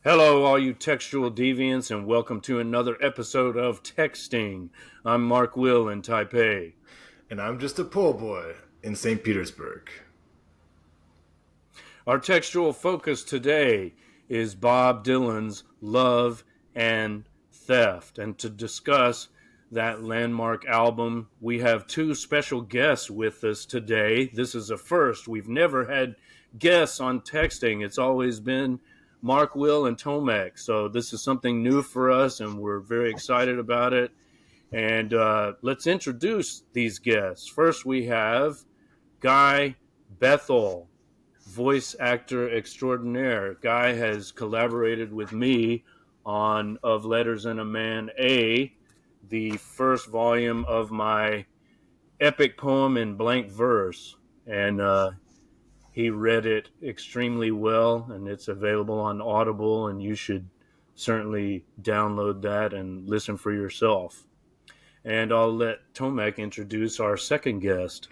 Hello, all you textual deviants, and welcome to another episode of Texting. I'm Mark Will in Taipei. And I'm just a poor boy in St. Petersburg. Our textual focus today is Bob Dylan's Love and Theft. And to discuss that landmark album, we have two special guests with us today. This is a first. We've never had guests on Texting. It's always been Mark, Will, and Tomek. So this is something new for us, and we're very excited about it. And let's introduce these guests. First, we have Guy Bethell, voice actor extraordinaire. Guy has collaborated with me on Of Letters and a Man A, the first volume of my epic poem in blank verse. And he read it extremely well, and it's available on Audible, and you should certainly download that and listen for yourself. And I'll let Tomek introduce our second guest.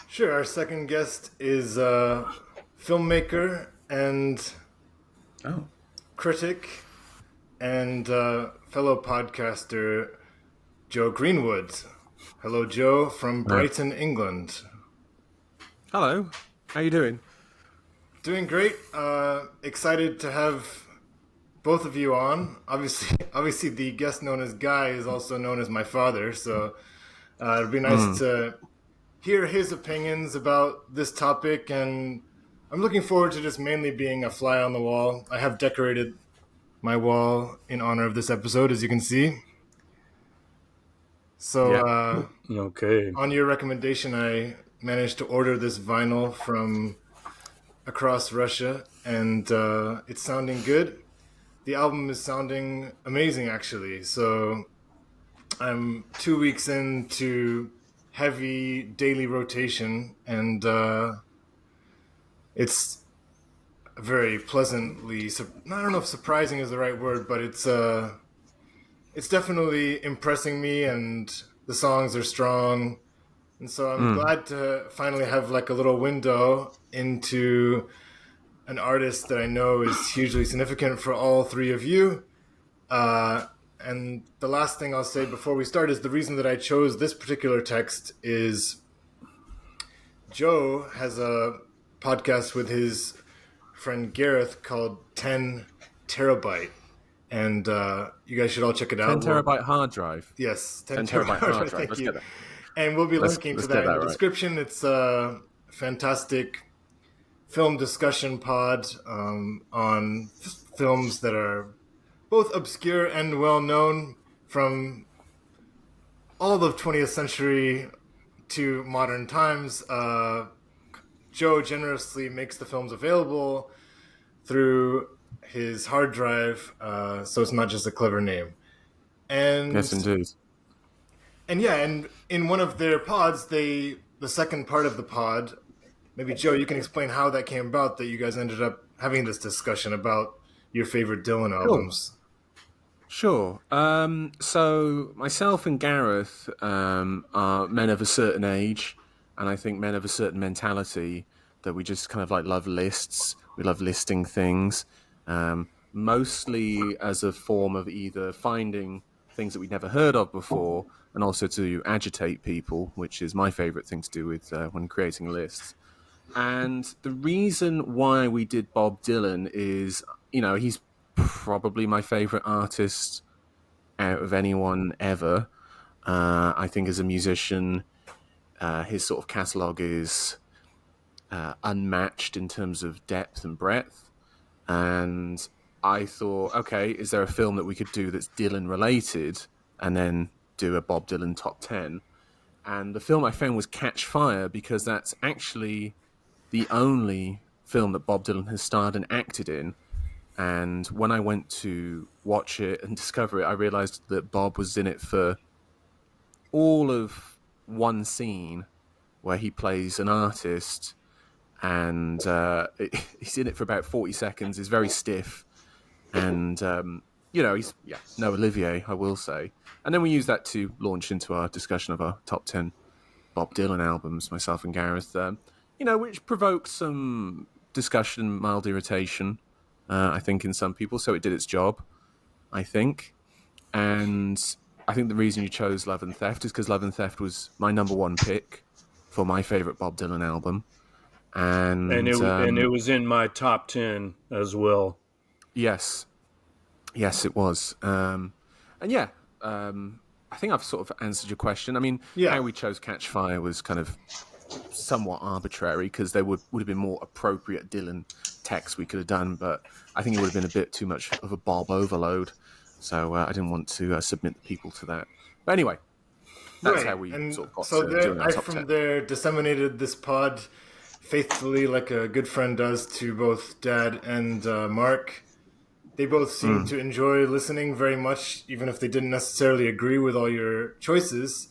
Sure, our second guest is a filmmaker and critic and fellow podcaster Joe Greenwood. Hello, Joe, from Brighton, England. Hello. How you doing? Doing great. Excited to have both of you on. Obviously, the guest known as Guy is also known as my father, so it'd be nice to hear his opinions about this topic, and I'm looking forward to just mainly being a fly on the wall. I have decorated my wall in honor of this episode, as you can see. So, Okay. On your recommendation, I managed to order this vinyl from across Russia, and it's sounding good. The album is sounding amazing, actually. So I'm 2 weeks into heavy daily rotation, and it's very pleasantly, I don't know if surprising is the right word, but it's definitely impressing me, and the songs are strong. And so I'm glad to finally have like a little window into an artist that I know is hugely significant for all three of you. And the last thing I'll say before we start is the reason that I chose this particular text is Joe has a podcast with his friend Gareth called 10 Terabyte. And you guys should all check it out. 10 terabyte hard drive. Yes, 10 terabyte hard drive. Thank Let's you. get that. And we'll be linking to that in the description. It's a fantastic film discussion pod on films that are both obscure and well-known from all of 20th century to modern times. Joe generously makes the films available through his hard drive, so it's not just a clever name. And yes, indeed. And yeah, and in one of their pods, the second part of the pod, maybe Joe, you can explain how that came about, that you guys ended up having this discussion about your favorite Dylan albums. Sure. So myself and Gareth are men of a certain age, and I think men of a certain mentality, that we just kind of like love lists. We love listing things, mostly as a form of either finding things that we'd never heard of before, and also to agitate people, which is my favorite thing to do with when creating lists. And the reason why we did Bob Dylan is, he's probably my favorite artist out of anyone ever. I think as a musician, his sort of catalogue is unmatched in terms of depth and breadth. And I thought, okay, is there a film that we could do that's Dylan related, and then do a Bob Dylan top 10? And the film I found was Catch Fire, because that's actually the only film that Bob Dylan has starred and acted in. And when I went to watch it and discover it, I realized that Bob was in it for all of one scene where he plays an artist, and he's in it for about 40 seconds. He's very stiff, and he's no Olivier, I will say. And then we use that to launch into our discussion of our top 10 Bob Dylan albums, myself and Gareth, which provoked some discussion, mild irritation. I think, in some people. So it did its job, I think. And I think the reason you chose Love and Theft is because Love and Theft was my number one pick for my favorite Bob Dylan album. And it was in my top 10 as well. Yes, it was. And yeah, I think I've sort of answered your question. I mean, how we chose Catch Fire was kind of somewhat arbitrary because there would have been more appropriate Dylan text we could have done, but I think it would have been a bit too much of a Bob overload. So I didn't want to submit the people to that. But anyway, that's how we sort of got to doing our top 10. From there disseminated this pod faithfully like a good friend does to both Dad and Mark. They both seemed to enjoy listening very much, even if they didn't necessarily agree with all your choices.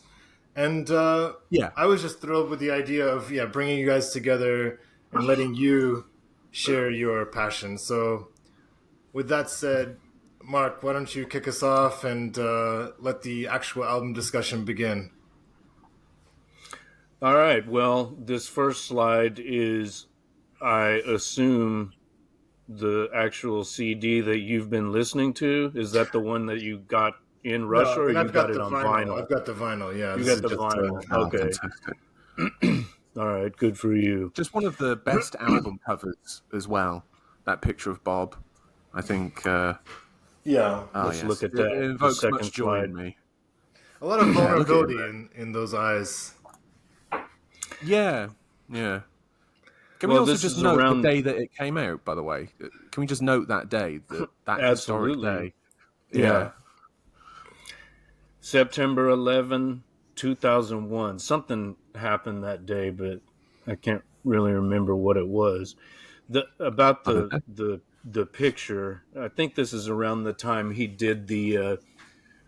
And I was just thrilled with the idea of bringing you guys together and letting you share your passion. So with that said, Mark, why don't you kick us off and let the actual album discussion begin? All right. Well, this first slide is, I assume, the actual CD that you've been listening to. Is that the one that you got in Russia, or you got it on vinyl? I've got the vinyl, yeah. You got the vinyl. Okay. All right, good for you. Just one of the best album covers as well. That picture of Bob, I think. Let's look at that. It invokes much joy in me. A lot of vulnerability in those eyes. Yeah. Can we also just note the day that it came out, by the way? Can we just note that day, that historic day? Yeah. September 11, 2001. Something happened that day, but I can't really remember what it was. About the picture, I think this is around the time he did the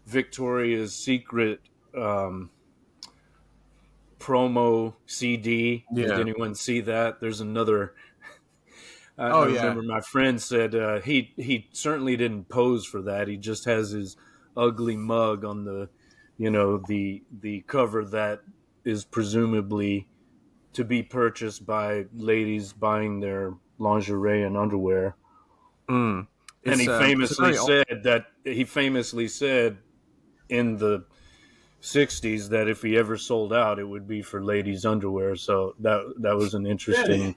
Victoria's Secret promo CD. Did anyone see that? There's another. I remember my friend said he certainly didn't pose for that. He just has his ugly mug on the cover that is presumably to be purchased by ladies buying their lingerie and underwear. And he famously said in the 60s that if he ever sold out, it would be for ladies' underwear. So that was an interesting,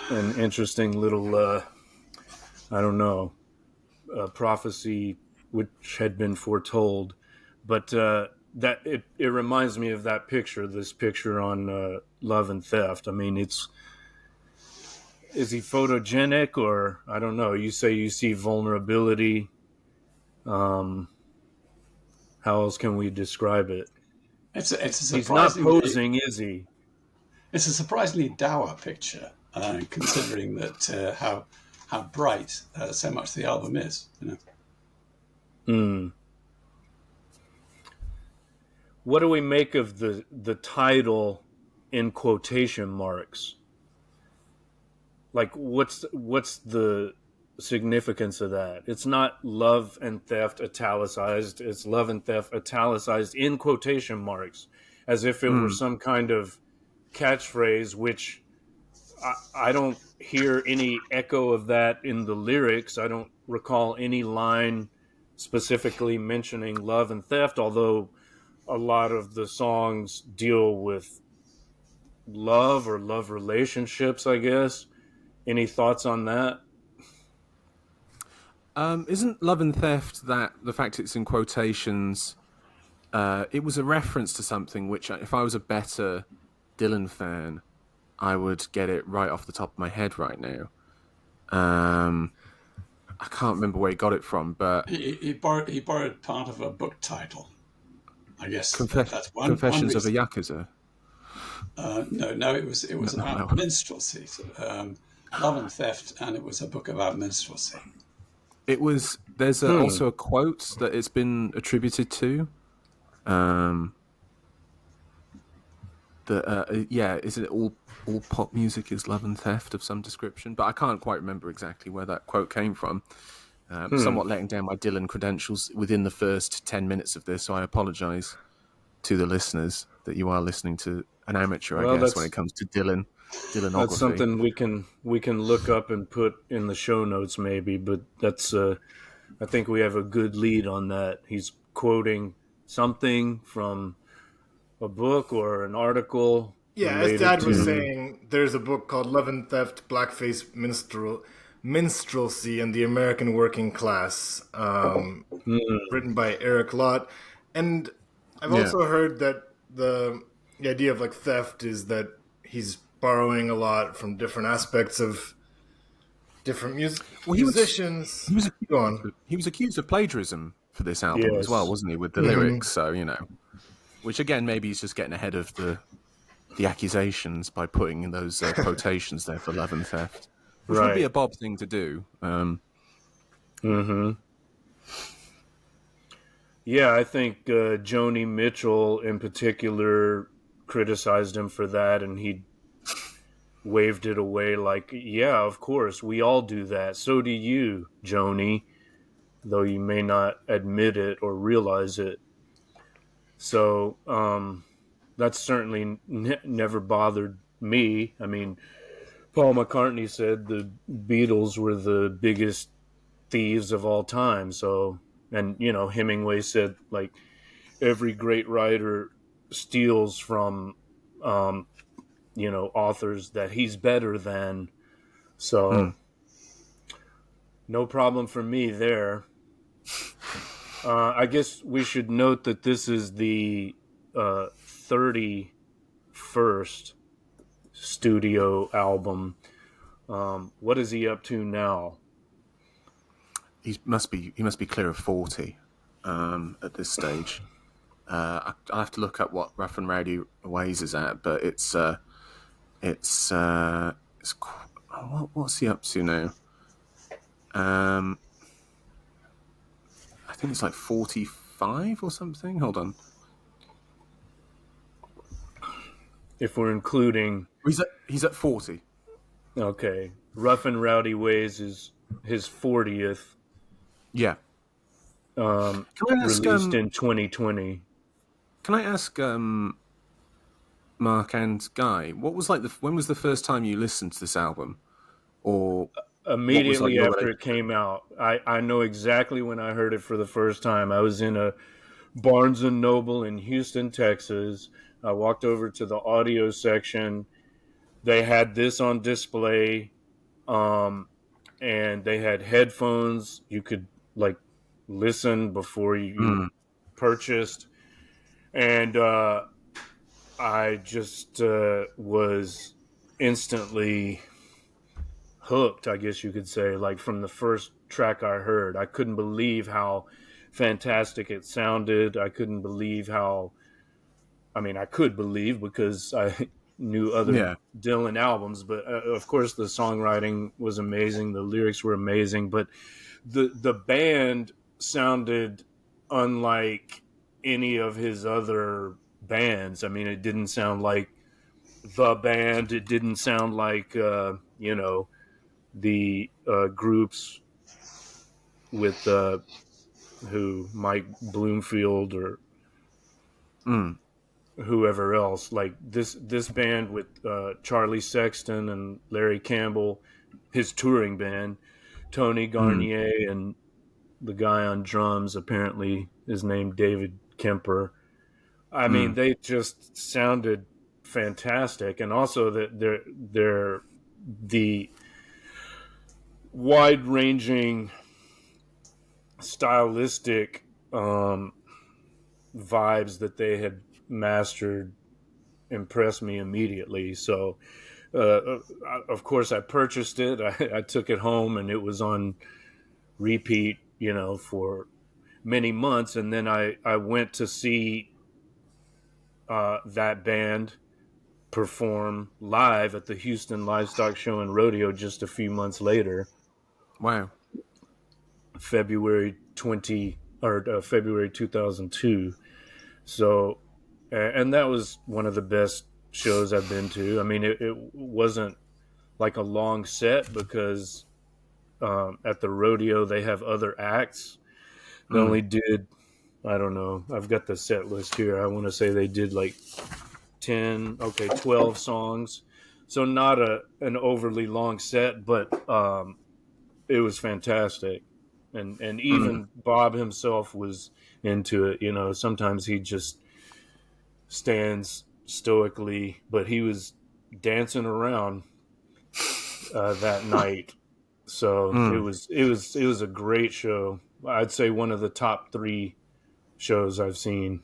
little, prophecy which had been foretold. But that it reminds me of that picture. This picture on Love and Theft. I mean, is he photogenic, or I don't know? You say you see vulnerability. How else can we describe it? It's a He's not posing, is he? It's a surprisingly dour picture, considering that how bright so much of the album is. What do we make of the title in quotation marks? Like, what's the significance of that? It's not Love and Theft italicized. It's Love and Theft italicized in quotation marks, as if it were some kind of catchphrase, which I don't hear any echo of that in the lyrics. I don't recall any line specifically mentioning love and theft, although a lot of the songs deal with love or love relationships, I guess. Any thoughts on that? Isn't Love and Theft, that the fact it's in quotations, it was a reference to something which, if I was a better Dylan fan, I would get it right off the top of my head right now. I can't remember where he got it from, but he borrowed part of a book title, I guess. That's one. Confessions of a Yakuza. No, it was about minstrelsy. Love and Theft, and it was a book about minstrelsy. It was. There's also a quote that it's been attributed to. Is it all pop music is love and theft of some description? But I can't quite remember exactly where that quote came from. Somewhat letting down my Dylan credentials within the first 10 minutes of this, so I apologise to the listeners that you are listening to an amateur, I guess, when it comes to Dylan. Dylanography. That's something we can look up and put in the show notes maybe, but that's I think we have a good lead on that. He's quoting something from a book or an article Yeah, as related Dad was to saying, there's a book called Love and Theft, Blackface Minstrelsy and the American Working Class, written by Eric Lott. And I've also heard that the idea of like theft is that he's borrowing a lot from different aspects of different musicians. Go on. He was accused of plagiarism for this album as well, wasn't he, with the lyrics? So, you know, which again, maybe he's just getting ahead of the accusations by putting in those quotations there for love and theft, which would be a Bob thing to do. Yeah, I think Joni Mitchell in particular criticized him for that, and he waved it away like, yeah, of course, we all do that. So do you, Joni, though you may not admit it or realize it. So that's certainly never bothered me. I mean, Paul McCartney said the Beatles were the biggest thieves of all time. So, and, you know, Hemingway said, like, every great writer steals from, you know, authors that he's better than. So, no problem for me there. I guess we should note that this is the 31st studio album. What is he up to now? He must be clear of 40 at this stage. I'll have to look up what Rough and Rowdy Ways is at, but it's what's he up to now? I think it's like 45 or something. Hold on. If we're including... He's at 40. Okay. Rough and Rowdy Ways is his 40th. Yeah. Can I ask, released in 2020. Can I ask Mark and Guy, what was like when was the first time you listened to this album? Or immediately after it came out. I know exactly when I heard it for the first time. I was in a Barnes & Noble in Houston, Texas. I walked over to the audio section. They had this on display, and they had headphones. You could, like, listen before you purchased. And I just was instantly hooked, I guess you could say, like from the first track I heard. I couldn't believe how fantastic it sounded. I couldn't believe how, I mean, I could believe because I knew other Dylan albums, but of course the songwriting was amazing. The lyrics were amazing, but the band sounded unlike any of his other bands. I mean, it didn't sound like the band. It didn't sound like, you know, the groups with who Mike Bloomfield or whoever else. Like this band with Charlie Sexton and Larry Campbell, his touring band, Tony Garnier, and the guy on drums apparently is named David Kemper. I mean, they just sounded fantastic, and also that they're the wide-ranging stylistic vibes that they had mastered impressed me immediately. So, of course, I purchased it. I took it home, and it was on repeat, you know, for many months. And then I went to see that band perform live at the Houston Livestock Show and Rodeo just a few months later. Wow. February 2002. So, and that was one of the best shows I've been to. I mean, it wasn't like a long set because at the rodeo they have other acts. They only did, I don't know, I've got the set list here. I want to say they did like 12 songs. so not an overly long set, but it was fantastic. And even Bob himself was into it. Sometimes he just stands stoically, but he was dancing around that night. So it was a great show. I'd say one of the top 3 shows I've seen.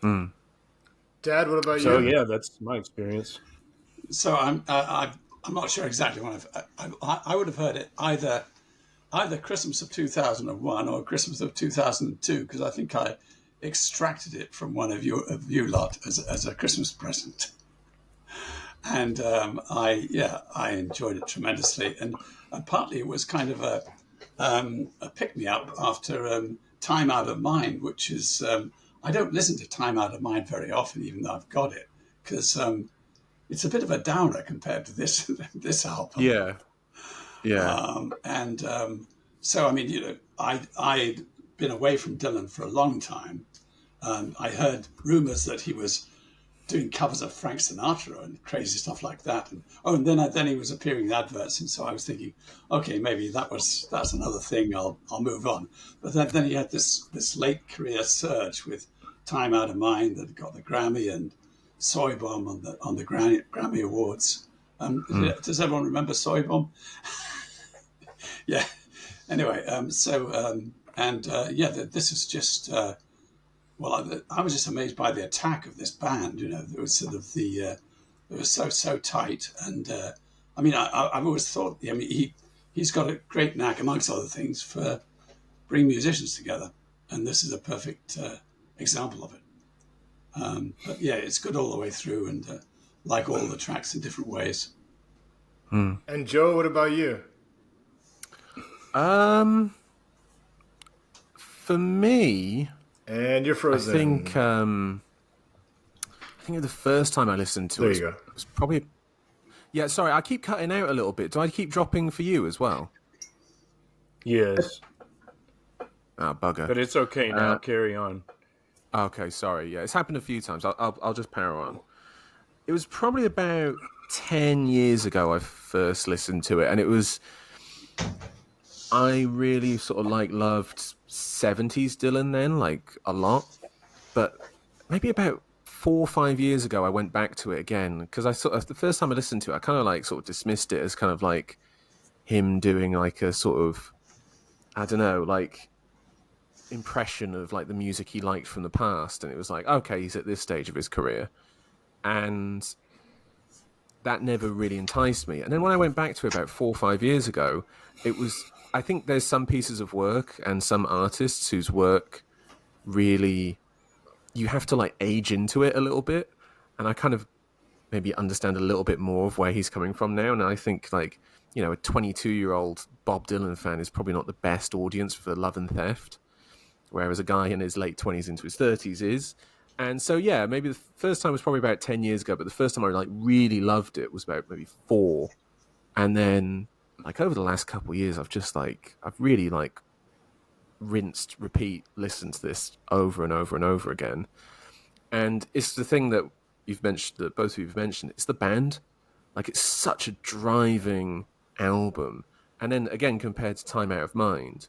Dad, what about So you? yeah, that's my experience. So I'm not sure exactly when I would have heard it either Christmas of 2001 or Christmas of 2002, because I think I extracted it from one of you lot as a Christmas present. And I enjoyed it tremendously, and partly it was kind of a pick me up after Time Out of Mind, which is I don't listen to Time Out of Mind very often, even though I've got it, because it's a bit of a downer compared to this album. Yeah. So I mean, I'd been away from Dylan for a long time. I heard rumours that he was doing covers of Frank Sinatra and crazy stuff like that. And then he was appearing in adverts, and so I was thinking, okay, maybe that's another thing. I'll move on. But then he had this late career surge with Time Out of Mind that got the Grammy, and Soy Bomb on the Grammy Awards. Does everyone remember Soy Bomb? Yeah. Anyway, this is just. I was just amazed by the attack of this band. It was sort of it was so tight, and I've always thought. I mean, he's got a great knack, amongst other things, for bringing musicians together, and this is a perfect example of it. But yeah, it's good all the way through, and like all the tracks in different ways. And Joe, what about you? For me, and you're frozen. I think the first time I listened to it was probably. Yeah, sorry, I keep cutting out a little bit. Do I keep dropping for you as well? Yes. Bugger. But it's okay now. Carry on. Okay, sorry. Yeah, it's happened a few times. I'll just power on. It was probably about 10 years ago I first listened to it, and it was. I really sort of loved 70s Dylan then, a lot. But maybe about 4 or 5 years ago, I went back to it again, because the first time I listened to it, I kind of sort of dismissed it as kind of him doing a sort of, I don't know, impression of the music he liked from the past. And it was okay, he's at this stage of his career. And that never really enticed me. And then when I went back to it about 4 or 5 years ago, it was, I think there's some pieces of work and some artists whose work really, you have to age into it a little bit. And I kind of maybe understand a little bit more of where he's coming from now. And I think a 22-year-old Bob Dylan fan is probably not the best audience for Love and Theft, whereas a guy in his late 20s into his 30s is. And so, yeah, maybe the first time was probably about 10 years ago, but the first time I really loved it was about maybe 4. And then over the last couple of years, I've just I've really rinsed, repeat, listened to this over and over and over again. And it's the thing that you've mentioned, that both of you have mentioned, it's the band. It's such a driving album. And then again, compared to Time Out of Mind,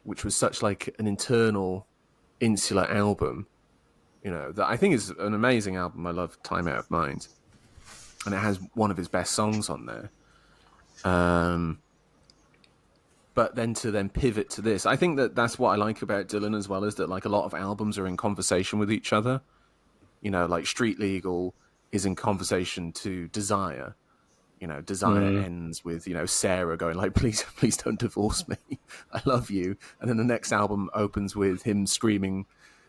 which was such an internal, insular album, that I think is an amazing album. I love Time Out of Mind. And it has one of his best songs on there. But then to pivot to this, I think that's what I like about Dylan as well, is that a lot of albums are in conversation with each other. Street Legal is in conversation to Desire. Desire ends with, Sarah going please don't divorce me. I love you. And then the next album opens with him screaming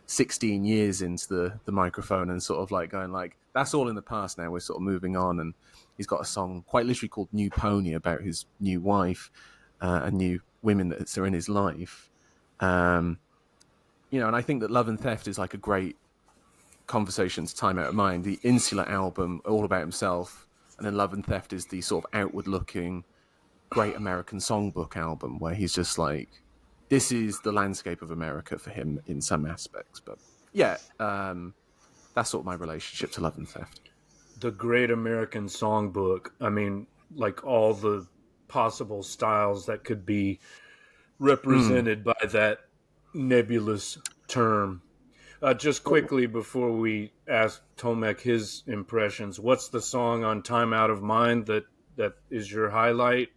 16 years into the microphone and sort of going that's all in the past now. We're sort of moving on. And he's got a song quite literally called New Pony about his new wife and new women that are in his life. And I think that Love and Theft is a great conversation to Time Out of Mind. The insular album, all about himself. And then Love and Theft is the sort of outward-looking Great American Songbook album where he's just this is the landscape of America for him in some aspects. But yeah, that's sort of my relationship to Love and Theft. the Great American Songbook. I mean, like all the possible styles that could be represented by that nebulous term. Just quickly before we ask Tomek his impressions, what's the song on Time Out of Mind that is your highlight?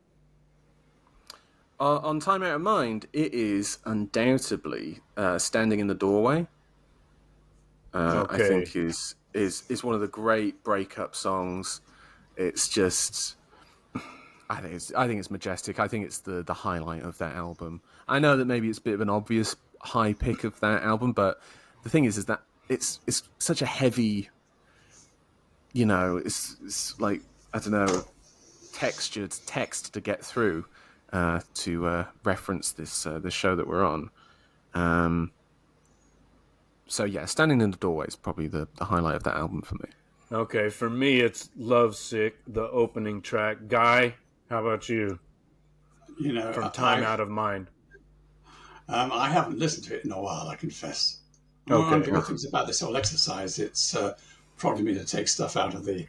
On Time Out of Mind, it is undoubtedly Standing in the Doorway. Okay. I think is one of the great breakup songs. It's just, I think it's majestic. I think it's the highlight of that album. I know that maybe it's a bit of an obvious high pick of that album, but the thing is that it's such a heavy, it's like, I don't know, textured text to get through to reference this show that we're on. So yeah, Standing in the Doorway is probably the highlight of that album for me. Okay, for me it's Lovesick, the opening track. Guy, how about you? From Time Out of Mind. I haven't listened to it in a while, I confess. Okay. One of the good things about this whole exercise, it's prompted me to take stuff out of the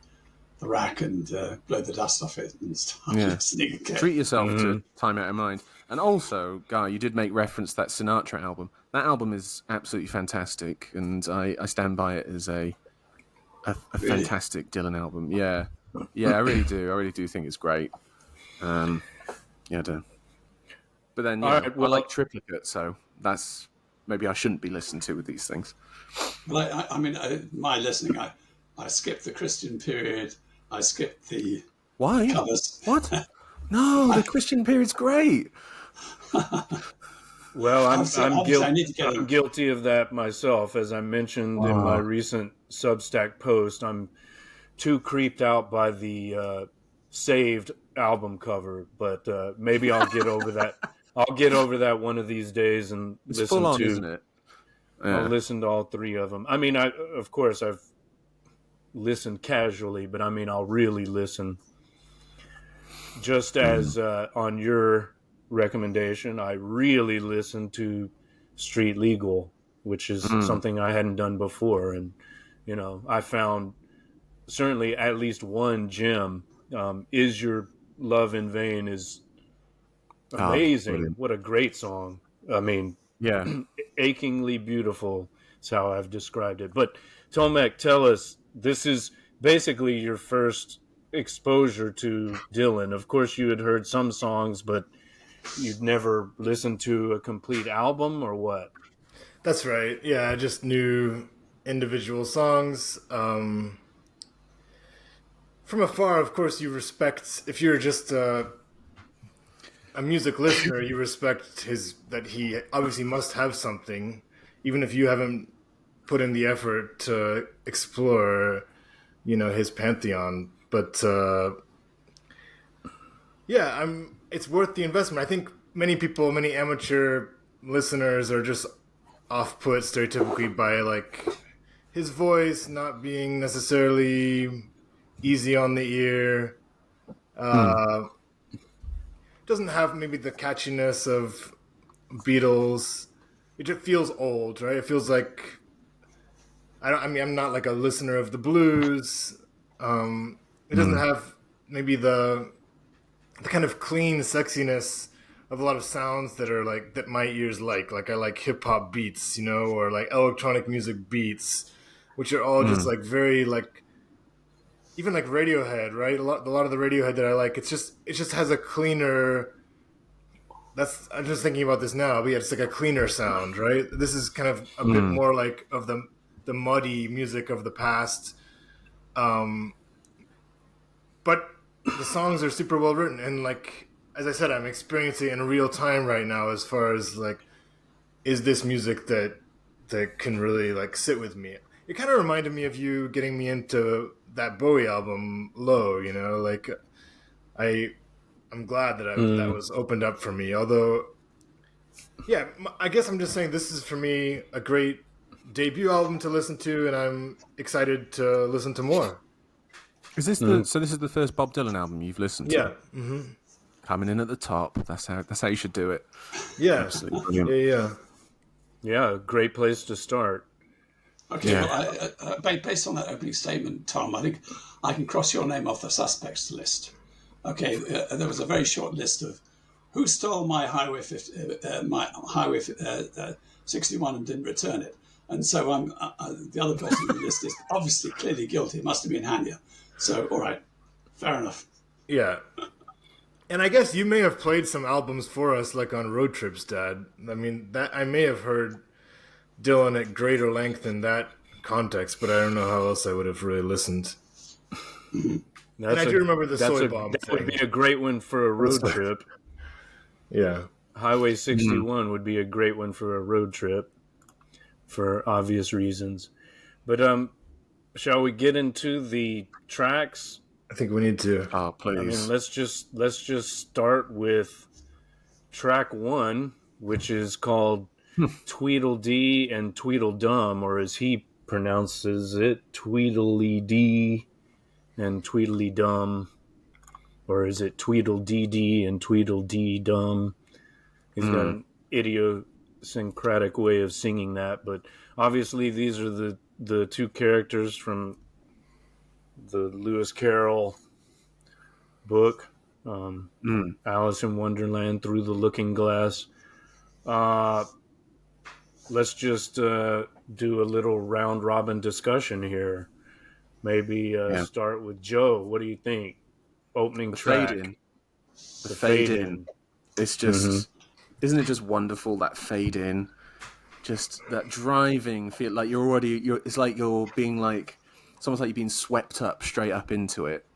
rack and blow the dust off it and start listening again. Treat yourself to Time Out of Mind. And also, Guy, you did make reference to that Sinatra album. That album is absolutely fantastic, and I stand by it as a really? Fantastic Dylan album. Yeah, I really do. I really do think it's great. I don't. But then, I like Triplicate, so that's maybe I shouldn't be listened to with these things. Well, I mean, my listening, I skipped the Christian period. I skipped the covers. What? No, the Christian period's great. Well, I'm guilty of that myself. As I mentioned in my recent Substack post, I'm too creeped out by the Saved album cover, but maybe I'll get over that. I'll get over that one of these days and it's full on, isn't it? Yeah. I'll listen to all three of them. I mean, of course I've listened casually, but I mean I'll really listen. Just as on your recommendation, I really listened to Street Legal, which is something I hadn't done before, and I found certainly at least one gem. Is Your Love in Vain is amazing. What a great song. I mean, achingly beautiful is how I've described it. But Tomek, tell us, this is basically your first exposure to Dylan. Of course you had heard some songs, but you'd never listened to a complete album, or what? That's right. Yeah, I just knew individual songs. From afar, of course, you respect, if you're just a music listener, you respect that he obviously must have something, even if you haven't put in the effort to explore, his pantheon. But it's worth the investment. I think many amateur listeners are just off-put stereotypically by like his voice not being necessarily easy on the ear. Doesn't have maybe the catchiness of Beatles. It just feels old, right? It feels like I'm not like a listener of the blues. It doesn't have maybe the kind of clean sexiness of a lot of sounds that my ears like. Like I like hip hop beats, or like electronic music beats, which are all just like very like, even like Radiohead, right? A lot of the Radiohead that I like, it just has a cleaner. I'm just thinking about this now, but yeah, it's like a cleaner sound, right? This is kind of a bit more like of the muddy music of the past. But the songs are super well written, and like as I said, I'm experiencing it in real time right now. As far as like, is this music that can really like sit with me? It kind of reminded me of you getting me into that Bowie album, Low. Like I'm glad that that was opened up for me. Although, yeah, I guess I'm just saying this is for me a great debut album to listen to, and I'm excited to listen to more. Is this so this is the first Bob Dylan album you've listened to? Yeah. Mm-hmm. Coming in at the top. That's how you should do it. Yeah. Absolutely brilliant. Yeah. Yeah, great place to start. Okay, well, based on that opening statement, Tom, I think I can cross your name off the suspects list. Okay, there was a very short list of who stole my Highway 61 and didn't return it. And so the other person on the list is obviously clearly guilty. It must have been Hanya. So, all right, fair enough. Yeah. And I guess you may have played some albums for us, like on road trips, Dad. I mean, that I may have heard Dylan at greater length in that context, but I don't know how else I would have really listened. And I do remember the soy bomb that thing. would be a great one for a road trip. Yeah. Highway 61 would be a great one for a road trip for obvious reasons. But shall we get into the tracks? I think we need to. Oh, please. I mean, let's just start with track 1, which is called Tweedledee and Tweedledum, or as he pronounces it, Tweedledee and Tweedledum, or is it Tweedledee and Tweedledee-dum? He's got an idiosyncratic way of singing that, but obviously these are the two characters from the Lewis Carroll book, Alice in Wonderland, Through the Looking Glass. Let's just do a little round robin discussion here. Maybe start with Joe. What do you think? Opening track. The fade in. It's just, isn't it just wonderful, that fade in? Just that driving feel, like it's like you're being like, it's almost like you're being swept up straight up into it.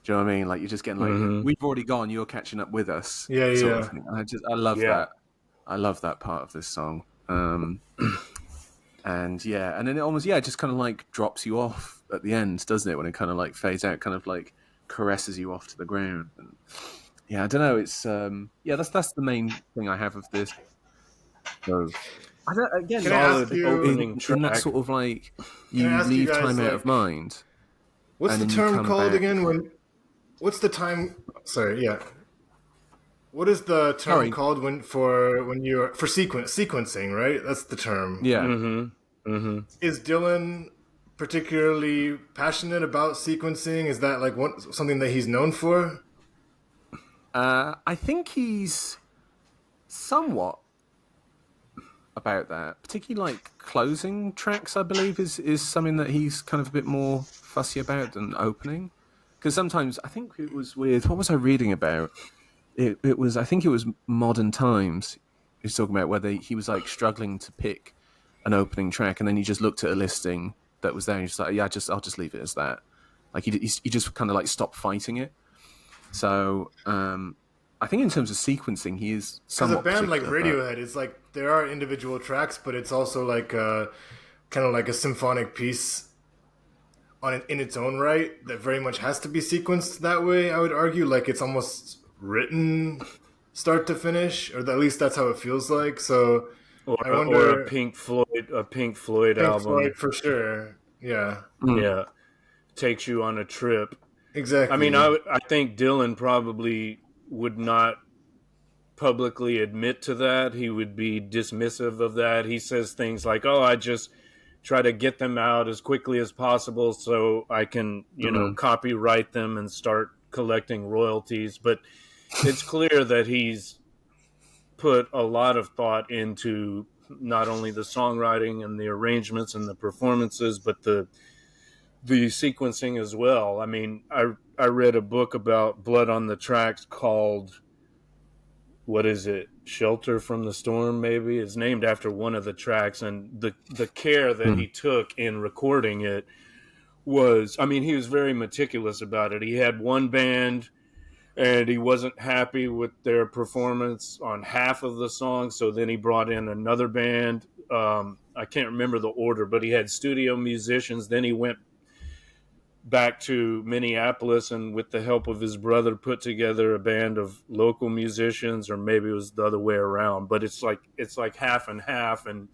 Do you know what I mean? Like you're just getting like, we've already gone, you're catching up with us. Yeah, sort yeah. of thing. I love that. I love that part of this song. And then it almost, just kind of like drops you off at the end, doesn't it? When it kind of like fades out, kind of like caresses you off to the ground. And I don't know. It's that's the main thing I have of this. So, I don't, again, in that sort of like you leave time out of mind. What's the term called again? What's the time? Sorry, yeah. What is the term called for sequencing? Right, that's the term. Yeah. Is Dylan particularly passionate about sequencing? Is that like something that he's known for? I think he's somewhat about that, particularly like closing tracks. I believe is something that he's kind of a bit more fussy about than opening. Because sometimes, I think it was with, what was I reading about? It was, I think it was Modern Times. He was talking about whether he was like struggling to pick an opening track, and then he just looked at a listing that was there, and he's just like, I'll just leave it as that. Like he just kind of like stopped fighting it. So I think in terms of sequencing, he is somewhat. Because a band like Radiohead, it's like there are individual tracks, but it's also like kind of like a symphonic piece in its own right that very much has to be sequenced that way. I would argue, like it's almost written start to finish, or at least that's how it feels like. So I wonder, or a Pink Floyd album, Floyd for sure. Yeah, yeah, takes you on a trip. Exactly. I mean, I think Dylan probably would not publicly admit to that. He would be dismissive of that. He says things like, "Oh, I just try to get them out as quickly as possible so I can, copyright them and start collecting royalties." But it's clear that he's put a lot of thought into not only the songwriting and the arrangements and the performances, but the sequencing as well. I mean, I read a book about Blood on the Tracks called, what is it? Shelter from the Storm, maybe. It's named after one of the tracks, and the care that he took in recording it was, I mean, he was very meticulous about it. He had one band, and he wasn't happy with their performance on half of the song, so then he brought in another band. I can't remember the order, but he had studio musicians. Then he went back to Minneapolis and with the help of his brother put together a band of local musicians, or maybe it was the other way around, but it's like half and half. And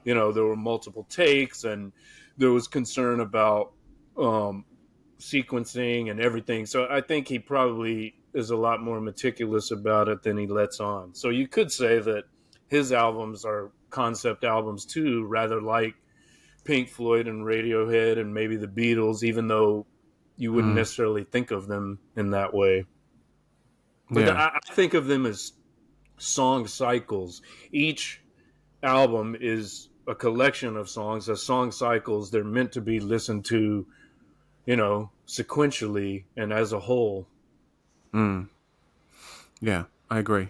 there were multiple takes, and there was concern about sequencing and everything. So I think he probably is a lot more meticulous about it than he lets on. So you could say that his albums are concept albums too, rather like Pink Floyd and Radiohead and maybe the Beatles, even though you wouldn't necessarily think of them in that way. But I think of them as song cycles. Each album is a collection of songs. As song cycles, they're meant to be listened to, sequentially and as a whole. Yeah, I agree.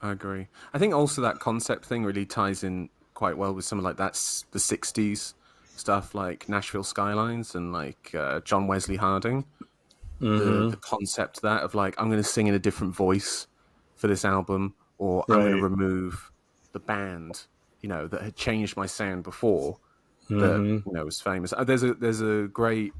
I think also that concept thing really ties in quite well with some of like that's the 60s stuff like Nashville Skylines and like John Wesley Harding. The concept that of like I'm going to sing in a different voice for this album, or I'm going to remove the band, that had changed my sound before that was famous. There's a great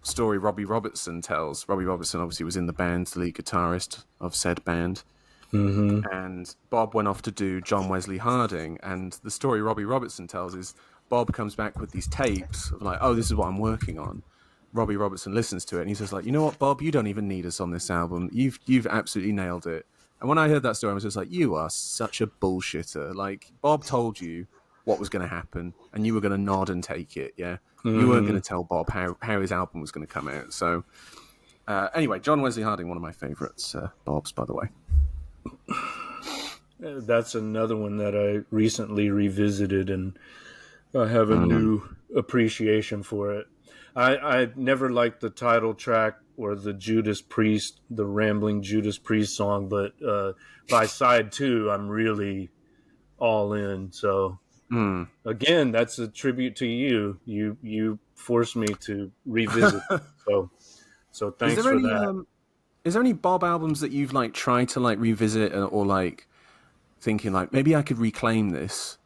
story Robbie Robertson tells. Robbie Robertson obviously was in the band, the lead guitarist of said band. And Bob went off to do John Wesley Harding, and the story Robbie Robertson tells is Bob comes back with these tapes of like, oh, this is what I'm working on. Robbie Robertson listens to it and he says like, you know what, Bob, you don't even need us on this album. You've absolutely nailed it. And when I heard that story, I was just like, you are such a bullshitter. Like, Bob told you what was going to happen and you were going to nod and take it, yeah? You weren't going to tell Bob how his album was going to come out. So anyway, John Wesley Harding, one of my favourites, Bob's, by the way. That's another one that I recently revisited, and I have a new appreciation for it. I never liked the title track or the Judas Priest, the rambling Judas Priest song, but by side 2, I'm really all in. So again, that's a tribute to you. You forced me to revisit. So thanks for that. Is there any Bob albums that you've like tried to like revisit or like thinking like maybe I could reclaim this,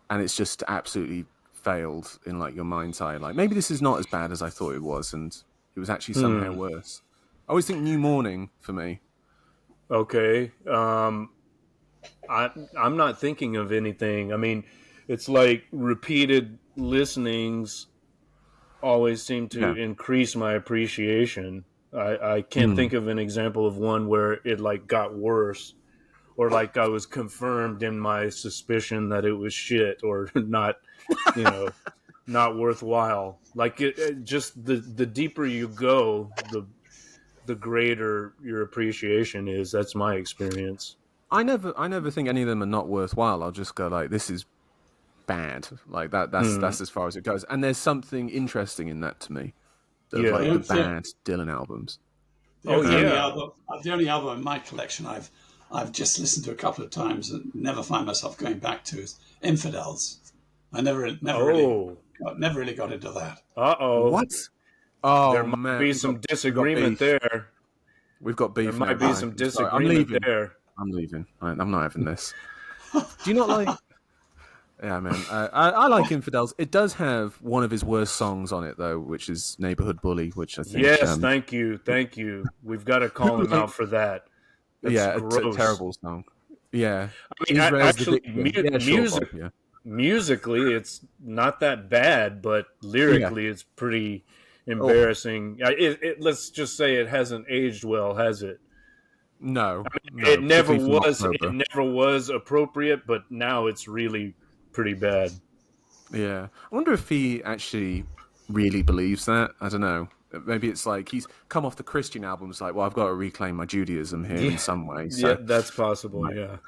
and it's just absolutely failed in like your mind's eye? Like maybe this is not as bad as I thought it was, and it was actually somehow worse. I always think New Morning for me. Okay, I'm not thinking of anything. I mean, it's like repeated listenings always seem to increase my appreciation. I can't think of an example of one where it like got worse, or like I was confirmed in my suspicion that it was shit or not, not worthwhile. Like it just the deeper you go, the greater your appreciation is. That's my experience. I never think any of them are not worthwhile. I'll just go like, this is bad. Like that's as far as it goes. And there's something interesting in that to me. Like the bad Dylan albums. The only album in my collection I've just listened to a couple of times and never find myself going back to is Infidels. I never really got into that. What? Oh, there might be some disagreement there. We've got beef. There might be some disagreement there. I'm leaving. I'm not having this. Do you not like? Yeah, man. I like Infidels. It does have one of his worst songs on it, though, which is Neighborhood Bully, which I think... Yes, thank you. We've got to call him out for that. That's it's a terrible song. Yeah. I mean, actually, musically, it's not that bad, but lyrically, it's pretty embarrassing. Let's just say it hasn't aged well, has it? No. I mean, it never was. It never was appropriate, but now it's really pretty bad. Yeah. I wonder if he actually really believes that. I don't know. Maybe it's like he's come off the Christian albums like, well, I've got to reclaim my Judaism here in some way. So, yeah, that's possible, yeah.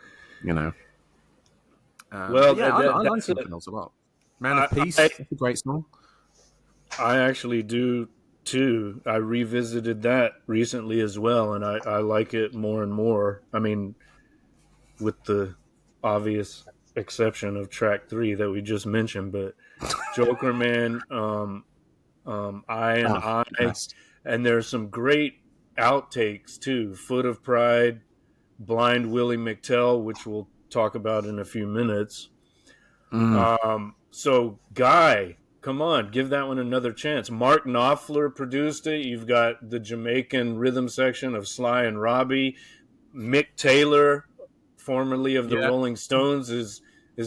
Well, I like Infidels a lot. Man of Peace, that's a great song. I actually do, too. I revisited that recently as well, and I like it more and more. I mean, with the obvious exception of track 3 that we just mentioned, but Joker Man, I, and there's some great outtakes too. Foot of Pride, Blind Willie McTell, which we'll talk about in a few minutes. So Guy, come on, give that one another chance. Mark Knopfler produced it. You've got the Jamaican rhythm section of Sly and Robbie. Mick Taylor, formerly of the Rolling Stones, is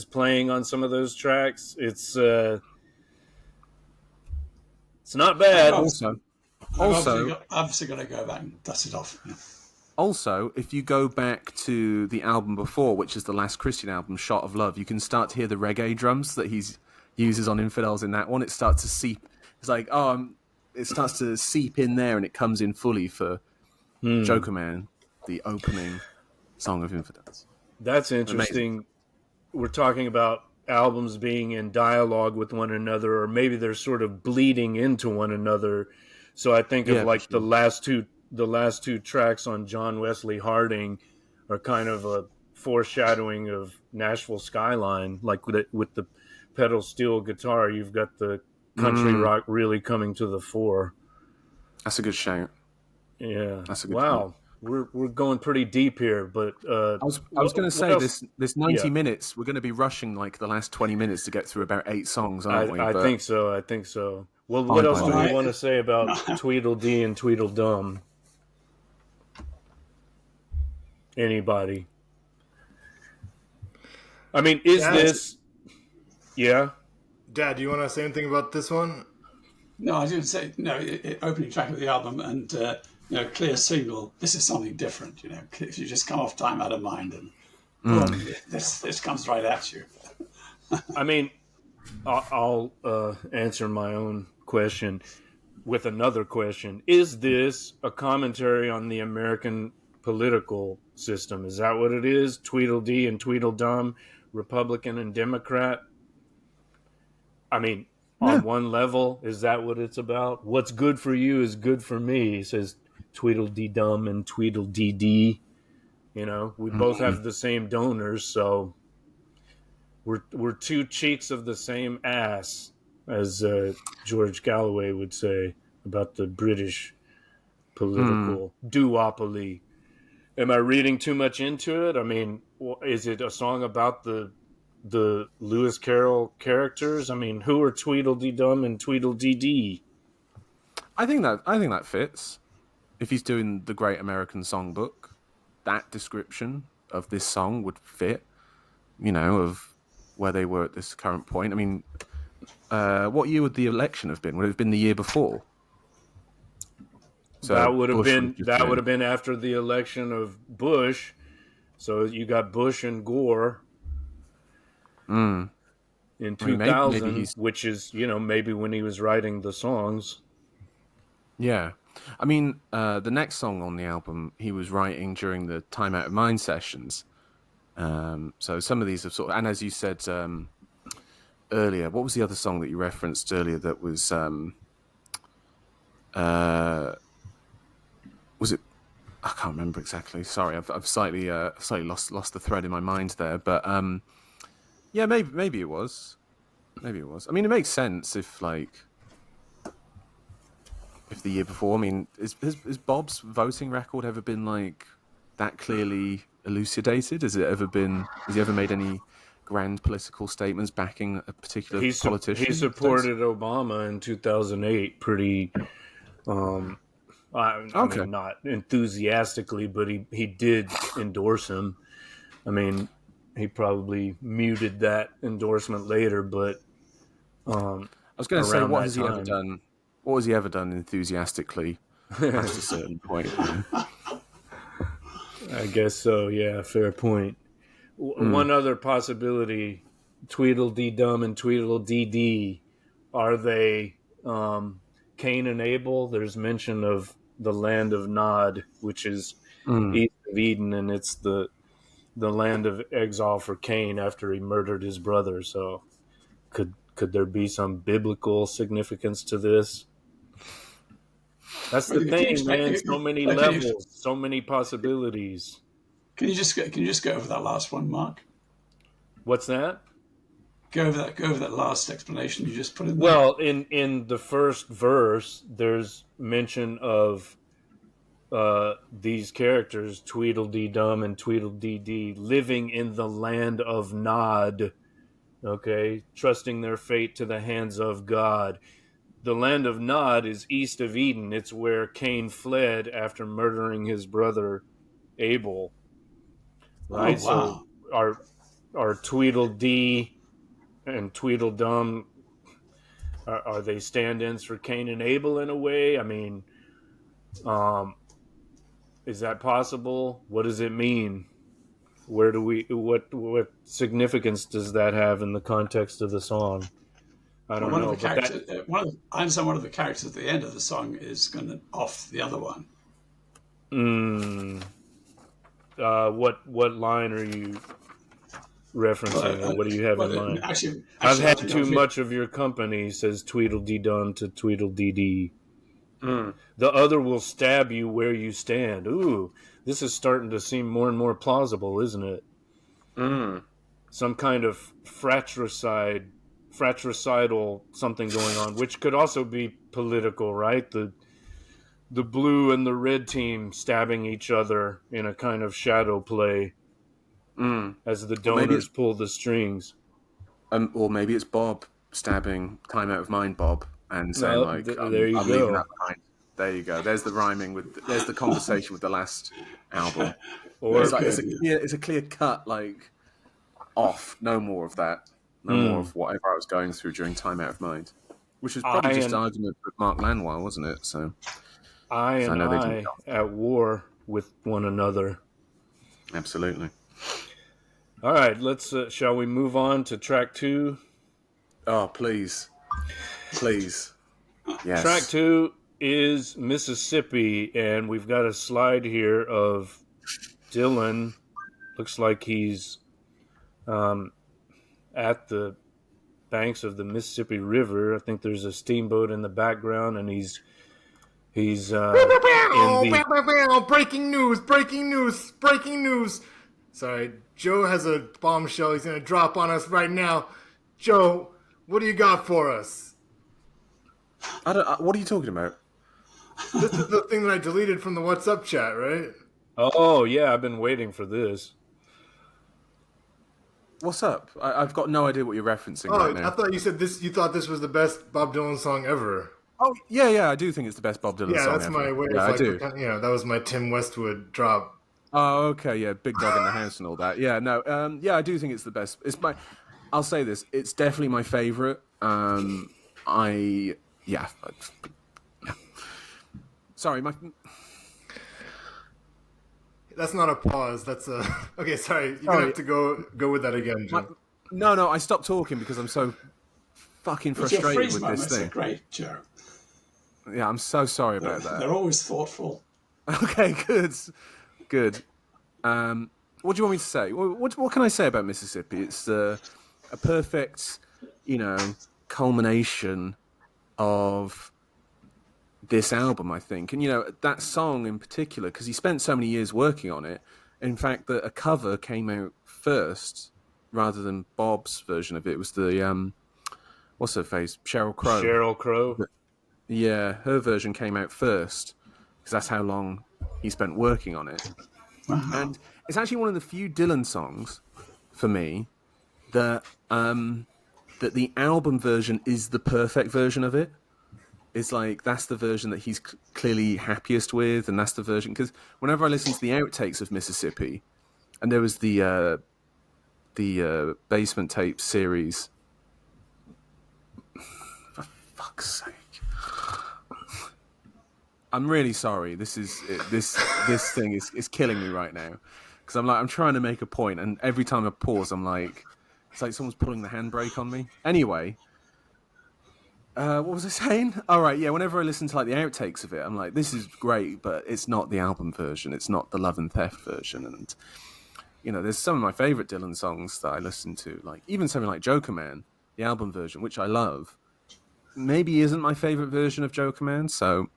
playing on some of those tracks. It's not bad. Also, obviously got to go back and dust it off. Yeah. Also, if you go back to the album before, which is the Last Christian album, Shot of Love, you can start to hear the reggae drums that he's uses on Infidels in that one. It starts to seep. It's like, it starts to seep in there, and it comes in fully for Joker Man, the opening song of Infidels. That's interesting. Amazing. We're talking about albums being in dialogue with one another, or maybe they're sort of bleeding into one another. So I think of like the last two tracks on John Wesley Harding are kind of a foreshadowing of Nashville Skyline, like with the pedal steel guitar. You've got the country rock really coming to the fore. That's a good shout. Yeah. That's a good wow. shout. We're going pretty deep here, but I was going to say this 90 minutes. We're going to be rushing like the last 20 minutes to get through about 8 songs, aren't we? I think so. Well, what else do we want to say about Tweedledee and Tweedledum? Anybody? I mean, is this? Yeah. Dad, do you want to say anything about this one? No, I didn't say no. Opening track of the album and clear signal. This is something different. If you just come off Time Out of Mind and boom, this comes right at you. I mean, I'll answer my own question with another question. Is this a commentary on the American political system? Is that what it is? Tweedledee and Tweedledum, Republican and Democrat? I mean, on one level, is that what it's about? What's good for you is good for me, says Tweedledee-dum and Tweedledee-dee. We both have the same donors, so we're two cheeks of the same ass, as George Galloway would say about the British political duopoly. Am I reading too much into it? I mean, is it a song about the Lewis Carroll characters? I mean, who are Tweedledee-dum and Tweedledee-dee? I think that fits. If he's doing the Great American Songbook, that description of this song would fit, of where they were at this current point. I mean, what year would the election have been? Would it have been the year before? So that would have been after the election of Bush. So you got Bush and Gore in 2000, maybe which is maybe when he was writing the songs. Yeah. I mean, the next song on the album he was writing during the Time Out of Mind sessions. So some of these have and as you said earlier, what was the other song that you referenced earlier that was it? I can't remember exactly. Sorry, I've slightly lost the thread in my mind there. But yeah, maybe it was. Maybe it was. I mean, it makes sense if the year before. I mean, has Bob's voting record ever been that clearly elucidated? Has he ever made any grand political statements backing a particular politician? He supported Obama in 2008 pretty I mean, not enthusiastically, but he did endorse him. I mean, he probably muted that endorsement later, but I was going to say, what has he ever done? What has he ever done enthusiastically past a certain point? I guess so. Yeah, fair point. One other possibility: Tweedledee-dum and Tweedledee-dee. Are they Cain and Abel? There's mention of the land of Nod, which is east of Eden, and it's the land of exile for Cain after he murdered his brother. So, could there be some biblical significance to this? That's the thing, man. So many levels, so many possibilities. Can you just go over that last one, Mark? What's that? Go over that last explanation you just put in there. Well, in the first verse, there's mention of these characters, Tweedledee-dum and Tweedledee-dee, living in the land of Nod, okay, trusting their fate to the hands of God. The land of Nod is east of Eden. It's where Cain fled after murdering his brother Abel. Right? Oh, wow. So are Tweedledee and Tweedledum, are they stand-ins for Cain and Abel in a way? I mean, is that possible? What does it mean? What significance does that have in the context of the song? I don't one know. of the characters, I understand one of the characters at the end of the song is going to off the other one. What line are you referencing, or what do you have in mind? Actually, I've had too much of your company, says Tweedledee-Dum to Tweedledee-Dee. The other will stab you where you stand. Ooh, this is starting to seem more and more plausible, isn't it? Some kind of fratricidal something going on, which could also be political, right? The blue and the red team stabbing each other in a kind of shadow play as the donors pull the strings. Or maybe it's Bob stabbing Time Out of Mind Bob and saying there you I'm go. leaving that behind. There you go. There's the rhyming there's the conversation with the last album. Or it's a clear cut, like, off. No more of that. No more of whatever I was going through during Time Out of Mind, which was probably just argument with Mark Lanois, wasn't it? So I at war with one another. Absolutely. All right, let's. Shall we move on to track 2? Oh, please. Yes. Track 2 is Mississippi, and we've got a slide here of Dylan. Looks like he's at the banks of the Mississippi River. I think there's a steamboat in the background, and he's in the... Breaking news. Sorry, Joe has a bombshell he's going to drop on us right now. Joe, what do you got for us? What are you talking about? This is the thing that I deleted from the WhatsApp chat, right? Oh, yeah, I've been waiting for this. What's up? I've got no idea what you're referencing right now. I thought you said this. You thought this was the best Bob Dylan song ever. Oh, yeah, I do think it's the best Bob Dylan song ever. Yeah, that's my way. I do. That was my Tim Westwood drop. Oh, okay, yeah, Big Dog in the House and all that. Yeah, no, I do think it's the best. I'll say this, it's definitely my favorite. Yeah. Sorry, That's not a pause. That's a... Okay, sorry. You're going to have to go with that again, Jim. No, I stopped talking because I'm so fucking frustrated with this thing. It's a great joke. Yeah, I'm so sorry about that. They're always thoughtful. Okay, good. What do you want me to say? What can I say about Mississippi? It's a perfect, culmination of this album, I think. And, that song in particular, because he spent so many years working on it, in fact, a cover came out first rather than Bob's version of it. It was the, what's her face? Sheryl Crow. Sheryl Crow? Yeah, her version came out first, because that's how long he spent working on it. Wow. And it's actually one of the few Dylan songs, for me, that the album version is the perfect version of it. It's like, that's the version that he's clearly happiest with, and that's the version... Because whenever I listen to the outtakes of Mississippi, and there was the Basement Tape series... For fuck's sake. I'm really sorry. This thing is killing me right now. Because I'm trying to make a point, and every time I pause, I'm like... It's like someone's pulling the handbrake on me. Anyway... what was I saying? All right, yeah. Whenever I listen to the outtakes of it, I'm like, this is great, but it's not the album version. It's not the Love and Theft version. And there's some of my favorite Dylan songs that I listen to, like even something like Joker Man, the album version, which I love, maybe isn't my favorite version of Joker Man. So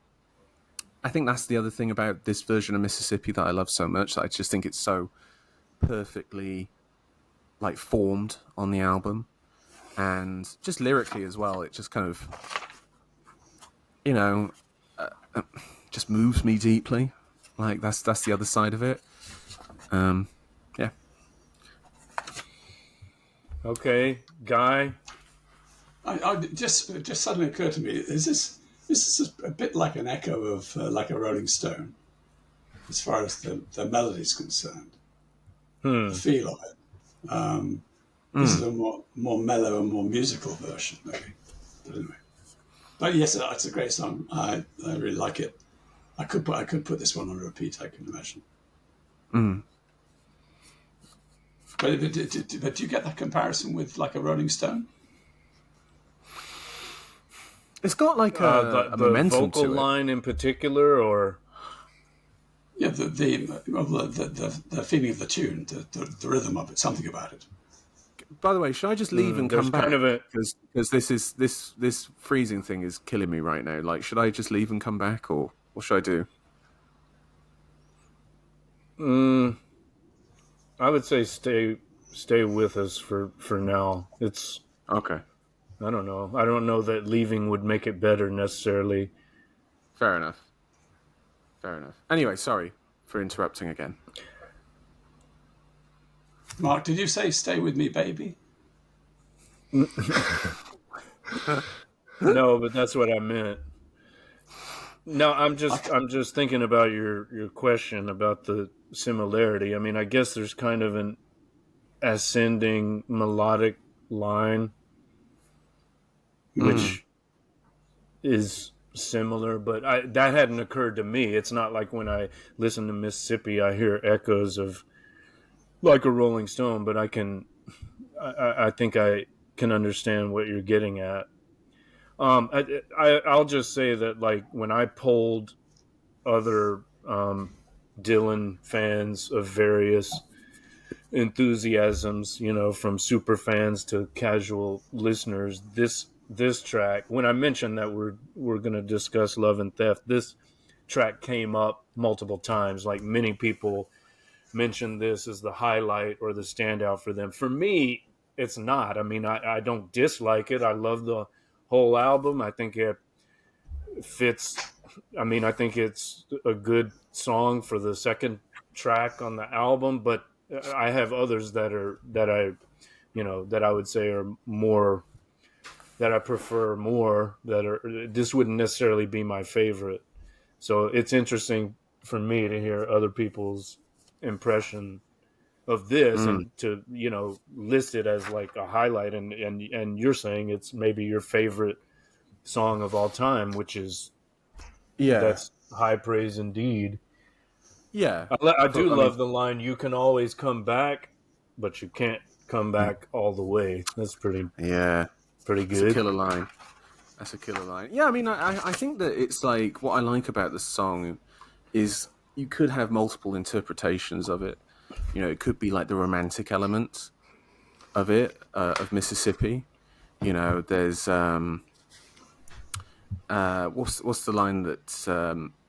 I think that's the other thing about this version of Mississippi that I love so much. That I just think it's so perfectly formed on the album. And just lyrically as well, it just kind of, just moves me deeply. Like that's the other side of it. Yeah. Okay, Guy. I just suddenly occurred to me: this is a bit like an echo of like a Rolling Stone, as far as the melody is concerned. The feel of it. This is a more mellow and more musical version, maybe. But anyway, but yes, it's a great song. I really like it. I could put this one on repeat. I can imagine. But do you get that comparison with like a Rolling Stone? It's got like a the momentum vocal to it. line in particular, or Yeah, the feeling of the tune, the rhythm of it, something about it. By the way, should I just leave and come back? Kind of because this freezing thing is killing me right now. Like, should I just leave and come back, or what should I do? I would say stay with us for now. It's Okay. I don't know. I don't know that leaving would make it better necessarily. Fair enough. Anyway, sorry for interrupting again. Mark, did you say "Stay with me, baby"? No, but that's what I meant. No, I'm just thinking about your question about the similarity. I mean, I guess there's kind of an ascending melodic line, which is similar, but that hadn't occurred to me. It's not like when I listen to Mississippi, I hear echoes of like a Rolling Stone, but I think I can understand what you're getting at. I'll just say that, like, when I polled other Dylan fans of various enthusiasms, from super fans to casual listeners, this track, when I mentioned that we're going to discuss Love and Theft, this track came up multiple times. Like, many people mentioned this as the highlight or the standout for them. For me, it's not. I mean, I don't dislike it. I love the whole album. I think it fits. I mean, I think it's a good song for the second track on the album, but I have others that I would say are more, that I prefer more, this wouldn't necessarily be my favorite. So it's interesting for me to hear other people's impression of this and to, list it as like a highlight. And you're saying it's maybe your favorite song of all time, which is, that's high praise indeed. Yeah. I do love the line, "You can always come back, but you can't come back all the way." That's pretty good. That's a killer line. Yeah, I mean, I think that it's like, what I like about the song is you could have multiple interpretations of it. It could be like the romantic element of it, of Mississippi. There's what's the line that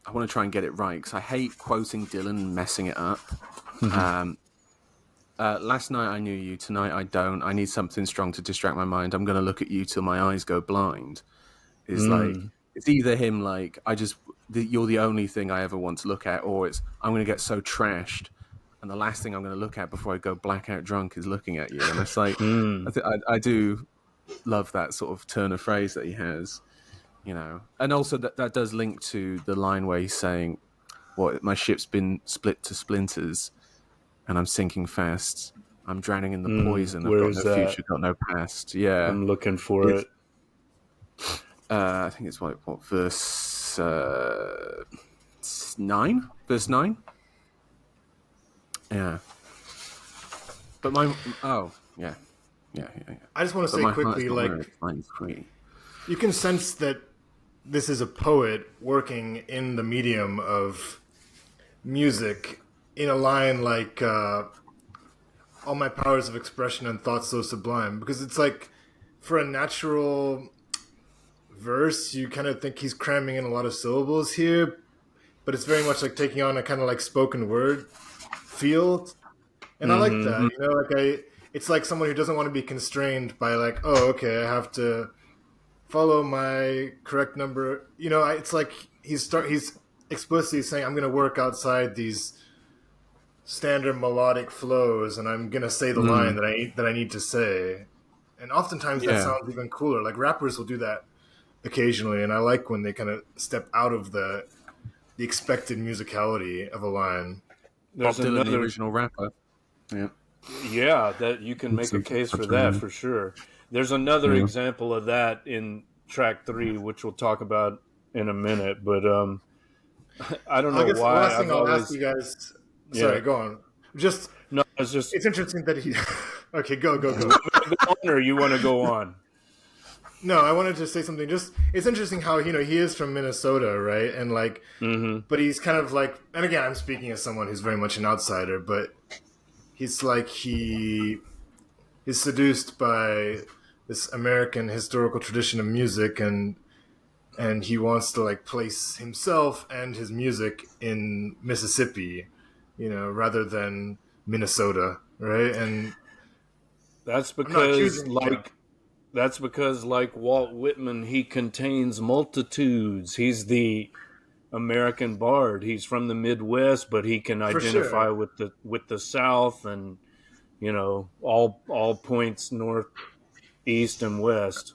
I want to try and get it right, because I hate quoting Dylan and messing it up. Last night I knew you, tonight I don't. I need something strong to distract my mind. I'm going to look at you till my eyes go blind. Is like, it's either him like, you're the only thing I ever want to look at, or it's, I'm going to get so trashed, and the last thing I'm going to look at before I go blackout drunk is looking at you. And it's like, I do love that sort of turn of phrase that he has, and also that does link to the line where he's saying, my ship's been split to splinters and I'm sinking fast. I'm drowning in the poison. I've got no future, got no past. Yeah. I'm looking for it. I think it's what verse 9? Verse 9? Yeah. But yeah. I just want to say quickly, like, you can sense that this is a poet working in the medium of music in a line like, all my powers of expression and thoughts so sublime, because it's like, for a natural verse, you kind of think he's cramming in a lot of syllables here, but it's very much like taking on a kind of like spoken word feel, and I like that. It's like someone who doesn't want to be constrained by like, oh, okay, I have to follow my correct number. It's like he's explicitly saying, I'm going to work outside these standard melodic flows, and I'm going to say the line that I need to say. And oftentimes that sounds even cooler. Like, rappers will do that occasionally, and I like when they kind of step out of the expected musicality of a line. Bob Dylan, the original rapper. Yeah, that you can make a case for that for sure. There's another example of that in track 3, which we'll talk about in a minute. But I don't know why. Last thing I'll ask you guys. Sorry, go on. It's interesting that he. Okay, go. Or you want to go on? No, I wanted to say something. Just it's interesting how he is from Minnesota, right? And like, but he's kind of like, and again, I'm speaking as someone who's very much an outsider, but he's like he's seduced by this American historical tradition of music, and he wants to like place himself and his music in Mississippi, rather than Minnesota, right? And that's because like Walt Whitman, he contains multitudes. He's the American bard. He's from the Midwest, but he can identify with the South, and all points north, east, and west.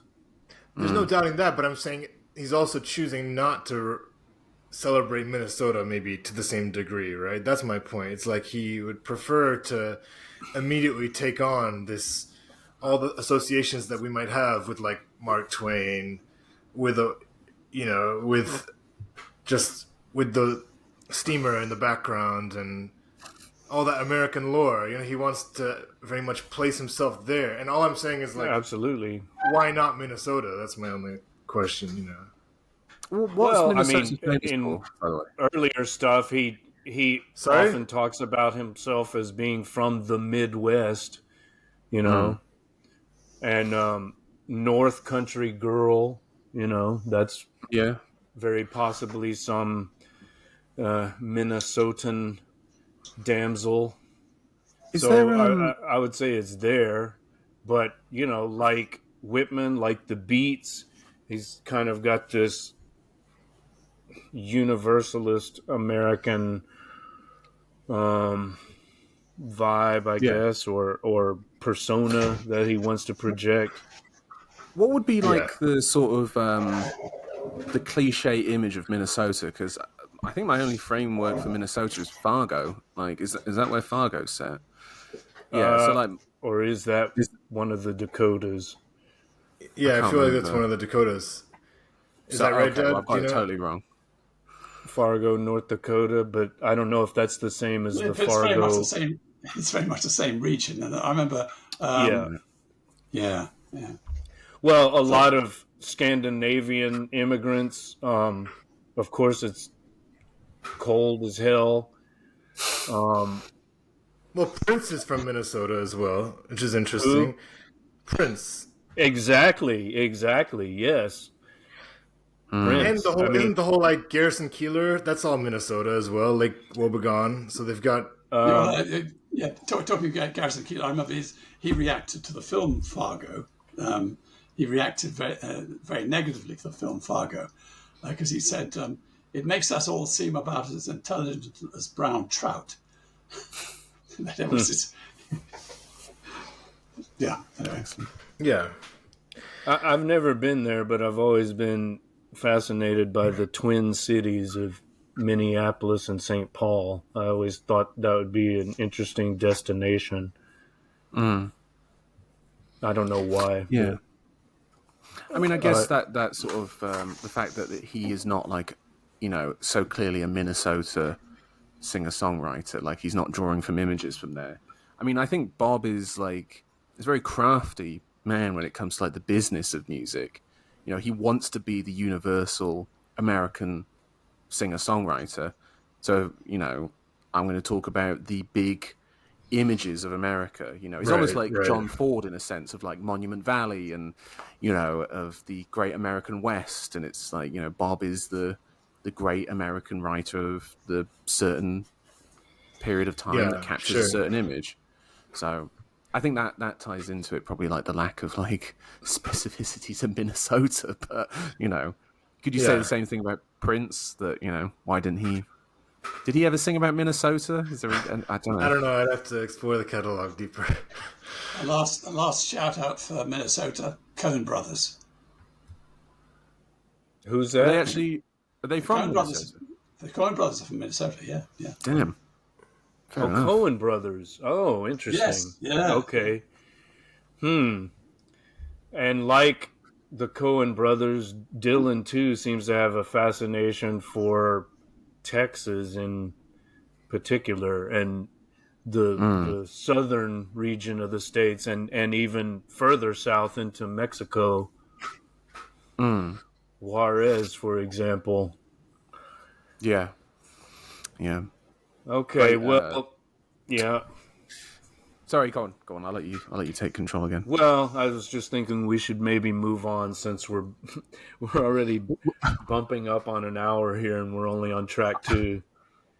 There's no doubting that, but I'm saying he's also choosing not to celebrate Minnesota maybe to the same degree, right? That's my point. It's like he would prefer to immediately take on all the associations that we might have with like Mark Twain, with the steamer in the background and all that American lore. He wants to very much place himself there. And all I'm saying is like, absolutely, why not Minnesota? That's my only question. Well, I mean, in earlier stuff, he often talks about himself as being from the Midwest, and North Country Girl, that's very possibly some Minnesotan damsel. I would say it's there, but like Whitman, like the Beats, he's kind of got this universalist American vibe, I guess, or persona that he wants to project. What would be like the sort of the cliche image of Minnesota? Because I think my only framework for Minnesota is Fargo. Like, is that where Fargo's set? Yeah, so like, or is that one of the Dakotas? Yeah, I feel like that's one of the Dakotas. Is that right, Dad? Well, I've got it totally wrong. Fargo, North Dakota, but I don't know if that's the same as the Fargo. Very much the same. It's very much the same region, and I remember. Yeah. Well, a lot of Scandinavian immigrants. Of course, it's cold as hell. Well, Prince is from Minnesota as well, which is interesting. Prince. Exactly. Yes. Prince. And the whole like Garrison Keillor, that's all Minnesota as well, Lake Wobegon. So they've got. Talking about Garrison Keillor, I remember he reacted to the film Fargo. He reacted very negatively to the film Fargo because he said it makes us all seem about as intelligent as brown trout. That was excellent. Yeah. I've never been there, but I've always been fascinated by the twin cities of Minneapolis and St. Paul. I always thought that would be an interesting destination. I don't know why. Yeah. I mean, I guess that sort of the fact that he is not like, so clearly a Minnesota singer-songwriter, like he's not drawing from images from there. I mean, I think Bob is like a very crafty man when it comes to like the business of music. He wants to be the universal American singer-songwriter. So, I'm going to talk about the big images of America. He's almost like John Ford in a sense of like Monument Valley and, of the great American West. And it's like, Bob is the great American writer of the certain period of time that captures a certain image. So I think that ties into it, probably like the lack of like specificity to Minnesota. But, could you say the same thing about Prince that, why didn't he? Did he ever sing about Minnesota? Is there? I don't know. I don't know. I'd have to explore the catalog deeper. A last shout out for Minnesota, Coen Brothers. Who's that? Are they from Minnesota? The Coen Brothers are from Minnesota. Yeah. Damn. Coen Brothers. Oh, interesting. Yes. Yeah. Okay. And like the Coen Brothers, Dylan too seems to have a fascination for Texas in particular, and the southern region of the states, and even further south into Mexico. Juarez, for example. Yeah. Okay, But, yeah. Sorry, go on. I'll let you take control again. Well, I was just thinking we should maybe move on since we're already bumping up on an hour here, and we're only on track 2.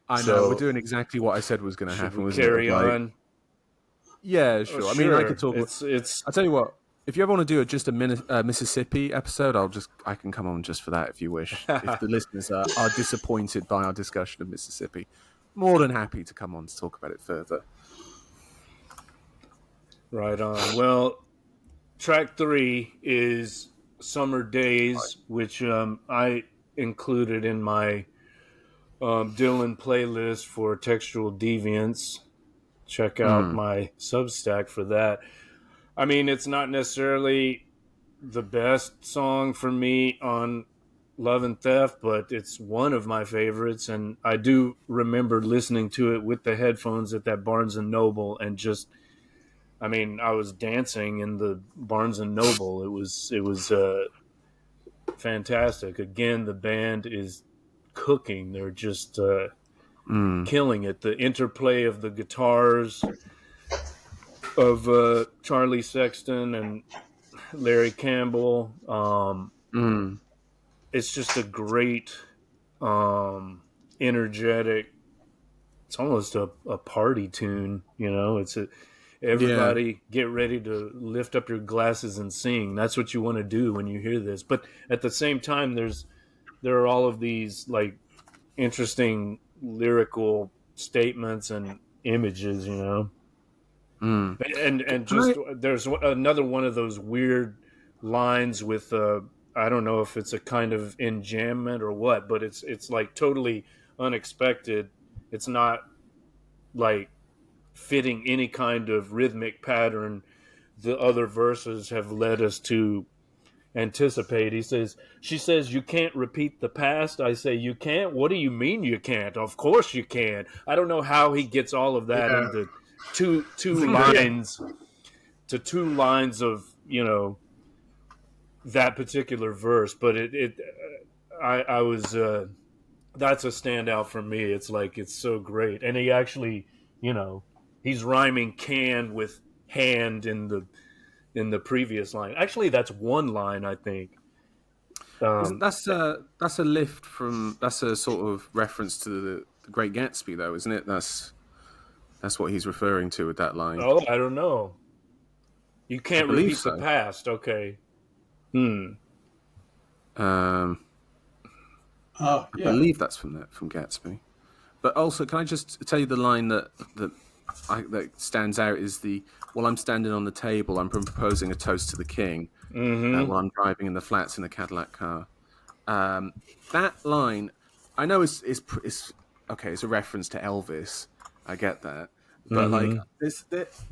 I know we're doing exactly what I said was going to happen. Should we wasn't carry it? on? Yeah, sure. I mean, I could talk. It's. I'll tell you what. If you ever want to do just a Mississippi episode, I can come on just for that if you wish. If the listeners are disappointed by our discussion of Mississippi, more than happy to come on to talk about it further. Right on. Well, track 3 is Summer Days, which I included in my Dylan playlist for Textual Deviants. Check out my Substack for that. I mean, it's not necessarily the best song for me on Love and Theft, but it's one of my favorites, and I do remember listening to it with the headphones at that Barnes & Noble, and just, I mean, I was dancing in the Barnes & Noble. It was fantastic. Again, the band is cooking. They're just killing it. The interplay of the guitars of Charlie Sexton and Larry Campbell. It's just a great, energetic. It's almost a party tune, you know. It's everybody get ready to lift up your glasses and sing. That's what you want to do when you hear this. But at the same time, there are all of these like interesting lyrical statements and images, you know. And just there's another one of those weird lines with I don't know if it's a kind of enjambment or what, but it's like totally unexpected. It's not like fitting any kind of rhythmic pattern the other verses have led us to anticipate. She says, you can't repeat the past. I say, you can't? What do you mean you can't? Of course you can. I don't know how he gets all of that into two lines to 2 lines of, you know, that particular verse, but I was that's a standout for me. It's like, it's so great. And he actually, you know, he's rhyming can with hand in the previous line. Actually, that's one line, I think. That's a lift from, that's a sort of reference to the Great Gatsby, though, isn't it? That's what he's referring to with that line. Oh, I don't know. You can't repeat the past. Okay. I believe that's from Gatsby. But also, can I just tell you the line that stands out is while I'm standing on the table, I'm proposing a toast to the king. While I'm driving in the flats in a Cadillac car. That line, I know is okay. It's a reference to Elvis. I get that. But like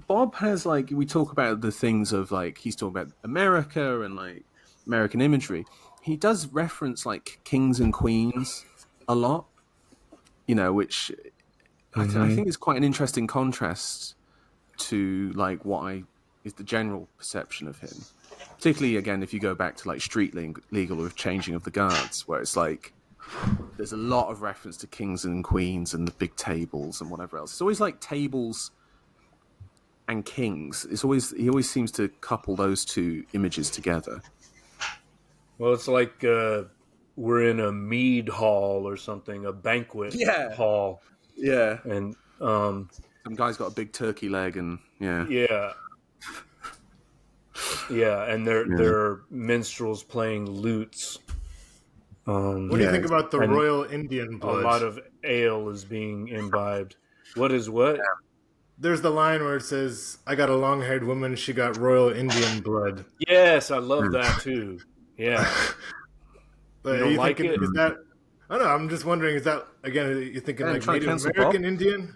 Bob has, like, we talk about the things of, like, he's talking about America and like American imagery. He does reference like kings and queens a lot, you know, which I think is quite an interesting contrast to like what is the general perception of him. Particularly, again, if you go back to like Street Legal or Changing of the Guards, where it's like there's a lot of reference to kings and queens and the big tables and whatever else. It's always like tables and kings. He always seems to couple those 2 images together. Well, it's like we're in a mead hall or something, a banquet hall. Yeah. And some guy's got a big turkey leg and Yeah, and there are minstrels playing lutes. What do you think about the Royal Indian blood? A lot of ale is being imbibed. What is what? Yeah. There's the line where it says, I got a long-haired woman, she got Royal Indian blood. Yes, I love that too. Yeah. But are you thinking, is that... I don't know, I'm just wondering, is that, again, you're thinking like Native American Indian?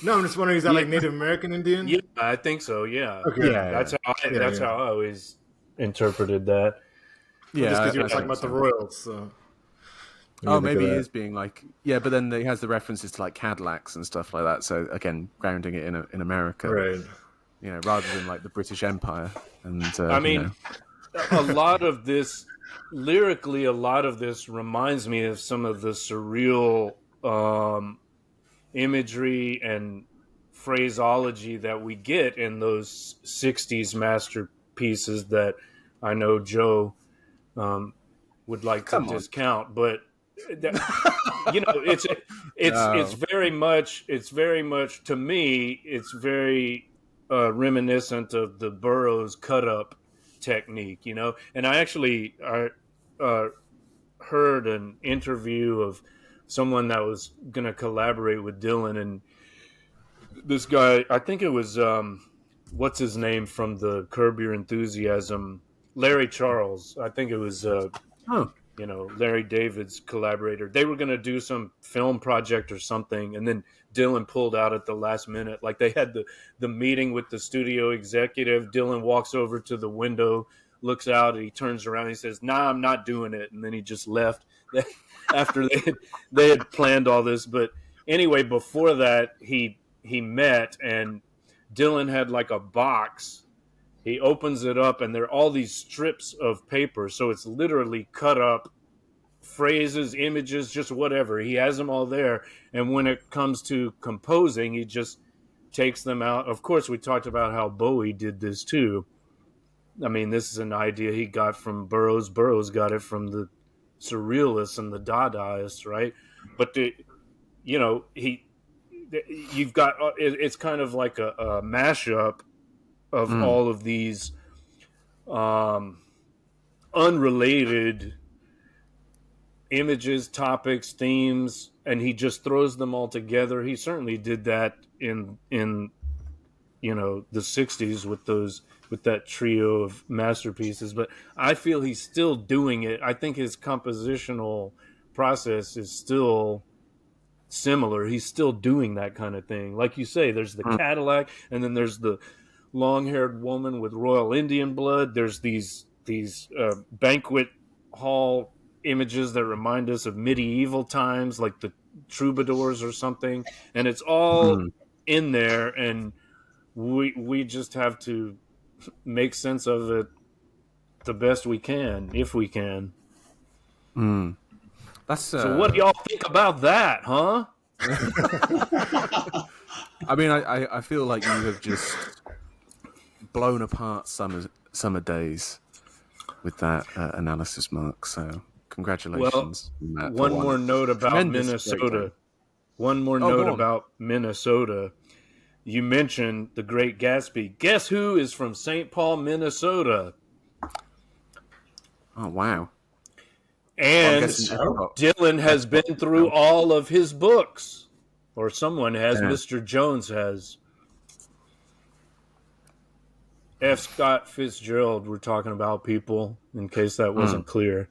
No, I'm just wondering, is that like Native American Indian? Yeah, I think so, yeah. Okay. That's how I always interpreted that. Yeah, just because you were talking about the Royals, so... Maybe he is being like, but then he has the references to like Cadillacs and stuff like that. So again, grounding it in America, right? You know, rather than like the British Empire. And I mean, a lot of this, lyrically, a lot of this reminds me of some of the surreal imagery and phraseology that we get in those 60s masterpieces that I know Joe would like to discount, but it's very much to me, it's very reminiscent of the Burroughs cut up technique, and I heard an interview of someone that was going to collaborate with Dylan, and this guy, I think it was what's his name from the Curb Your Enthusiasm, Larry Charles. I think it was Larry David's collaborator. They were going to do some film project or something, and then Dylan pulled out at the last minute. Like, they had the meeting with the studio executive. Dylan walks over to the window, looks out, and he turns around and he says, "Nah, I'm not doing it." And then he just left after they had planned all this. But anyway, before that, he met, and Dylan had like a box. He opens it up, and there are all these strips of paper. So it's literally cut up phrases, images, just whatever. He has them all there. And when it comes to composing, he just takes them out. Of course, we talked about how Bowie did this too. I mean, this is an idea he got from Burroughs. Burroughs got it from the Surrealists and the Dadaists, right? But you've got, it's kind of like a mashup of all of these unrelated images, topics, themes, and he just throws them all together. He certainly did that in the 60s with that trio of masterpieces, but I feel he's still doing it. I think his compositional process is still similar. He's still doing that kind of thing. Like you say, there's the Cadillac, and then there's the long-haired woman with Royal Indian blood. There's these banquet hall images that remind us of medieval times, like the troubadours or something, and it's all in there, and we just have to make sense of it the best we can, if we can. That's so what do y'all think about that, huh? I mean, I feel like you have just blown apart summer days with that analysis, Mark. So congratulations. Well, one more note about Minnesota. One more note about Minnesota. You mentioned The Great Gatsby. Guess who is from St. Paul, Minnesota? Oh, wow. And Dylan has been through all of his books. Or someone has. Yeah. Mr. Jones has. F. Scott Fitzgerald, we're talking about, people, in case that wasn't clear.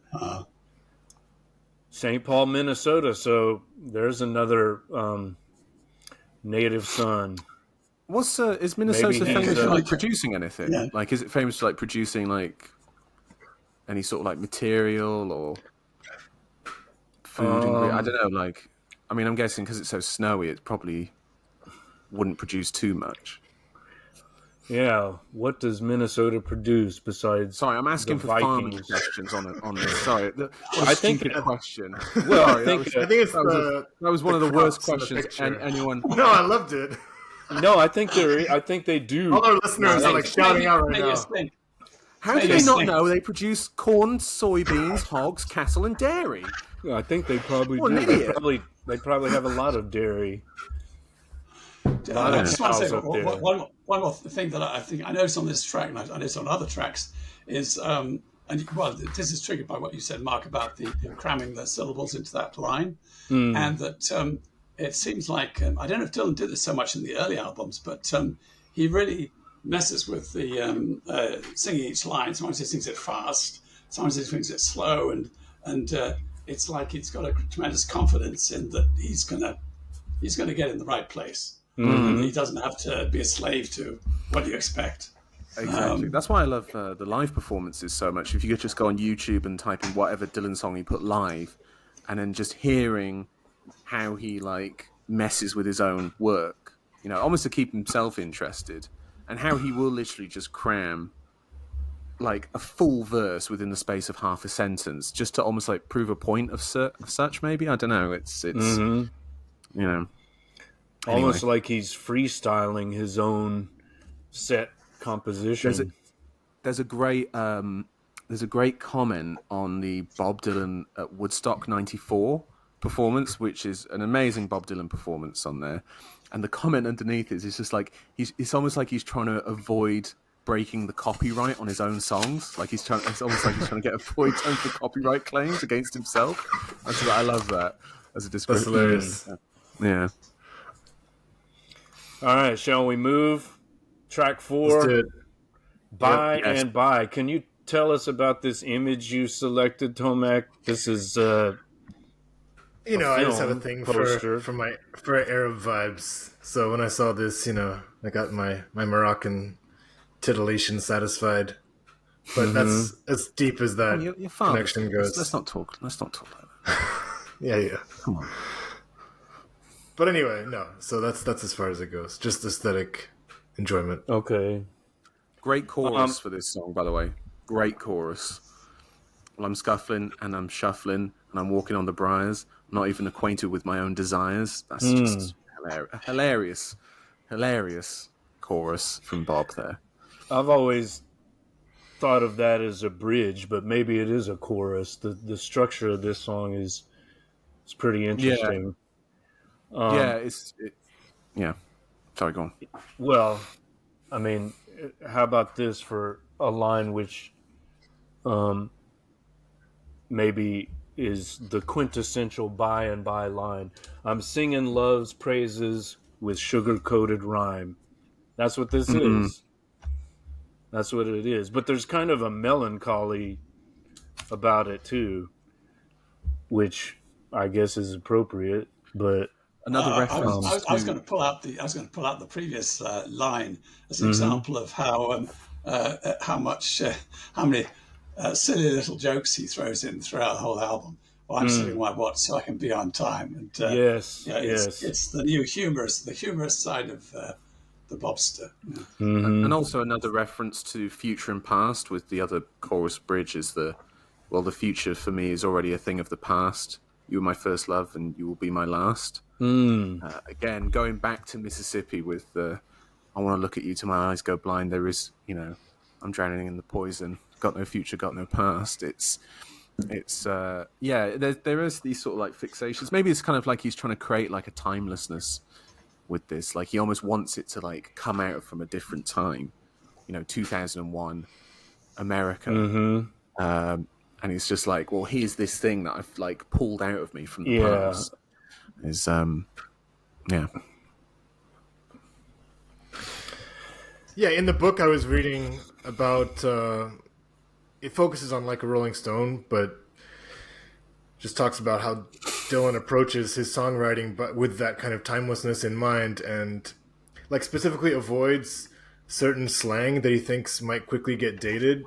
St. Paul, Minnesota. So there's another native son. Is Minnesota famous for producing anything? Yeah. Like, is it famous for producing any sort of material or food? I don't know. I mean, I'm guessing because it's so snowy, it probably wouldn't produce too much. Yeah. What does Minnesota produce besides? Sorry, I'm asking for farming questions on this. Sorry, I think a question. Well, sorry, I think that was one of the worst questions. And anyone? No, I loved it. No, I think they do. All our listeners are shouting out right now. How do they not know they produce corn, soybeans, hogs, cattle, and dairy? I think they probably do. They probably have a lot of dairy. I just want to say one more thing that I think I noticed on this track, and I noticed on other tracks, is this is triggered by what you said, Mark, about the cramming the syllables into that line, and that it seems like I don't know if Dylan did this so much in the early albums, but he really messes with the singing each line. Sometimes he sings it fast, sometimes he sings it slow, and it's like he's got a tremendous confidence in that he's gonna get in the right place. And he doesn't have to be a slave to what you expect. Exactly. That's why I love the live performances so much. If you could just go on YouTube and type in whatever Dylan song he put live, and then just hearing how he messes with his own work, almost to keep himself interested, and how he will literally just cram like a full verse within the space of half a sentence, just to almost like prove a point of such. Maybe, I don't know. It's you know. Almost Anyway, like he's freestyling his own set composition. there's a great comment on the Bob Dylan at Woodstock '94 performance, which is an amazing Bob Dylan performance on there. And the comment underneath is it's just like it's almost like he's trying to avoid breaking the copyright on his own songs. Like it's almost like he's trying to avoid the copyright claims against himself. I love that as a description. That's hilarious. Yeah. All right, shall we move? Track 4. Let's do it. By Yes. and By. Can you tell us about this image you selected, Tomek? This is I just have a film thing poster. for Arab vibes. So when I saw this, I got my Moroccan titillation satisfied. But that's as deep as that Your connection goes. Let's not talk like that. Yeah. Come on. But anyway, no. So that's as far as it goes. Just aesthetic enjoyment. Okay. Great chorus for this song, by the way. Great chorus. Well, I'm scuffling and I'm shuffling and I'm walking on the briars. I'm not even acquainted with my own desires. That's just hilarious chorus from Bob there. I've always thought of that as a bridge, but maybe it is a chorus. The structure of this song is pretty interesting. Yeah. Sorry, go on. Well, I mean, how about this for a line which maybe is the quintessential By and By line? I'm singing love's praises with sugar-coated rhyme. That's what this is. That's what it is. But there's kind of a melancholy about it too, which I guess is appropriate. But Another reference. I was going to pull out the previous line as an example of how many silly little jokes he throws in throughout the whole album. Well, I'm setting my watch so I can be on time. And yes. It's the new humorous side of the Bobster. And also another reference to future and past with the other chorus bridge is the future for me is already a thing of the past. You were my first love and you will be my last. Again, going back to Mississippi with the I want to look at you till my eyes go blind. There is, I'm drowning in the poison. Got no future, got no past. There is these sort of like fixations. Maybe it's kind of like he's trying to create like a timelessness with this. Like he almost wants it to like come out from a different time, 2001 America. And he's just like, well, here's this thing that I've like pulled out of me from the past. Is Yeah, in the book I was reading about, it focuses on like a Rolling Stone, but just talks about how Dylan approaches his songwriting, but with that kind of timelessness in mind, and like specifically avoids certain slang that he thinks might quickly get dated,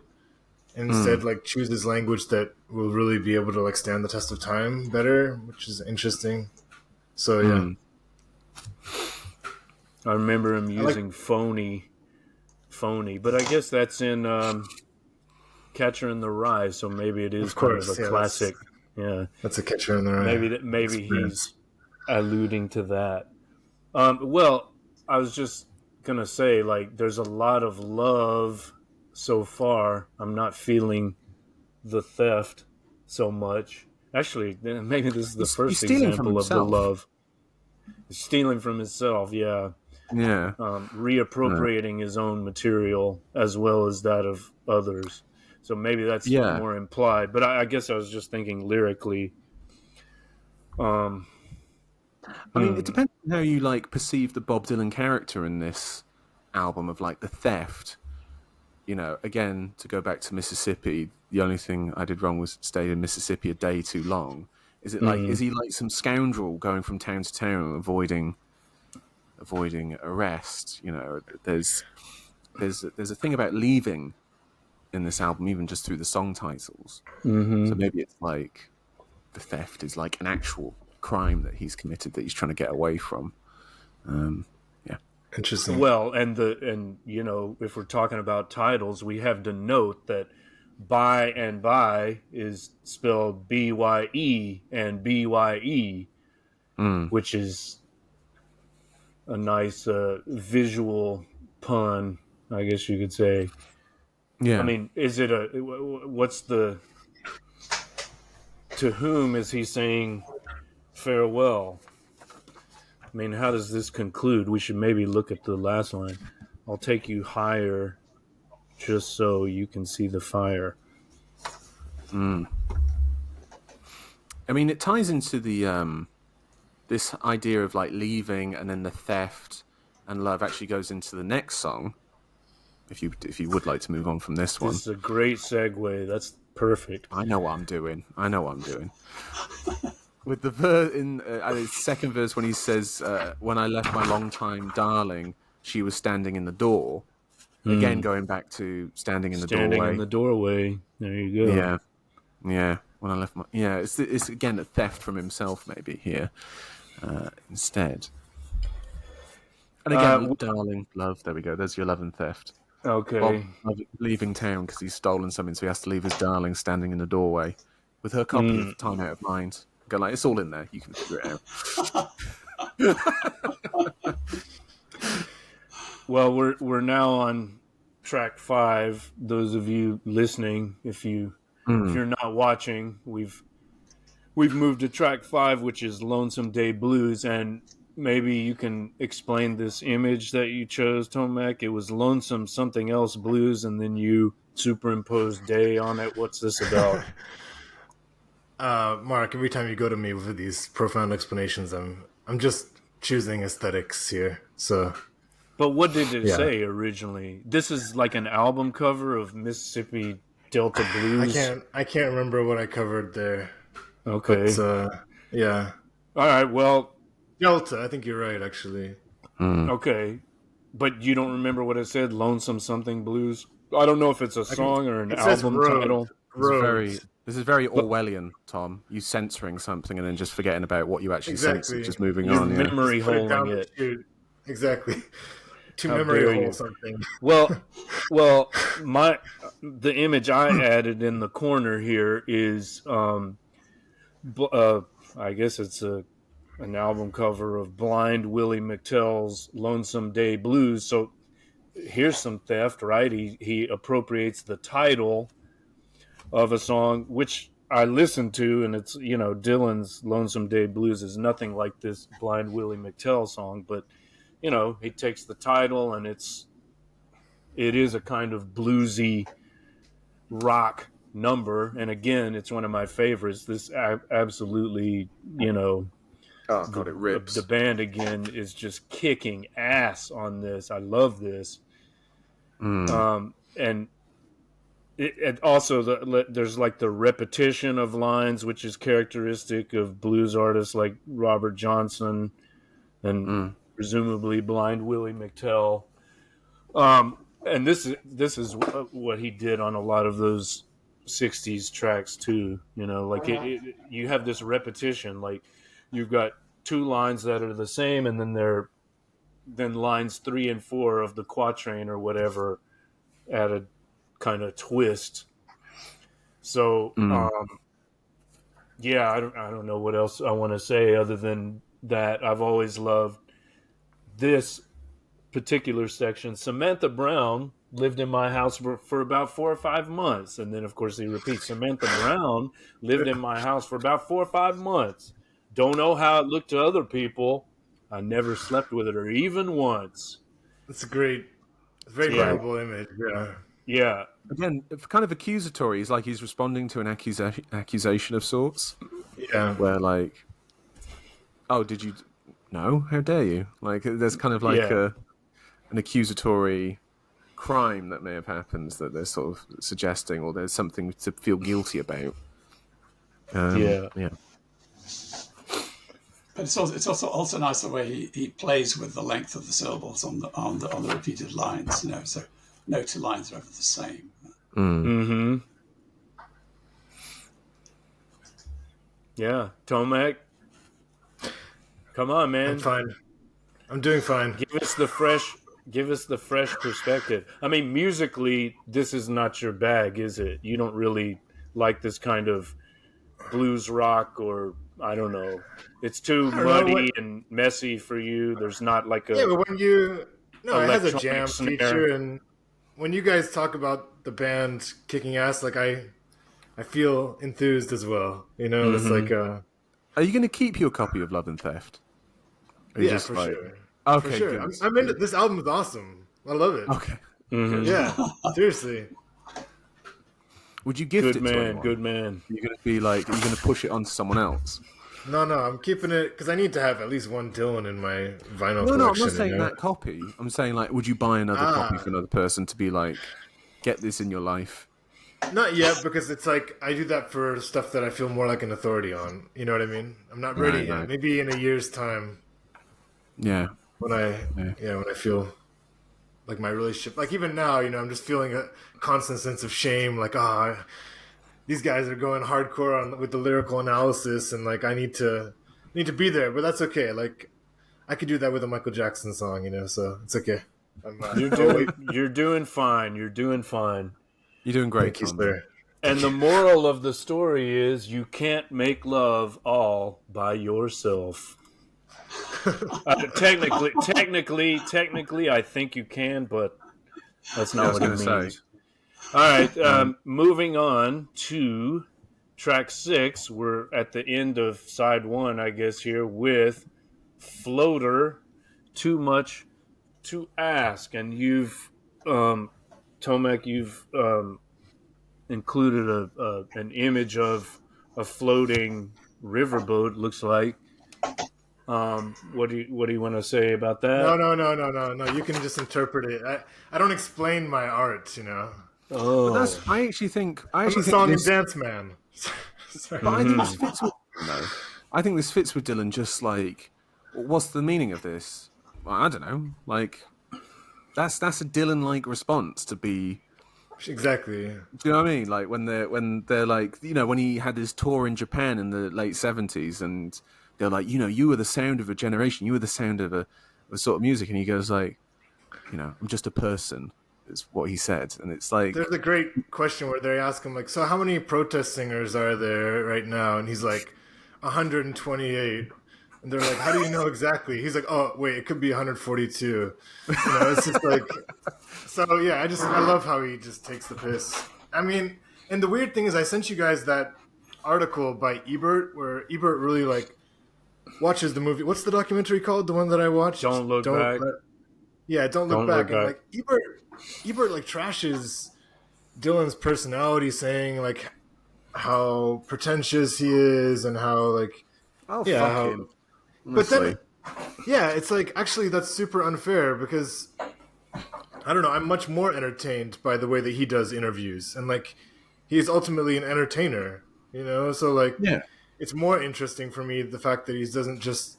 and instead like chooses language that will really be able to like stand the test of time better, which is interesting. So yeah. I remember him using phony, but I guess that's in Catcher in the Rye, so maybe it is kind of a classic. That's a Catcher in the Rye. Maybe he's alluding to that. Well, I was just gonna say, like, there's a lot of love so far. I'm not feeling the theft so much. Actually, maybe this is the first example of the love. He's stealing from himself, yeah. Reappropriating his own material as well as that of others. So maybe that's more implied. But I guess I was just thinking lyrically. I mean, it depends on how you like perceive the Bob Dylan character in this album of like the theft. Again, to go back to Mississippi, the only thing I did wrong was stay in Mississippi a day too long. Is it like is he like some scoundrel going from town to town, avoiding arrest? There's a thing about leaving in this album, even just through the song titles. So maybe it's like the theft is like an actual crime that he's committed that he's trying to get away from. Interesting. Well, and you know, if we're talking about titles, we have to note that by and by is spelled BYE and BYE, which is a nice visual pun, I guess you could say. I Yeah. mean, is it what's the, to whom is he saying farewell? I mean, how does this conclude? We should maybe look at the last line. I'll take you higher just so you can see the fire. I mean, it ties into the this idea of like leaving and then the theft and love actually goes into the next song. If you would like to move on from this one, This is a great segue. That's perfect. I know what I'm doing. With the his second verse when he says, "When I left my longtime darling, she was standing in the door." Again, going back to standing in the doorway. Standing in the doorway. There you go. Yeah, yeah. When I left my it's again a theft from himself maybe here instead. And again, darling, love. There we go. There's your love and theft. Okay. Bob leaving town because he's stolen something, so he has to leave his darling standing in the doorway with her copy of Time Out of Mind. Go like, it's all in there. You can figure it out. Well, we're now on track 5. Those of you listening, if you're not watching, we've moved to track 5, which is Lonesome Day Blues, and maybe you can explain this image that you chose, Tomek. It was Lonesome Something Else Blues, and then you superimposed Day on it. What's this about? Mark, every time you go to me with these profound explanations, I'm just choosing aesthetics here. So, but what did it say originally? This is like an album cover of Mississippi Delta Blues. I can't remember what I covered there. Okay. But, yeah. All right. Well, Delta. I think you're right, actually. Okay, but you don't remember what it said? Lonesome Something Blues. I don't know if it's a song or an album title. This is very Orwellian, Tom. You censoring something and then just forgetting about what you actually censored, just moving on. Memory holding it. Exactly. To memory hole something. Well, the image I added in the corner here is, I guess it's an album cover of Blind Willie McTell's Lonesome Day Blues. So here's some theft, right? He appropriates the title of a song, which I listened to, and it's, you know, Dylan's Lonesome Day Blues is nothing like this Blind Willie McTell song, but, you know, he takes the title, and it is a kind of bluesy rock number, and again, it's one of my favorites. This absolutely, you know, oh god, it rips. The band again is just kicking ass on this. I love this. And it also there's like the repetition of lines, which is characteristic of blues artists like Robert Johnson and presumably Blind Willie McTell. And this is what he did on a lot of those 60s tracks too. You know, like you have this repetition, like you've got 2 lines that are the same, and then lines 3 and 4 of the quatrain or whatever added kind of twist. So I don't know what else I want to say other than that I've always loved this particular section. Samantha Brown lived in my house for about 4 or 5 months, and then of course he repeats, Samantha Brown lived in my house for about 4 or 5 months. Don't know how it looked to other people. I never slept with her even once. That's very memorable image. Yeah. Again, kind of accusatory. It's like he's responding to an accusation of sorts. Yeah. Where like, oh, did you? No, how dare you? Like, there's kind of like an accusatory crime that may have happened that they're sort of suggesting, or there's something to feel guilty about. Yeah. But it's also nice the way he plays with the length of the syllables on the repeated lines. You know, so no 2 lines are ever the same. Mm-hmm. Yeah, Tomek, come on, man. I'm fine. I'm doing fine. Give us the fresh perspective. I mean, musically, this is not your bag, is it? You don't really like this kind of blues rock, or I don't know. It's too I don't know what. muddy and messy for you. There's not like Yeah, a but it has a electronic jam snare. feature, and when you guys talk about the band kicking ass, like I feel enthused as well. You know, it's like Are you going to keep your copy of Love and Theft? Or you yeah, just for like, sure, for okay, sure. good. I'm into this album is awesome. I love it. Okay. Yeah, seriously. Would you gift it to anyone? Good man. You're going to be like, are you going to push it on to someone else? No, I'm keeping it because I need to have at least one Dylan in my vinyl collection. No, I'm not saying that copy. I'm saying like, would you buy another copy for another person to be like, get this in your life? Not yet, because it's like I do that for stuff that I feel more like an authority on. You know what I mean? I'm not ready yet. Right. Maybe in a year's time. Yeah. When I feel like my relationship, like even now, you know, I'm just feeling a constant sense of shame. Like, these guys are going hardcore with the lyrical analysis, and like I need to be there, but that's okay. Like I could do that with a Michael Jackson song, you know, so it's okay. You're doing fine. You're doing fine. You're doing great, Thank you, sir. And the moral of the story is you can't make love all by yourself. Technically, I think you can, but that's not what he means. Say. All right, moving on to track 6. We're at the end of side 1, I guess, here with Floater, Too Much to Ask. And you've, Tomek, you've included an image of a floating riverboat, looks like. What do you want to say about that? No. You can just interpret it. I don't explain my art, you know. Oh, but I actually think I'm a song and dance man. But I think this fits with Dylan. I think this fits with Dylan. Just like, what's the meaning of this? Well, I don't know. Like, that's a Dylan-like response to be. Exactly. Do you know what I mean? Like when they're like, you know, when he had his tour in Japan in the late 70s, and they're like, you know, you were the sound of a generation. You were the sound of a sort of music, and he goes like, you know, I'm just a person. Is what he said, and it's like there's a great question where they ask him like, so how many protest singers are there right now? And he's like 128, and they're like, how do you know exactly? He's like, oh wait, it could be 142. You know, it's just like, so yeah, I love how he just takes the piss. I mean, and the weird thing is I sent you guys that article by Ebert where Ebert really like watches the movie. What's the documentary called, the one that I watched? Don't Look Back. Don't look back. And like Ebert like trashes Dylan's personality, saying like how pretentious he is and how like fuck him. But then it's like actually that's super unfair because I don't know, I'm much more entertained by the way that he does interviews, and like he's ultimately an entertainer, you know, so like it's more interesting for me the fact that he doesn't just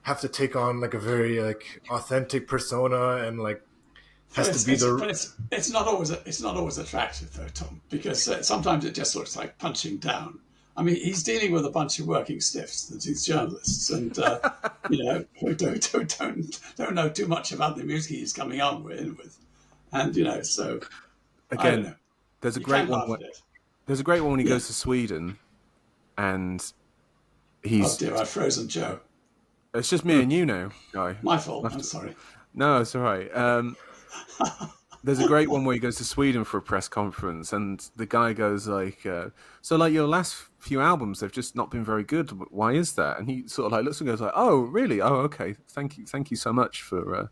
have to take on like a very like authentic persona and like it's not always attractive though, Tom, because sometimes it just looks like punching down. I mean, he's dealing with a bunch of working stiffs, these journalists, and you know, who don't know too much about the music he's coming on with, and you know, so again, there's a great one. There's a great one when he goes to Sweden, and he's. Oh dear, I've frozen Joe. It's just me and you now, Guy. My fault. I'm sorry. No, it's all right. There's a great one where he goes to Sweden for a press conference, and the guy goes like, "So like your last few albums, they've just not been very good. Why is that?" And he sort of like looks and goes like, "Oh, really? Oh, okay. Thank you so much for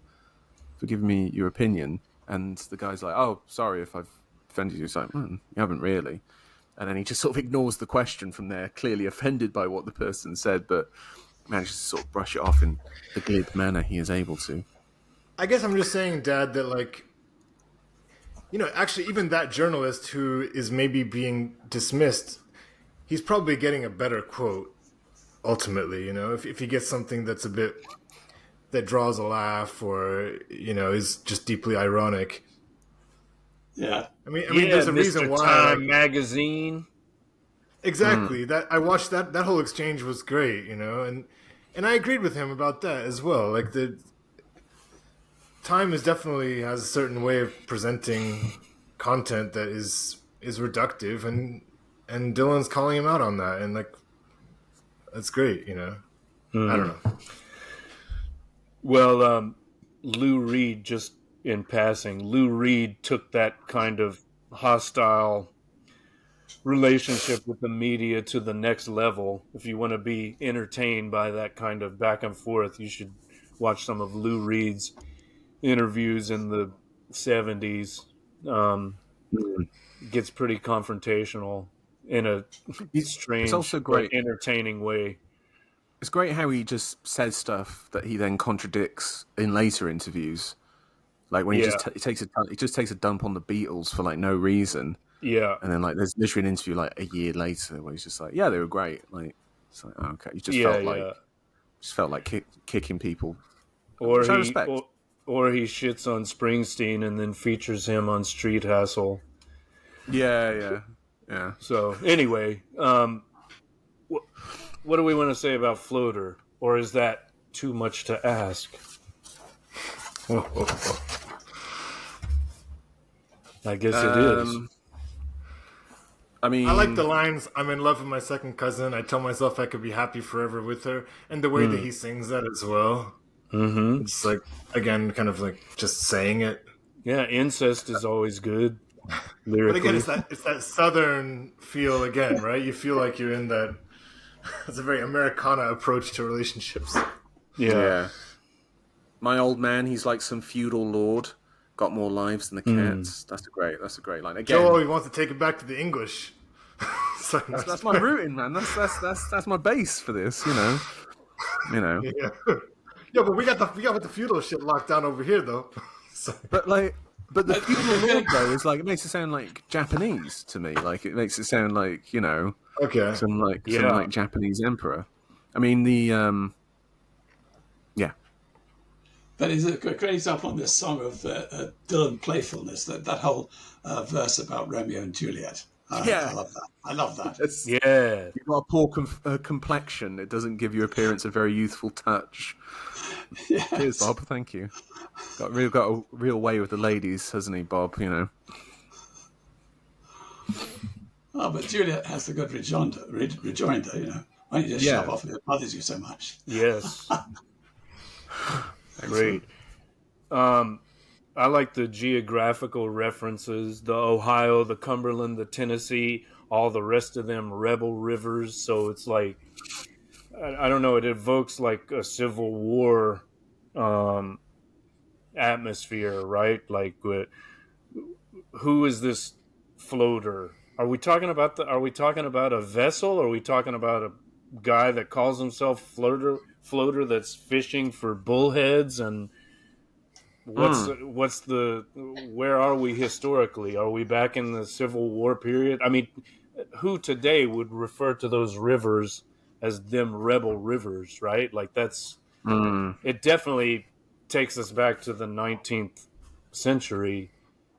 giving me your opinion." And the guy's like, "Oh, sorry if I've offended you." It's like, you haven't really. And then he just sort of ignores the question from there, clearly offended by what the person said, but manages to sort of brush it off in the glib manner he is able to. I guess I'm just saying, Dad, that like, you know, actually even that journalist who is maybe being dismissed, he's probably getting a better quote ultimately, you know, if he gets something that's a bit, that draws a laugh or, you know, is just deeply ironic. Yeah. I mean, there's a reason why. Time magazine. Exactly. That I watched that whole exchange was great, you know, and I agreed with him about that as well. Like Time is definitely has a certain way of presenting content that is reductive, and Dylan's calling him out on that, and like that's great, you know. I don't know. Well, Lou Reed, just in passing, Lou Reed took that kind of hostile relationship with the media to the next level. If you want to be entertained by that kind of back and forth, you should watch some of Lou Reed's interviews in the 70s. Gets pretty confrontational in a strange, it's also great, but entertaining way. It's great how he just says stuff that he then contradicts in later interviews. Like when he just takes a dump on the Beatles for like no reason. Yeah. And then like there's literally an interview like a year later where he's just like, yeah, they were great. Like it's like, oh, okay, you just felt like kicking people. Or he shits on Springsteen and then features him on Street Hassle. Yeah. So anyway, what do we want to say about Floater? Or is that too much to ask? I guess it is. I mean, I like the lines, I'm in love with my second cousin. I tell myself I could be happy forever with her. And the way that he sings that as well. Mm-hmm. It's like, again, kind of like just saying it. Yeah, incest is always good. Lyrically. But again, it's that southern feel again, right? You feel like you're in that. It's a very Americana approach to relationships. Yeah. My old man, he's like some feudal lord. Got more lives than the cats. That's a great line. Again, Joe always wants to take it back to the English. That's my rooting, man. That's my base for this, you know. Yeah, but we got the feudal shit locked down over here, though. But the feudal lord though is like, it makes it sound like Japanese to me. Like it makes it sound like, you know, some Japanese emperor. I mean But it's a great example on this song of Dylan playfulness, that whole verse about Romeo and Juliet. I love that. You've got a poor complexion. It doesn't give your appearance a very youthful touch. Yes. Cheers, Bob. Thank you. Got a real way with the ladies, hasn't he, Bob? You know. Oh, but Juliet has the good rejoinder, you know. Why don't you just shove off if it bothers you so much? Yes. Great. I like the geographical references, the Ohio, the Cumberland, the Tennessee, all the rest of them rebel rivers. So it's like, I don't know, it evokes like a Civil War atmosphere, right? Like, who is this floater? Are we talking about a vessel? Or are we talking about a guy that calls himself floater that's fishing for bullheads? And where are we historically? Are we back in the Civil War period? I mean, who today would refer to those rivers as them rebel rivers, right? Like that's it definitely takes us back to the 19th century,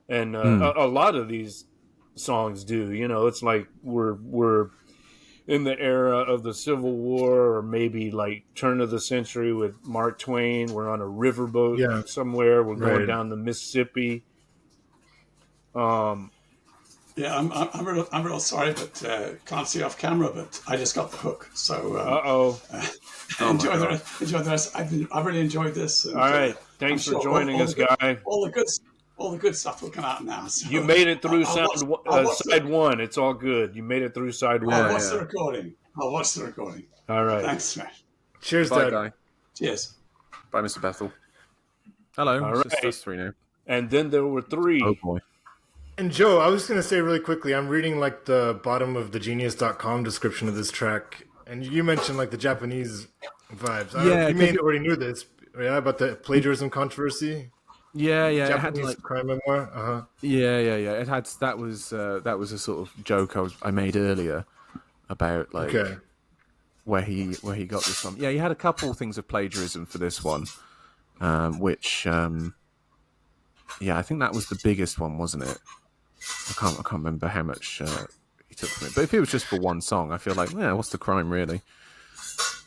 and a lot of these songs do. You know, it's like we're in the era of the Civil War, or maybe like turn of the century with Mark Twain. We're on a riverboat somewhere. We're going down the Mississippi. I'm real sorry, but can't see off camera. But I just got the hook. So enjoy the rest. I've really enjoyed this. And, all right, thanks for joining us, guy. All the good stuff will come out now. So you made it through side one. It's all good. You made it through side one. I'll watch the recording. All right. Thanks, man. Cheers, bye, Dad. guy. Cheers. Bye, Mr. Bethell. Hello. All right. Just three now. And then there were three. Oh, boy. And Joe, I was going to say really quickly, I'm reading like the bottom of the Genius.com description of this track, and you mentioned like the Japanese vibes. You may already knew this, about the plagiarism controversy. Yeah. Japanese it had like crime memoir. Yeah. It had that was a sort of joke I made earlier about like where he got this from. Yeah, he had a couple of things of plagiarism for this one, which I think that was the biggest one, wasn't it? I can't remember how much he took from it. But if it was just for one song, I feel like, what's the crime really?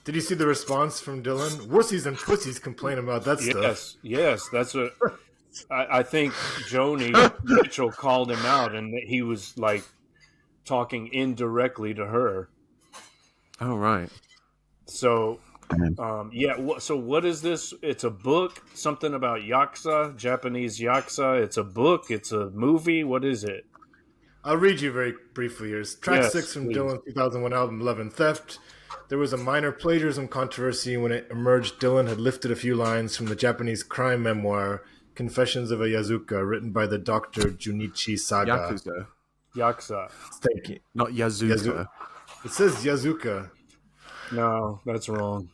Did you see the response from Dylan? Wussies and pussies complain about that stuff. Yes, that's what I think. Joni Mitchell called him out, and he was like talking indirectly to her. Oh, right. So, so what is this? It's a book, something about yakuza, Japanese yakuza. It's a book. It's a movie. What is it? I'll read you very briefly here. It's track 6 from Dylan's 2001 album, Love and Theft. There was a minor plagiarism controversy when it emerged Dylan had lifted a few lines from the Japanese crime memoir, Confessions of a Yazuka, written by the Dr. Junichi Saga. Yakuza. Thank you. Not Yazuka. It says Yazuka. No, that's wrong.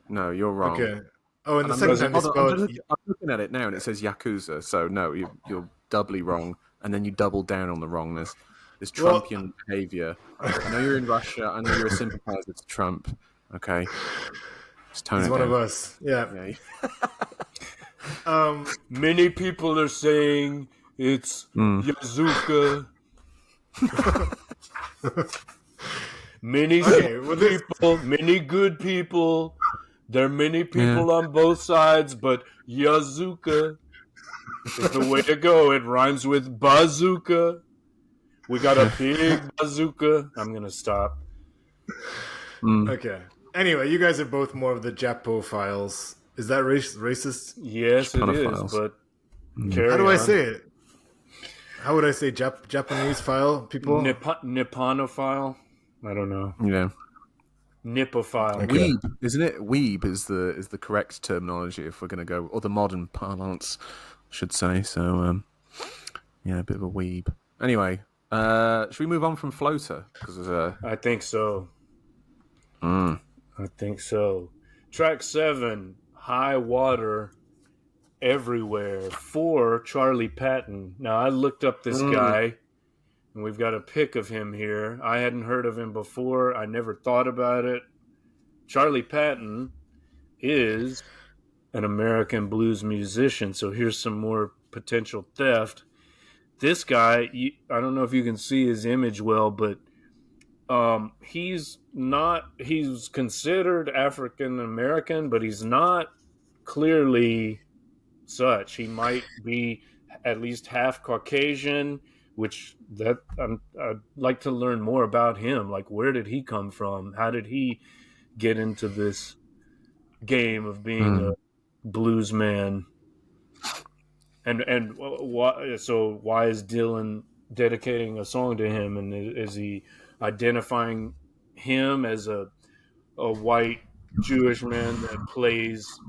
No, you're wrong. Okay. Oh, and the second time it's spelled... I'm looking at it now, and it says Yakuza, so no, you're doubly wrong, and then you double down on the wrongness. This Trumpian behavior. I know you're in Russia. I know you're a sympathizer to Trump. Okay, just tone it down. He's one of us. Yeah. Many people are saying it's Yazuka. Many people, many good people. There are many people on both sides, but Yazuka is the way to go. It rhymes with bazooka. We got a big bazooka. I'm going to stop. Okay. Anyway, you guys are both more of the Japophiles. Is that racist? Yes, it is, but how do I say it? How would I say Japanese file people? Nipponophile? I don't know. Yeah. Nippophile. Okay. Weeb, isn't it? Weeb is the correct terminology if we're going to go, or the modern parlance, I should say. So, a bit of a weeb. Anyway, should we move on from Floater? I think so. I think so. Track 7, High Water Everywhere, for Charlie Patton. Now, I looked up this guy, and we've got a pic of him here. I hadn't heard of him before. I never thought about it. Charlie Patton is an American blues musician, so here's some more potential theft. This guy, I don't know if you can see his image well, but he's considered African American, but he's not clearly such. He might be at least half Caucasian, which I'd like to learn more about him. Like, where did he come from? How did he get into this game of being a blues man? And why is Dylan dedicating a song to him? And is he identifying him as a white Jewish man that plays,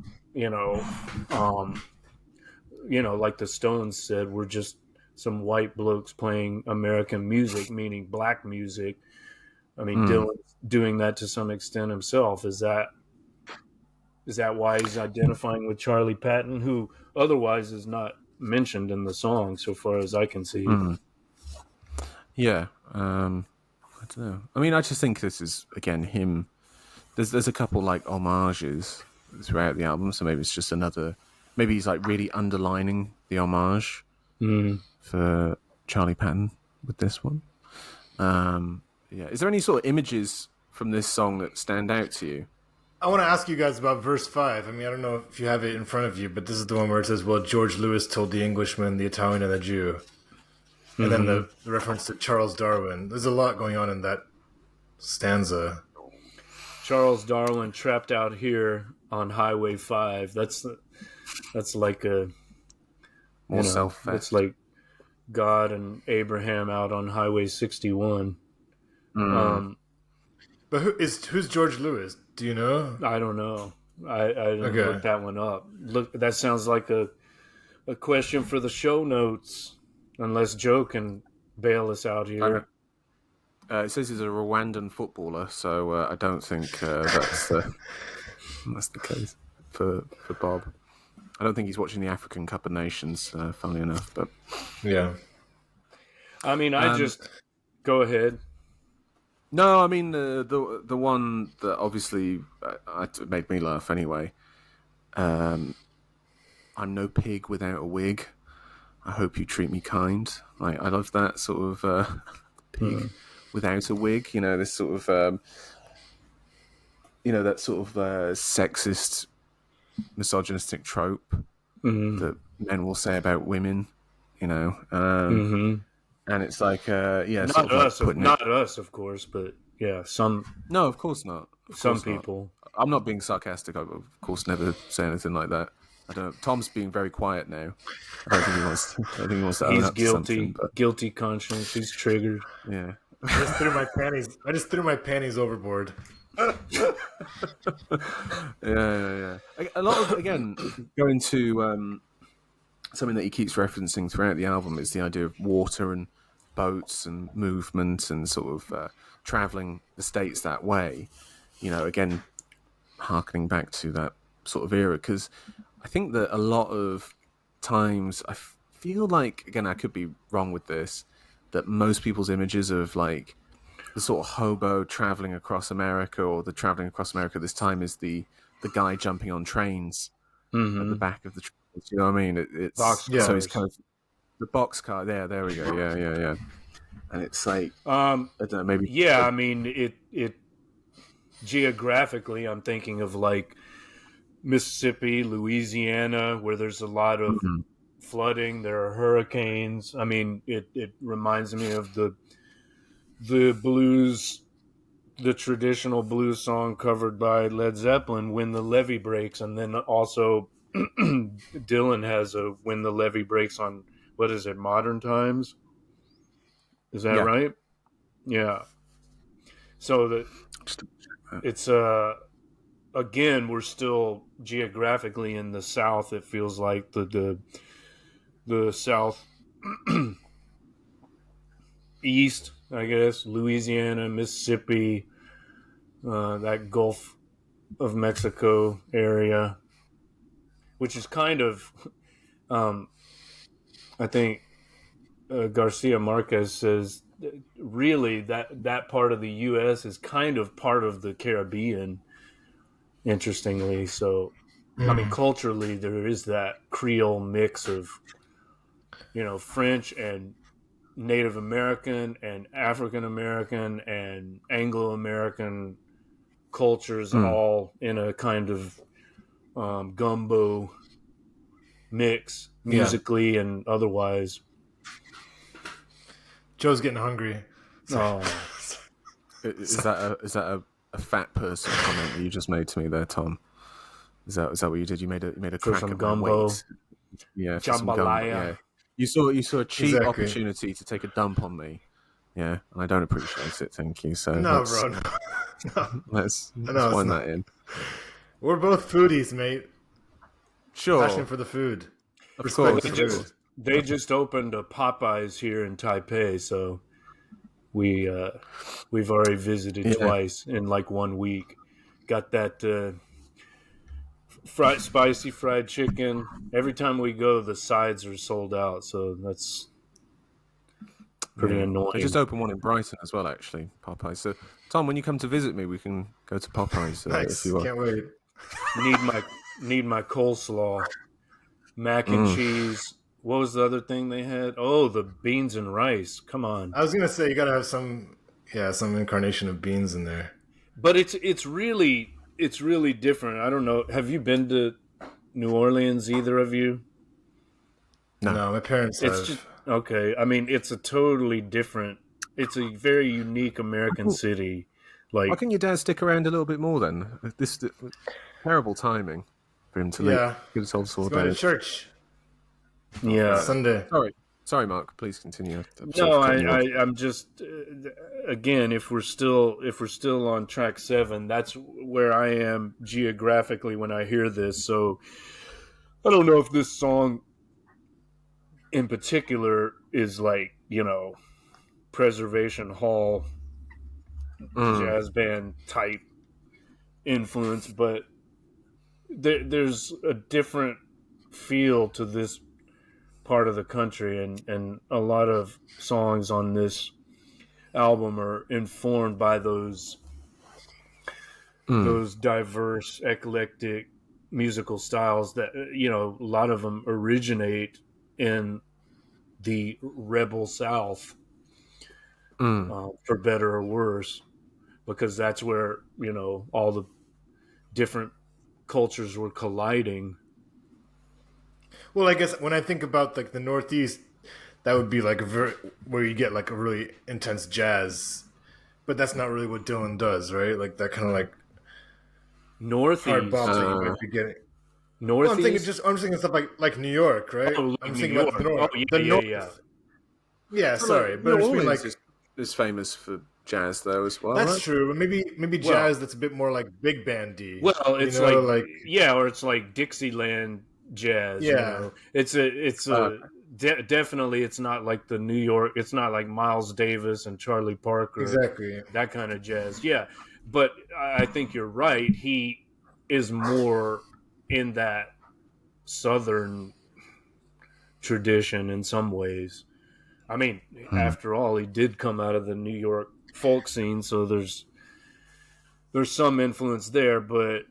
like the Stones said, we're just some white blokes playing American music, meaning black music. I mean, Dylan's doing that to some extent himself. Is that why he's identifying with Charlie Patton, who otherwise is not mentioned in the song, so far as I can see? Yeah, I don't know. I mean, I just think this is again him. There's a couple like homages throughout the album, so maybe it's just another. Maybe he's like really underlining the homage for Charlie Patton with this one. Is there any sort of images from this song that stand out to you? I want to ask you guys about verse 5. I mean, I don't know if you have it in front of you, but this is the one where it says, well, George Lewis told the Englishman, the Italian, and the Jew. And then the reference to Charles Darwin. There's a lot going on in that stanza. Charles Darwin trapped out here on Highway 5. That's like a... More self-fest. It's like God and Abraham out on Highway 61. But who's George Lewis? Do you know? I don't know. I didn't look that one up. Look, that sounds like a question for the show notes, unless Joe can bail us out here. It says he's a Rwandan footballer, so I don't think that's the case for Bob. I don't think he's watching the African Cup of Nations, funnily enough. But yeah, I mean, go ahead. No, I mean the one that obviously made me laugh anyway. I'm no pig without a wig. I hope you treat me kind. I love that sort of pig without a wig. This sort of that sort of sexist, misogynistic trope that men will say about women, and it's like, not sort of us, like not us, of course, but yeah, No, of course not. Some people. I'm not being sarcastic. I, of course, never say anything like that. I don't know. Tom's being very quiet now. I don't think he wants to own He's up to something. But guilty conscience. He's triggered. yeah. I just threw my panties overboard. Yeah. A lot of, again, going to something that he keeps referencing throughout the album is the idea of water and boats and movement and sort of traveling the States that way. Again, harkening back to that sort of era, because I think that a lot of times I feel like, again, I could be wrong with this, that most people's images of like the sort of hobo traveling across America, or the traveling across America this time, is the guy jumping on trains at the back of the trains. You know what I mean? It's Boxcars. So it's kind of the boxcar. There we go. Yeah. And it's like, I don't know, maybe. Yeah, I mean, it geographically, I'm thinking of like Mississippi, Louisiana, where there's a lot of flooding. There are hurricanes. I mean, it reminds me of the blues, the traditional blues song covered by Led Zeppelin, "When the Levee Breaks," and then also Dylan has a "When the Levee Breaks" on, what is it, Modern Times? Is that right? Yeah. So it's again, we're still geographically in the South. It feels like the South East, I guess, Louisiana, Mississippi, that Gulf of Mexico area, which is kind of, I think Garcia Marquez says, really that part of the U.S. is kind of part of the Caribbean, interestingly. So, I mean, culturally, there is that Creole mix of, French and Native American and African American and Anglo American cultures all in a kind of gumbo mix, musically and otherwise. Joe's getting hungry. Oh, Is that a fat person comment that you just made to me there, Tom? Is that what you did? You made a for crack some at gumbo. my weight. Yeah, for some gumbo. Jambalaya. Yeah. You saw a cheap opportunity to take a dump on me. Yeah, and I don't appreciate it. Thank you. So let's wind that in. We're both foodies, mate. Sure. Passion for the food. Of course. They just opened a Popeyes here in Taipei, so we've already visited twice in like 1 week. Got that spicy fried chicken. Every time we go, the sides are sold out, so that's pretty annoying. They just opened one in Brighton as well, actually, Popeyes. So, Tom, when you come to visit me, we can go to Popeyes. Nice. If you want. Can't wait. Need my coleslaw, mac and cheese. What was the other thing they had? Oh, the beans and rice. Come on. I was gonna say you gotta have some incarnation of beans in there. But it's really different. I don't know. Have you been to New Orleans, either of you? No, my parents have. Okay. I mean, it's a totally different. It's a very unique American city. Like, why can't your dad stick around a little bit more then? This terrible timing for him to leave. Get his whole sword go to out. church. Yeah. Sunday. Sorry, Mark. Please continue. No, I'm just again, if we're still on track 7, that's where I am geographically when I hear this. So I don't know if this song in particular is like, Preservation Hall jazz band type influence, but there's a different feel to this part of the country, and a lot of songs on this album are informed by those diverse, eclectic musical styles that a lot of them originate in the rebel South, for better or worse, because that's where all the different cultures were colliding. Well, I guess when I think about like the Northeast, that would be like where you get like a really intense jazz, but that's not really what Dylan does, right? Like that kind of like hard Northeast. bop that you might be getting. Well, Northeast. I'm thinking stuff like New York, right? Oh, like I'm New thinking York. about the North. Oh, yeah, The yeah, North. yeah. Yeah, sorry, but I just mean like is famous for jazz though as well. that's right? true. But maybe jazz that's a bit more like big bandy. Well, it's like or it's like Dixieland jazz. Yeah. It's definitely it's not like the New York. It's not like Miles Davis and Charlie Parker. Exactly. That kind of jazz. Yeah, but I think you're right. He is more in that Southern tradition in some ways. I mean, after all, he did come out of the New York folk scene, so there's some influence there. But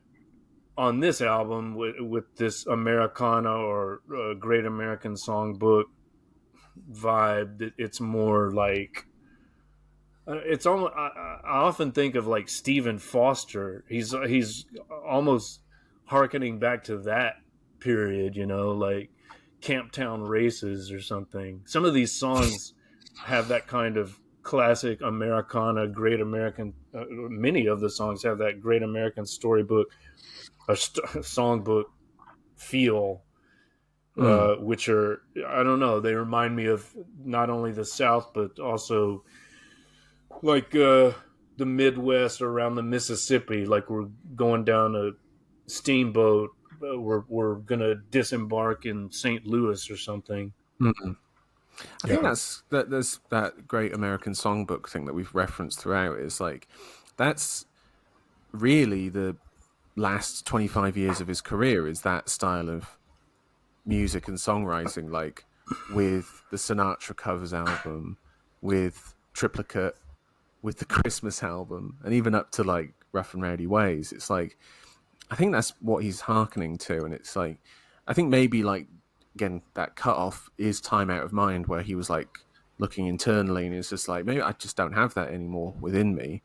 on this album, with this Americana or Great American Songbook vibe, it's more like it's almost. I often think of like Stephen Foster. He's almost hearkening back to that period, like Camptown Races or something. Some of these songs have that kind of classic Americana, Great American. Many of the songs have that Great American Storybook, songbook feel, which are, I don't know, they remind me of not only the South but also like the Midwest around the Mississippi. Like we're going down a steamboat. We're gonna disembark in St. Louis or something. Mm-hmm. I think there's that Great American Songbook thing that we've referenced throughout. Is like that's really the last 25 years of his career. Is that style of music and songwriting, like with the Sinatra covers album, with Triplicate, with the Christmas album, and even up to like Rough and Rowdy Ways. It's like, I think that's what he's hearkening to. And it's like, I think maybe like, again, that cutoff is Time Out of Mind, where he was like looking internally and it's just like, maybe I just don't have that anymore within me.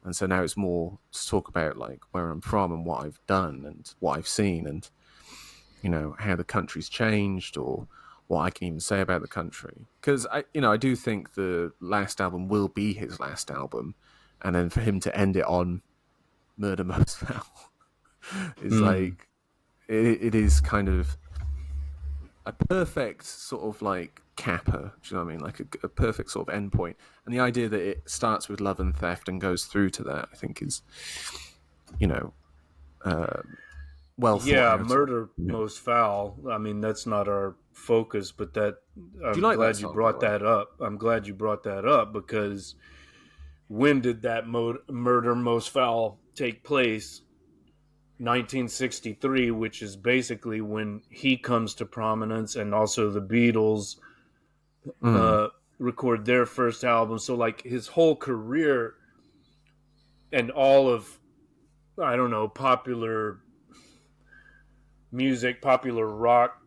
And so now it's more to talk about like where I'm from and what I've done and what I've seen and, how the country's changed or what I can even say about the country. Because I do think the last album will be his last album. And then for him to end it on Murder Most Foul is like, it is kind of a perfect sort of like capper. Do you know what I mean? Like a perfect sort of endpoint. And the idea that it starts with love and theft and goes through to that, I think is, well thought out. Murder Most Foul. I mean, that's not our focus, but I'm glad you brought that up. I'm glad you brought that up because when did that Murder Most Foul take place? 1963, which is basically when he comes to prominence, and also the Beatles record their first album. So like his whole career and all of, I don't know, popular music, popular rock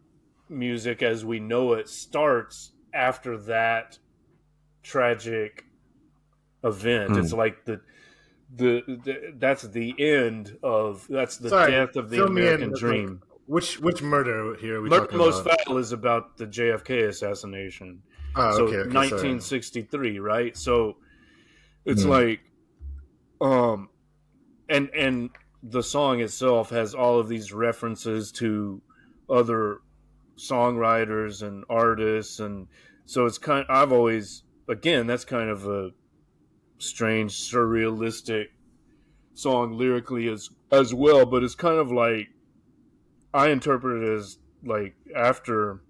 music as we know it starts after that tragic event. It's like that's the end of death of the American dream. Which murder here are we Murder talking Most about? Foul is about the JFK assassination. Oh, okay, 1963, right? So it's like, and the song itself has all of these references to other songwriters and artists, and so it's I've always, again, that's kind of a strange surrealistic song lyrically as well, but it's kind of like, I interpret it as like after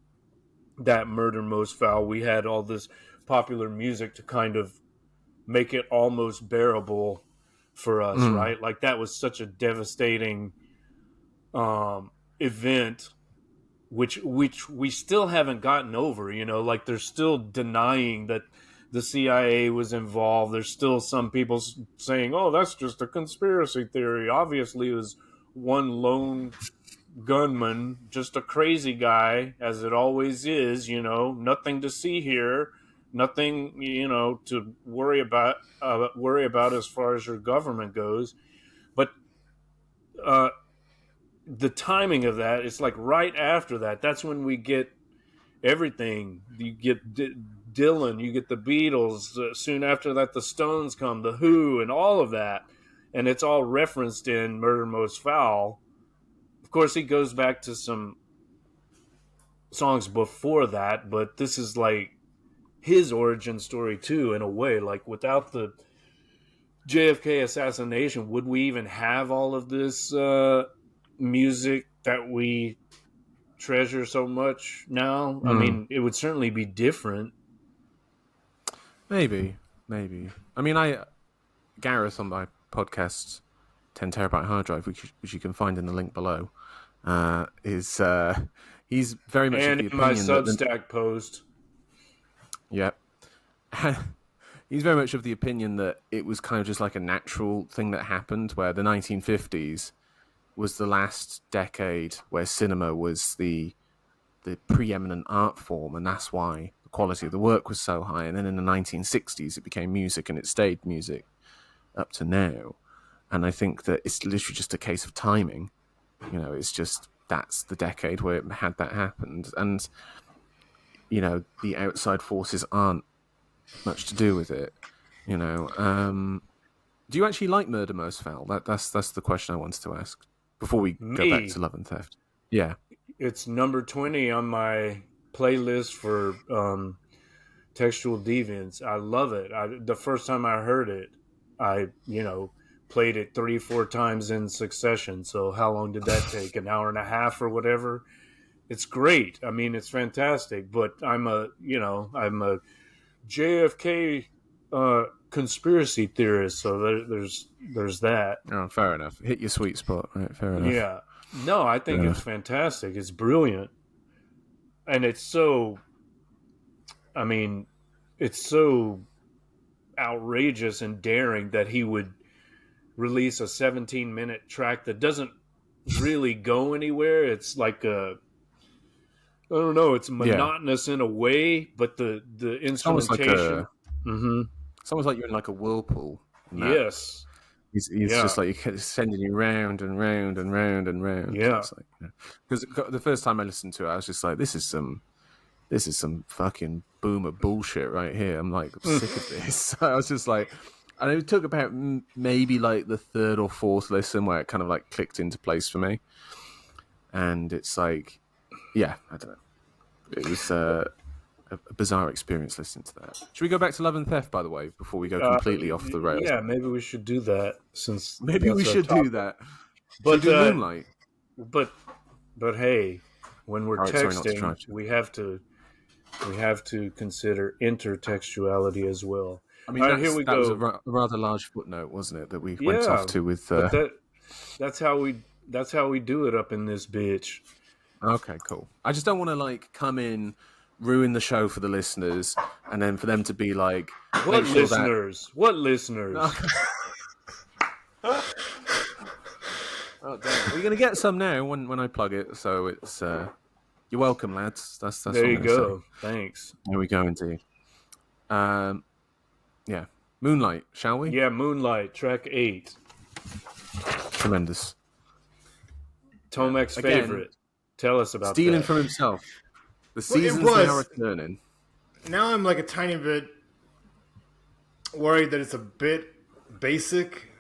that Murder Most Foul, we had all this popular music to kind of make it almost bearable for us, right? Like that was such a devastating event, which we still haven't gotten over. Like they're still denying that the CIA was involved. There's still some people saying, "Oh, that's just a conspiracy theory." Obviously, it was one lone gunman, just a crazy guy, as it always is. Nothing to see here, nothing to worry about as far as your government goes. But the timing of that, it's like right after that. That's when we get everything. You get Dylan, you get the Beatles. Soon after that, the Stones come, the Who, and all of that. And it's all referenced in Murder Most Foul. Of course, he goes back to some songs before that, but this is like his origin story too, in a way. Like, without the JFK assassination, would we even have all of this music that we treasure so much now? I mean, it would certainly be different. Maybe. I mean, Gareth on my podcast, 10 terabyte hard drive, which you can find in the link below, is he's very much and of the in my opinion Substack post. Yep. He's very much of the opinion that it was kind of just like a natural thing that happened, where the 1950s was the last decade where cinema was the preeminent art form, and that's why the quality of the work was so high. And then in the 1960s, it became music, and it stayed music up to now. And I think that it's literally just a case of timing. You know, it's just that's the decade where it had that happened. And, you know, the outside forces aren't much to do with it. You know, do you actually like Murder Most Foul? That's the question I wanted to ask before we go back to Love and Theft. Yeah. It's number 20 on my playlist for Textual Deviants. I love it. The first time I heard it, I played it 3-4 times in succession. So how long did that take? An hour and a half or whatever? It's great. I mean, it's fantastic. But I'm a JFK conspiracy theorist, so there's that. Oh, fair enough. Hit your sweet spot, right? Fair enough. Yeah. No, I think it's fantastic. It's brilliant. And it's so outrageous and daring that he would release a 17-minute track that doesn't really go anywhere. It's like I don't know, it's monotonous in a way, but the instrumentation. It's almost like you're in like a whirlpool. Yes. He's just like sending you round and round and round and round. Yeah. Because the first time I listened to it, I was just like, this is some fucking boomer bullshit right here. I'm like, I'm sick of this. So I was just like, and it took about maybe like the third or fourth listen where it kind of like clicked into place for me. And it's like, yeah, I don't know. It was a bizarre experience listening to that. Should we go back to Love and Theft, by the way, before we go completely off the rails? Yeah, maybe we should do that. Since maybe we should do that. But do Moonlight. But hey, when we're texting, we have to consider intertextuality as well. I mean, here we go. That was a rather large footnote, wasn't it? That we went off to with. That's how we do it up in this bitch. Okay, cool. I just don't want to like come in, ruin the show for the listeners, and then for them to be like, "What listeners? What listeners?" Oh, damn. We're gonna get some now when I plug it. So it's you're welcome, lads. That's there you go. Say. Thanks. There we go, indeed. Yeah, Moonlight, shall we? Yeah, Moonlight, track 8. Tremendous. Tomek's favorite. Tell us about stealing that. From himself. The seasons now returning. Now I'm like a tiny bit worried that it's a bit basic.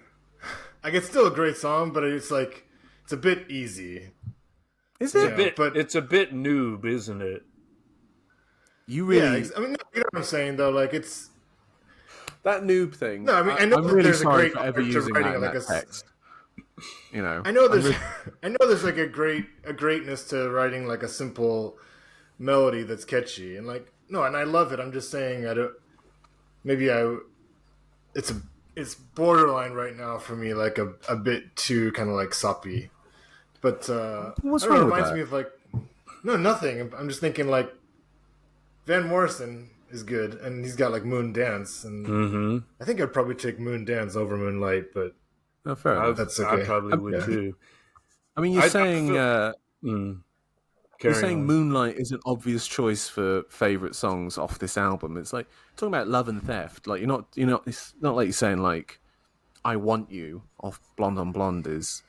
Like, it's still a great song, but it's like it's a bit easy. Is it? But it's a bit noob, isn't it? You really? Yeah, I mean, you know what I'm saying though. Like, it's that noob thing. No, I mean, I know I'm really there's sorry a great for ever using that in like that text. You know, I know there's like a greatness to writing like a simple melody that's catchy, and like and I love it. I'm just saying it's borderline right now for me, like a bit too kind of like soppy. But what's wrong with reminds that? me of like nothing. I'm just thinking like Van Morrison is good, and he's got like Moon Dance, and I think I'd probably take Moon Dance over Moonlight, but. No, fair enough. That's okay. I probably would too. I mean, you're saying on. Moonlight is an obvious choice for favorite songs off this album. It's like talking about Love and Theft. Like you're not. It's not like you're saying like I Want You off Blonde on Blonde is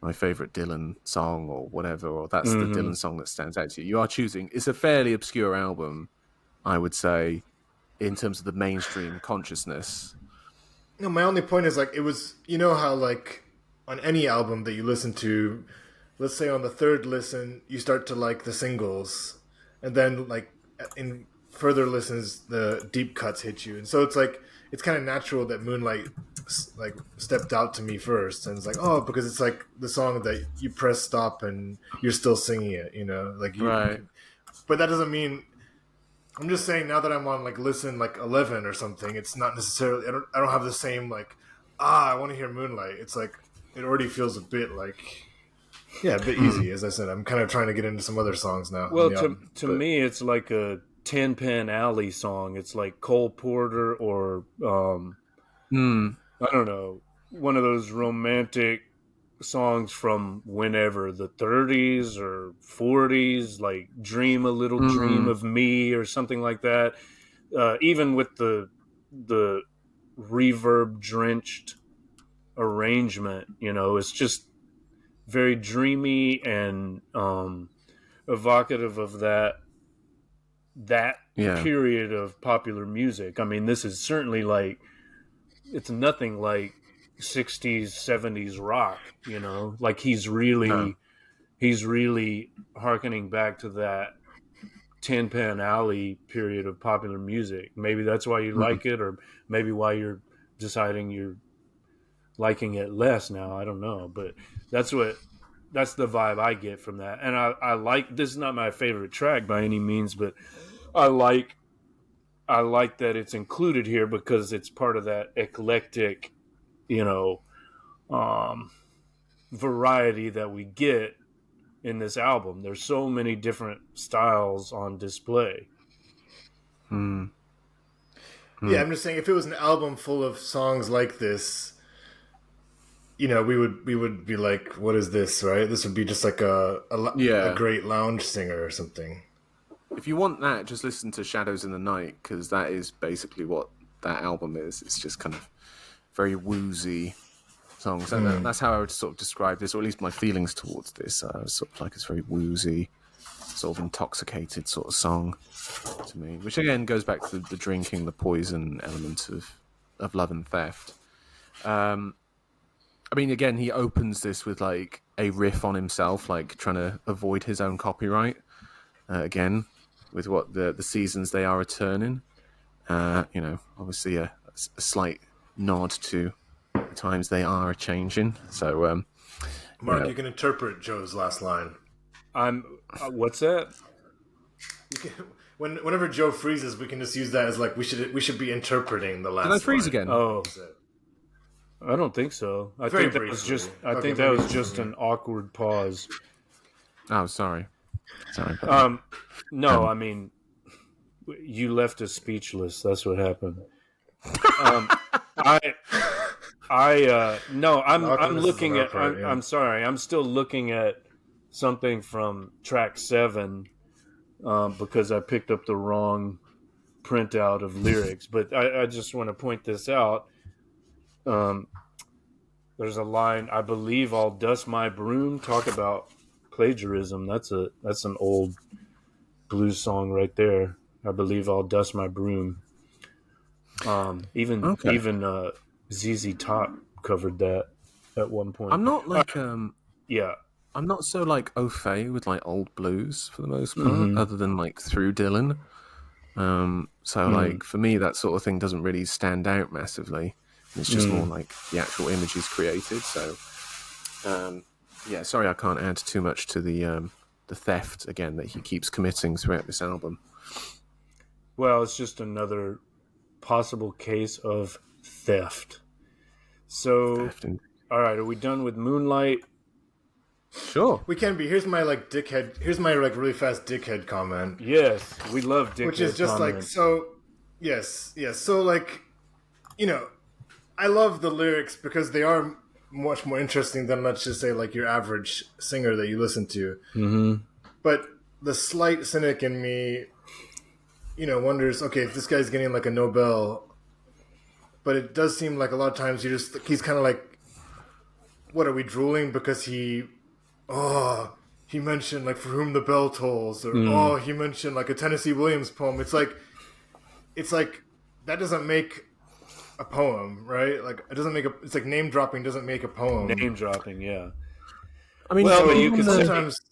my favorite Dylan song or whatever, or that's the Dylan song that stands out to you. You are choosing. It's a fairly obscure album, I would say, in terms of the mainstream consciousness. No, my only point is like it was. You know how like on any album that you listen to, let's say on the third listen you start to like the singles, and then like in further listens the deep cuts hit you, and so it's like it's kind of natural that Moonlight like stepped out to me first, and it's like, oh, because it's like the song that you press stop and you're still singing it, you know, like you, right. But that doesn't mean. I'm just saying now that I'm on like listen like 11 or something, it's not necessarily. I don't have the same like I want to hear Moonlight. It's like it already feels a bit like a bit easy. As I said, I'm kind of trying to get into some other songs now. Well, to me, it's like a Tin Pan Alley song. It's like Cole Porter or I don't know, one of those romantic songs from whenever, the 30s or 40s, like Dream a Little Dream of Me or something like that. Even with the reverb drenched arrangement, you know, it's just very dreamy and evocative of that period of popular music. I mean, this is certainly like, it's nothing like 60s 70s rock, you know, like he's really hearkening back to that Tin Pan Alley period of popular music. Maybe that's why you like it, or maybe why you're deciding you're liking it less now. I don't know, but that's the vibe I get from that. And I like, this is not my favorite track by any means, but I like that it's included here because it's part of that eclectic, you know, variety that we get in this album. There's so many different styles on display. Yeah, I'm just saying if it was an album full of songs like this, you know, we would be like, what is this, right? This would be just like a great lounge singer or something. If you want that, just listen to Shadows in the Night, because that is basically what that album is. It's just kind of very woozy songs. And that's how I would sort of describe this, or at least my feelings towards this. Sort of like it's very woozy, sort of intoxicated sort of song to me, which again goes back to the drinking, the poison element of Love and Theft. I mean, again, he opens this with like a riff on himself, like trying to avoid his own copyright. Again, with what the seasons they are returning, you know, obviously a slight nod to the times they are changing. So, Mark, you can interpret Joe's last line. What's that? Whenever Joe freezes, we can just use that as like we should be interpreting the last. Did I freeze line. again? Oh, I don't think so. I think that was just an awkward pause. Oh, sorry. No, I mean, you left us speechless. That's what happened. I'm looking at. I'm sorry. I'm still looking at something from track 7 because I picked up the wrong printout of lyrics. But I just want to point this out. There's a line, I believe I'll dust my broom. Talk about plagiarism. That's an old blues song right there. I believe I'll dust my broom. Even ZZ Top covered that at one point. I'm not like yeah. I'm not so like au fait with like old blues for the most part, other than like through Dylan. Like for me, that sort of thing doesn't really stand out massively. It's just more like the actual images created. So, sorry, I can't add too much to the theft again that he keeps committing throughout this album. Well, it's just another possible case of theft. So, all right, are we done with Moonlight? Sure, we can be. Here's my like dickhead. Here's my like really fast dickhead comment. Yes, we love dickhead. Which is just comments. Like so. Yes. So like, you know, I love the lyrics because they are much more interesting than, let's just say, like your average singer that you listen to. Mm-hmm. But the slight cynic in me, you know, wonders, okay, if this guy's getting like a Nobel, but it does seem like a lot of times he's kind of like what are we drooling because he mentioned like For Whom the Bell Tolls, or he mentioned like a Tennessee Williams poem. It's like that doesn't make a poem, right? Like it doesn't make it's like name dropping doesn't make a poem. Name dropping, yeah. I mean, well, so but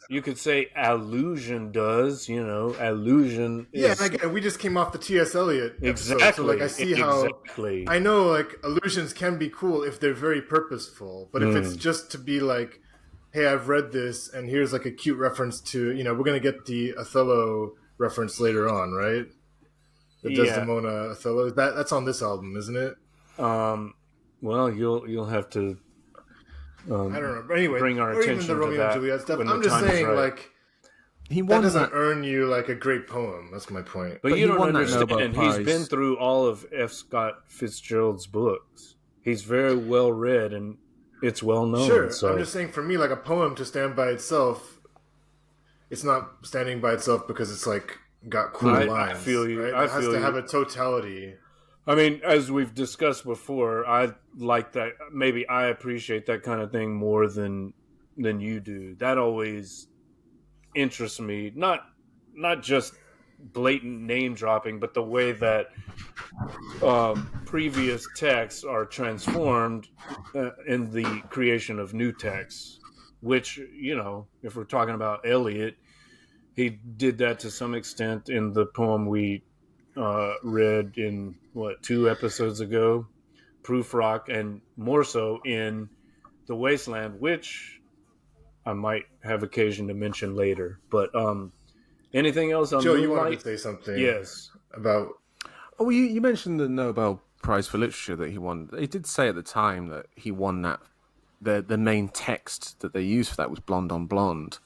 you could say allusion does, allusion is... Yeah, and again, we just came off the T.S. Eliot episode, exactly. so like I see how I know like allusions can be cool if they're very purposeful, but if it's just to be like, hey, I've read this and here's like a cute reference to, we're going to get the Othello reference later on, right? The Desdemona Othello. That's on this album, isn't it? Well, you'll have to I don't know. But anyway, bring our or attention even the Romeo to that and Juliet stuff. when I'm the just time is saying, right. like, that doesn't earn you like a great poem. That's my point. But you don't understand. He's been through all of F. Scott Fitzgerald's books. He's very well read and it's well known. Sure, so. I'm just saying. For me, like a poem to stand by itself, it's not standing by itself because it's like got cool lines. I feel you. Right? It has to have a totality. I mean, as we've discussed before, I like that. Maybe I appreciate that kind of thing more than you do. That always interests me. Not just blatant name dropping, but the way that previous texts are transformed in the creation of new texts. Which, if we're talking about Eliot, he did that to some extent in the poem we read in 2 episodes ago, Proof Rock, and more so in The Wasteland, which I might have occasion to mention later. But anything else on Joe, Moonlight? you wanted to say something? Yes. About... Oh, you mentioned the Nobel Prize for Literature that he won. He did say at the time that he won that. The main text that they used for that was Blonde on Blonde.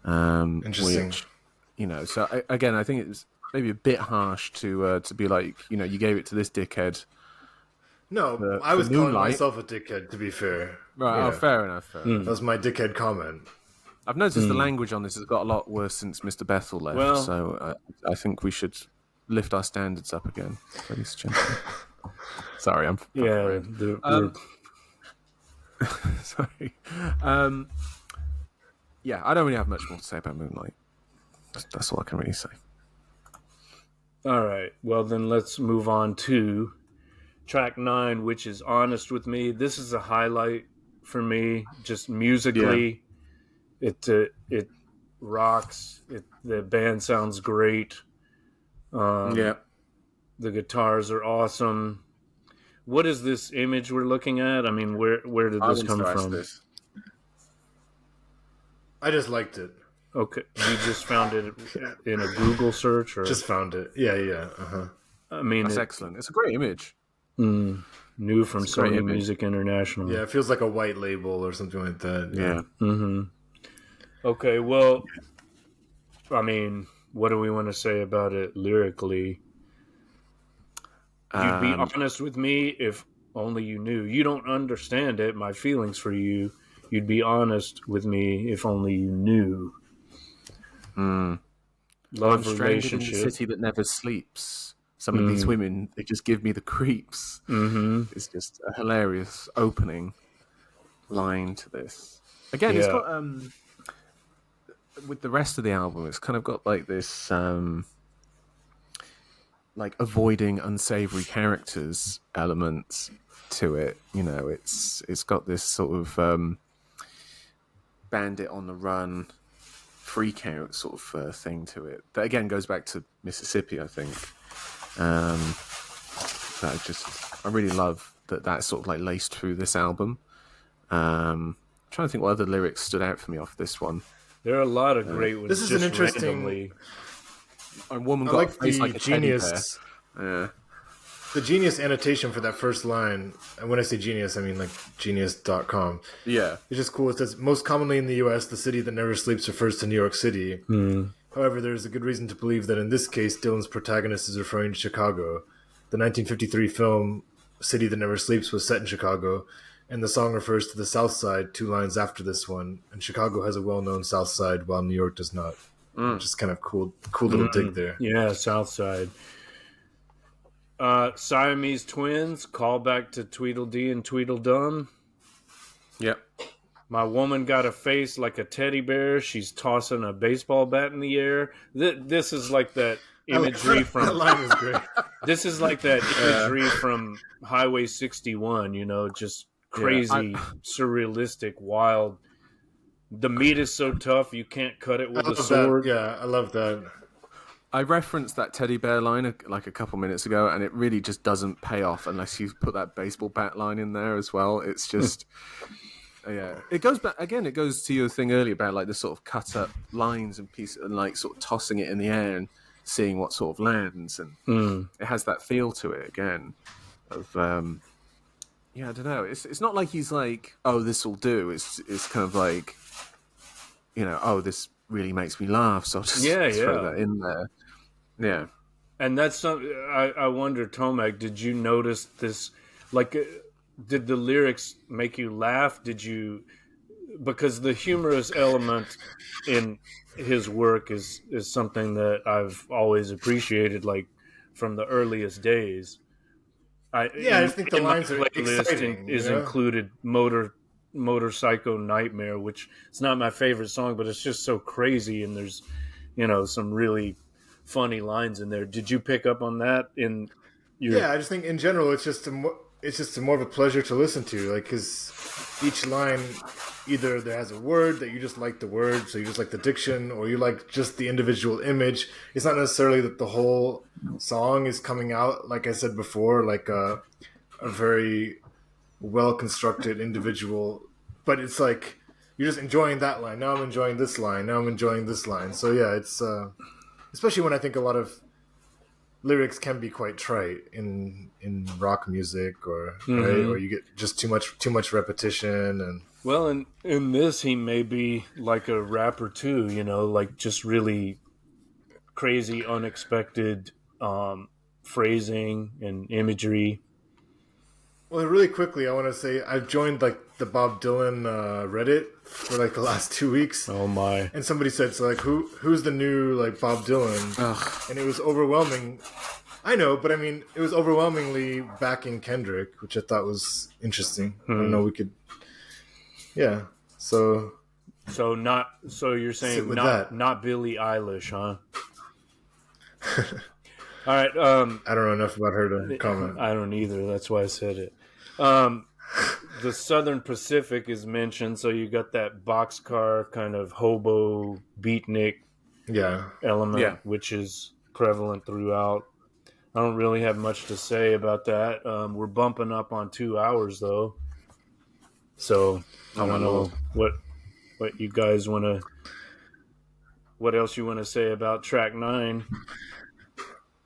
Interesting. Which, so again, I think it's maybe a bit harsh to be like, you gave it to this dickhead. No, I was calling myself a dickhead, to be fair. Right, yeah. Fair enough. That was my dickhead comment. I've noticed the language on this has got a lot worse since Mr. Bethell left, so I think we should lift our standards up again, ladies and gentlemen. Sorry, I'm... Sorry. Yeah, I don't really have much more to say about Moonlight. That's all I can really say. All right. Well, then let's move on to track 9, which is Honest With Me. This is a highlight for me, just musically. Yeah. It rocks. The band sounds great. The guitars are awesome. What is this image we're looking at? I mean, where did this come from? I just liked it. Okay, you just found it in a Google search, or just found it? Yeah. I mean, that's excellent. It's a great image. New from Sony Music International. Yeah, it feels like a white label or something like that. Yeah. Mm-hmm. Okay, well, I mean, what do we want to say about it lyrically? You'd be honest with me if only you knew. You don't understand it, my feelings for you. You'd be honest with me if only you knew. Love relationship. In the city that never sleeps. Some of these women, they just give me the creeps. It's just a hilarious opening line to this. Again, it's got, with the rest of the album, it's kind of got like this, like avoiding unsavory characters elements to it. It's got this sort of bandit on the run, freak out sort of thing to it. That again goes back to Mississippi, I think. I really love that that's sort of like laced through this album. I'm trying to think what other lyrics stood out for me off this one. There are a lot of great ones. This is an interesting. A woman got like a face the like a genius. Yeah. The genius annotation for that first line, and when I say genius, I mean like genius.com. Yeah. It's just cool. It says, most commonly in the U.S., the city that never sleeps refers to New York City. However, there is a good reason to believe that in this case, Dylan's protagonist is referring to Chicago. The 1953 film City That Never Sleeps was set in Chicago, and the song refers to the South Side 2 lines after this one, and Chicago has a well-known South Side while New York does not. Just kind of cool little dig there. Yeah, South Side. Siamese twins, call back to Tweedledee and Tweedledum. Yep. My woman got a face like a teddy bear. She's tossing a baseball bat in the air. This is like that imagery that from. line is great. This is like that imagery from Highway 61. Just crazy, surrealistic, wild. The meat is so tough you can't cut it with a sword. That. Yeah, I love that. I referenced that teddy bear line like a couple minutes ago, and it really just doesn't pay off unless you put that baseball bat line in there as well. It's just, yeah. It goes back again. It goes to your thing earlier about like the sort of cut up lines and pieces, and like sort of tossing it in the air and seeing what sort of lands, and it has that feel to it again. Of I don't know. It's not like he's like, oh, this will do. It's kind of like, oh, this really makes me laugh, so I'll just throw that in there. Yeah. And that's something I wonder, Tomek, did you notice this? Like, did the lyrics make you laugh? Because the humorous element in his work is something that I've always appreciated, like from the earliest days. I just think the lines are exciting. Is included Motorcycle Nightmare, which it's not my favorite song, but it's just so crazy, and there's some really funny lines in there. Did you pick up on that in your... I just think in general it's just more of a pleasure to listen to, like, because each line either there has a word that you just like the word, so you just like the diction, or you like just the individual image. It's not necessarily that the whole song is coming out, like I said before, like a very well-constructed individual, but it's like you're just enjoying that line. Now I'm enjoying this line. Now I'm enjoying this line. So yeah, it's especially when I think a lot of lyrics can be quite trite in rock music, or right, or you get just too much repetition. And well, in this he may be like a rapper too, like just really crazy, unexpected phrasing and imagery. Well, really quickly, I want to say I've joined like the Bob Dylan Reddit for like the last 2 weeks. Oh my! And somebody said, so like, who's the new like Bob Dylan? Ugh. And it was overwhelming. I know, but I mean, it was overwhelmingly backing Kendrick, which I thought was interesting. I don't know. We could, yeah. So you're saying not Billie Eilish, huh? All right. I don't know enough about her to comment. I don't either. That's why I said it. The Southern Pacific is mentioned, so you got that boxcar kind of hobo beatnik element, which is prevalent throughout. I don't really have much to say about that. We're bumping up on 2 hours though, so I don't know what you guys want to. What else you want to say about track 9?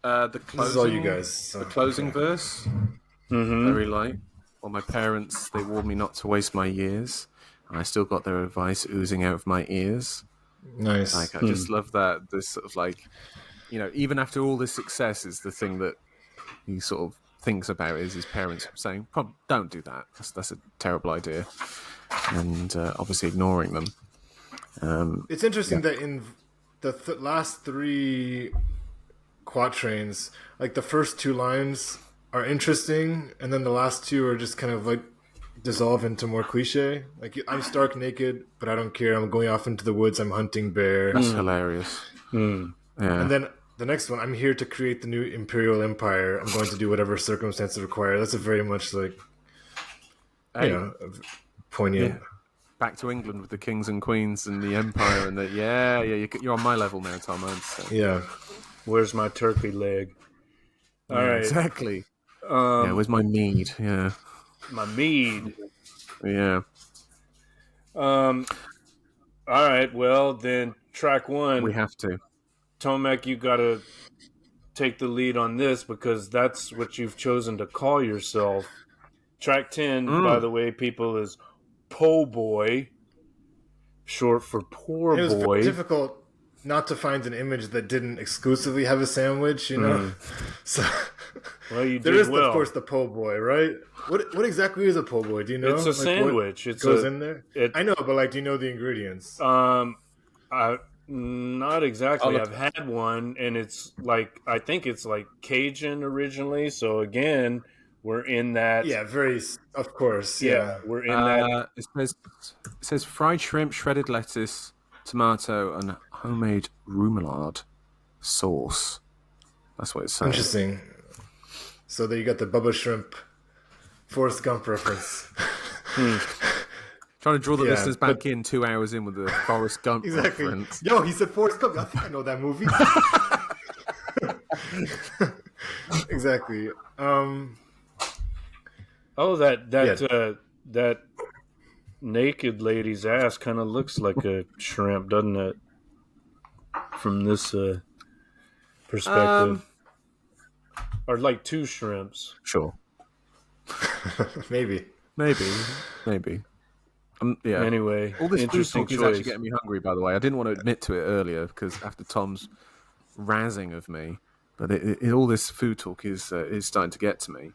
The closing, this is all you guys. The closing verse, very light. Well, my parents, they warned me not to waste my years, and I still got their advice oozing out of my ears. Nice. Like, I just love that. This sort of like, even after all this success, is the thing that he sort of thinks about is his parents saying, "Don't do that. That's a terrible idea," and obviously ignoring them. It's interesting that in the last 3 quatrains, like the first 2 lines are interesting, and then the last 2 are just kind of like dissolve into more cliche. Like, I'm stark naked, but I don't care. I'm going off into the woods. I'm hunting bear. That's hilarious. Yeah. And then the next one, I'm here to create the new imperial empire. I'm going to do whatever circumstances require. That's a very much like, poignant. Yeah. Back to England with the kings and queens and the empire, and you're on my level now, Tom. Yeah. Where's my turkey leg? All right. Exactly. Where's my mead? Yeah. My mead. Yeah. All right. Well, then track 1. We have to. Tomek, you got to take the lead on this because that's what you've chosen to call yourself. Track 10, by the way, people, is Po' Boy, short for poor boy. It was very difficult not to find an image that didn't exclusively have a sandwich, So well, you there did is, well. Of course, the po' boy, right? What exactly is a po' boy? Do you know? It's a sandwich. It goes in there. I know, but do you know the ingredients? Not exactly. I've had one, and it's like I think it's like Cajun originally. So again, We're in that. Yeah, very. Of course. Yeah. We're in that. It says fried shrimp, shredded lettuce, tomato, and homemade remoulade sauce. That's what it's saying. Interesting. So there you got the Bubba Shrimp Forrest Gump reference. Trying to draw the listeners back in 2 hours in with the Forrest Gump reference. Yo, he said Forrest Gump. I think I know that movie. Exactly. That naked lady's ass kind of looks like a shrimp, doesn't it? From this perspective. Or like two shrimps. Sure. Maybe. Yeah. Anyway, all this food talk choice. is actually getting me hungry, by the way. I didn't want to admit to it earlier because after Tom's razzing of me, but all this food talk is starting to get to me.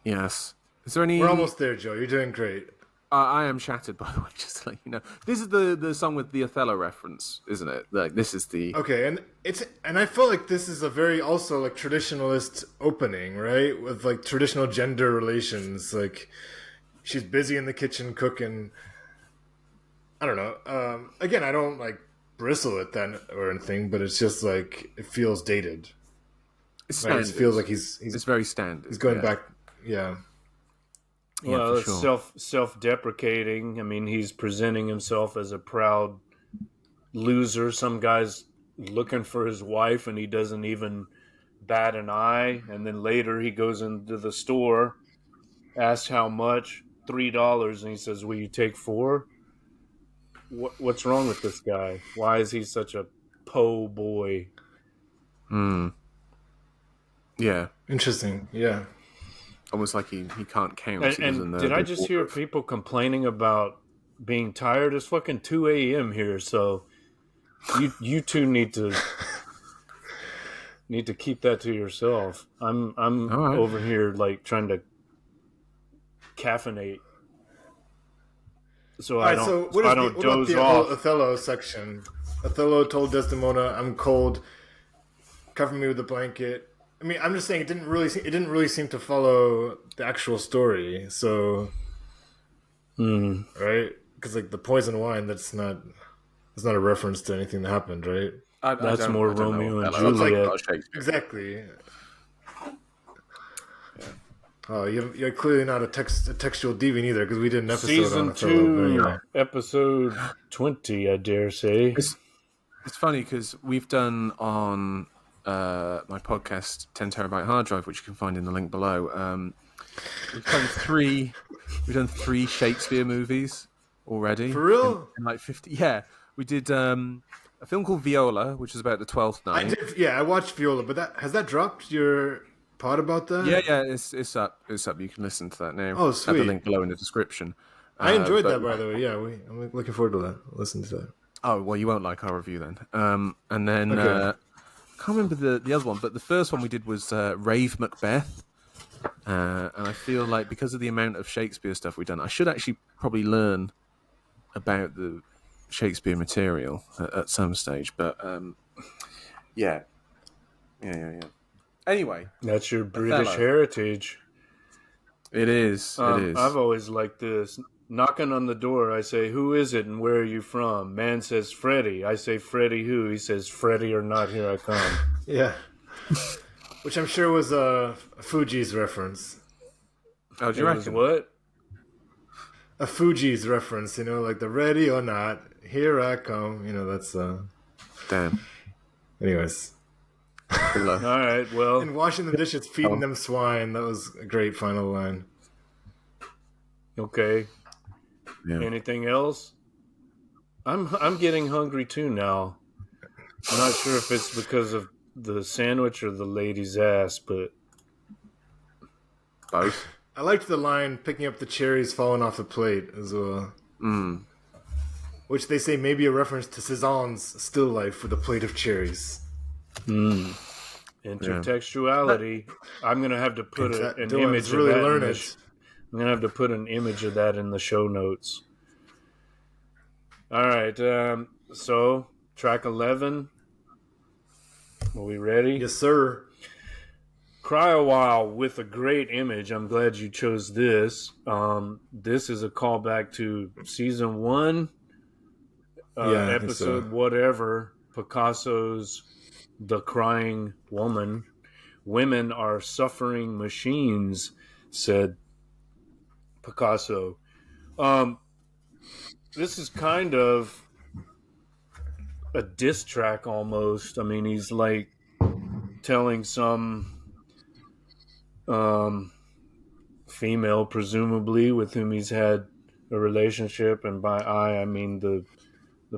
Yes. Is there any? We're almost there, Joe. You're doing great. I am shattered, by the way, just to let you know. This is the song with the Othello reference, isn't it? Like, this is the... Okay, and I feel like this is a very also, like, traditionalist opening, right? With, like, traditional gender relations. Like, she's busy in the kitchen cooking. I don't know. Again, I don't, like, bristle at that or anything, but it's just, like, it feels dated. It feels like he's It's very standard. He's going back, yeah. Well, it's self-deprecating. I mean, he's presenting himself as a proud loser. Some guy's looking for his wife, and he doesn't even bat an eye. And then later he goes into the store, asks how much, $3, and he says, "Will you take 4?" What's wrong with this guy? Why is he such a po' boy? Yeah. Interesting, yeah. Almost like he can't count. And did I just hear people complaining about being tired? It's fucking 2 a.m. here, so you two need to keep that to yourself. I'm right. over here like trying to caffeinate, so I don't doze off. Othello section. Othello told Desdemona, "I'm cold. Cover me with a blanket." I mean, I'm just saying it didn't really seem to follow the actual story. So, right? Because like the poison wine, that's not a reference to anything that happened, right? That's more Romeo and Juliet. Exactly. Yeah. Oh, you're clearly not a textual deviant either, because we did an episode Season on Othello. 2, episode 20, I dare say. It's funny because we've done on my podcast 10 terabyte hard drive, which you can find in the link below. We've done three Shakespeare movies already. For real? In like 50. Yeah, we did a film called Viola, which is about the 12th Night. I watched Viola, but has that dropped your pod about that? Yeah, it's up. It's up. You can listen to that now. Oh, sweet. At the link below in the description. I enjoyed that, by the way. Yeah, I'm looking forward to that. Listen to that. Oh, well, you won't like our review then. And then I can't remember the other one, but the first one we did was Rave Macbeth. And I feel like because of the amount of Shakespeare stuff we've done, I should actually probably learn about the Shakespeare material at some stage. But yeah. Anyway, that's your British heritage. It is. I've always liked this. Knocking on the door, I say, "Who is it and where are you from?" Man says, "Freddie." I say, "Freddie who?" He says, "Freddie or not, here I come." Yeah. Which I'm sure was a Fuji's reference. Oh, do you reckon? What? A Fuji's reference, like the "Ready or not, here I come." That's Damn. Anyways. All right, well. And washing the dishes, feeding them swine. That was a great final line. Okay. Yeah. Anything else? I'm getting hungry too now. I'm not sure if it's because of the sandwich or the lady's ass, but both. I liked the line "picking up the cherries falling off the plate" as well. Which they say may be a reference to Cézanne's still life with a plate of cherries. Intertextuality. I'm gonna have to put an image of that. I'm gonna have to put an image of that in the show notes. All right. So track 11. Are we ready? Yes, sir. Cry a While with a great image. I'm glad you chose this. This is a callback to season 1, Yeah, I think so. episode whatever, Picasso's The Crying Woman. Women are suffering machines, said Picasso. This is kind of a diss track almost. I mean, he's like telling some female, presumably, with whom he's had a relationship, and by I mean the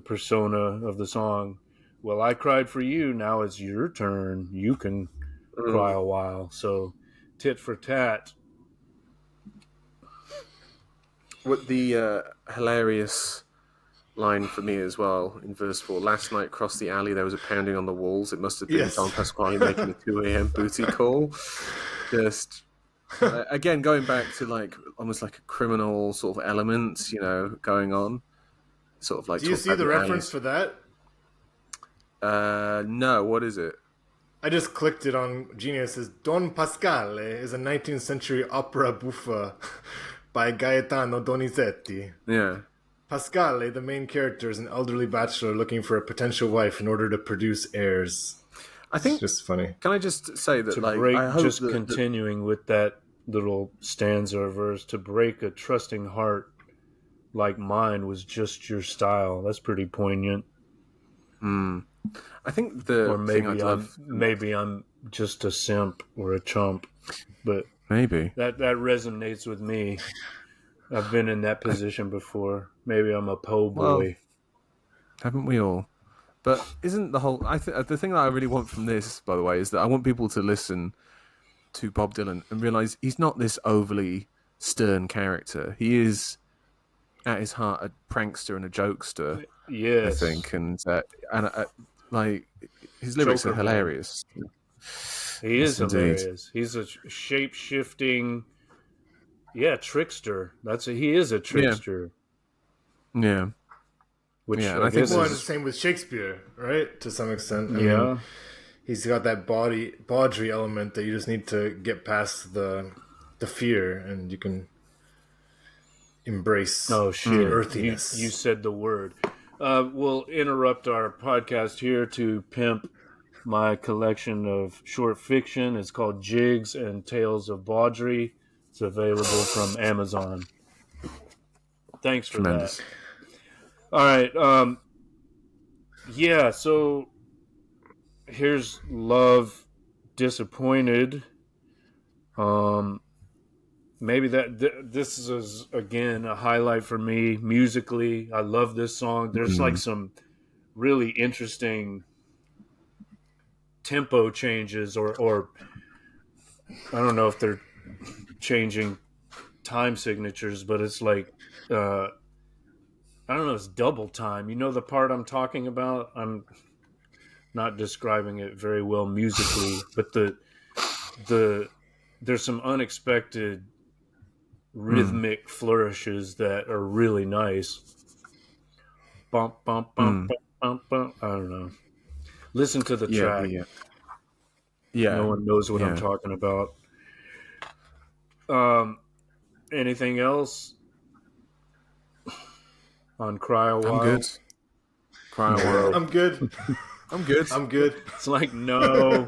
persona of the song. Well, I cried for you. Now it's your turn. You can cry a while. So, tit for tat. What the hilarious line for me as well in verse 4. Last night across the alley there was a pounding on the walls. It must have been Don Pasquale making a 2 a.m. booty call. Just again going back to like almost like a criminal sort of element, going on. Sort of like. Do you see the reference for that? No. What is it? I just clicked it on Genius. It says Don Pasquale is a 19th century opera buffa by Gaetano Donizetti. Yeah. Pasquale, the main character, is an elderly bachelor looking for a potential wife in order to produce heirs. I think it's just funny. Can I just say that, I hope just continuing with that little stanza or verse, to break a trusting heart like mine was just your style. That's pretty poignant. I think the thing I'd love... Maybe I'm just a simp or a chump, but maybe that resonates with me. I've been in that position before. Maybe I'm a po' boy. Well, haven't we all? But isn't the whole... the thing that I really want from this, by the way, is that I want people to listen to Bob Dylan and realise he's not this overly stern character. He is, at his heart, a prankster and a jokester. Yes. I think. And like, his lyrics are hilarious. He is hilarious. He's a shape-shifting... trickster. He is a trickster. Yeah. Which I think more the same with Shakespeare, right? To some extent. I mean, he's got that bawdry element that you just need to get past the fear, and you can embrace the earthiness. You said the word. We'll interrupt our podcast here to pimp my collection of short fiction. It's called Jigs and Tales of Bawdry. It's available from Amazon. Thanks for that. All right. So here's Love Disappointed. Maybe this is, again, a highlight for me musically. I love this song. There's like some really interesting tempo changes or I don't know if they're changing time signatures, but it's like I don't know, it's double time. You know the part I'm talking about? I'm not describing it very well musically, but there's some unexpected rhythmic flourishes that are really nice. Bump, bump, bump, bump, bump. I don't know. Listen to the track. Yeah. No one knows what I'm talking about. Anything else on Cry a While? I'm good. Cry a While. I'm good. I'm good. I'm good. It's like, no,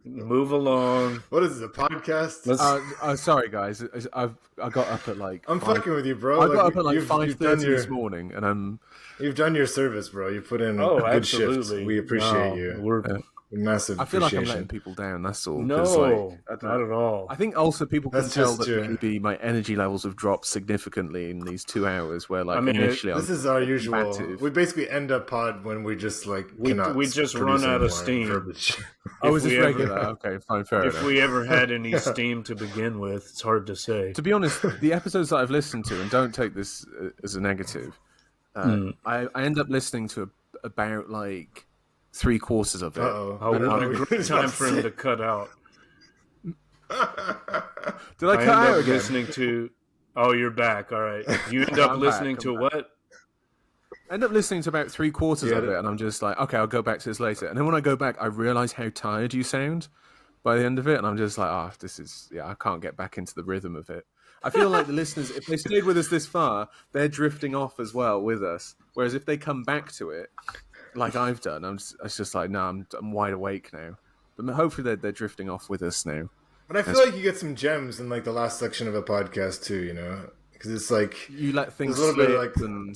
move along. What is this, a podcast? Sorry, guys. I got up at like... I'm fucking with you, bro. I got up at like 5:30 this morning, and You've done your service, bro. You put in a good absolutely. Shift. We appreciate you. We're massive I feel like I'm letting people down, that's all. No, not at all. I think also people can tell that maybe my energy levels have dropped significantly in these 2 hours where initially this is our usual... Active. We basically end a pod when we just cannot... We just run out of steam. Oh, is this regular? Okay, fine, fair enough. If we ever had any steam to begin with, it's hard to say. To be honest, the episodes that I've listened to, and don't take this as a negative, I end up listening to about like 3/4 of it. What a great time for him to cut out. Did I cut out again? Listening to... Oh, you're back. All right. You end up listening to what? I end up listening to about 3/4 of it, and I'm just like, okay, I'll go back to this later. And then when I go back, I realise how tired you sound. by the end of it, and I'm just like, I can't get back into the rhythm of it. I feel like the listeners, if they stayed with us this far, they're drifting off as well with us. Whereas if they come back to it, like I've done, it's just like, no, I'm wide awake now. But hopefully they're drifting off with us now. But I feel like you get some gems in like the last section of a podcast too, you know, because it's like you let things slip slip like, and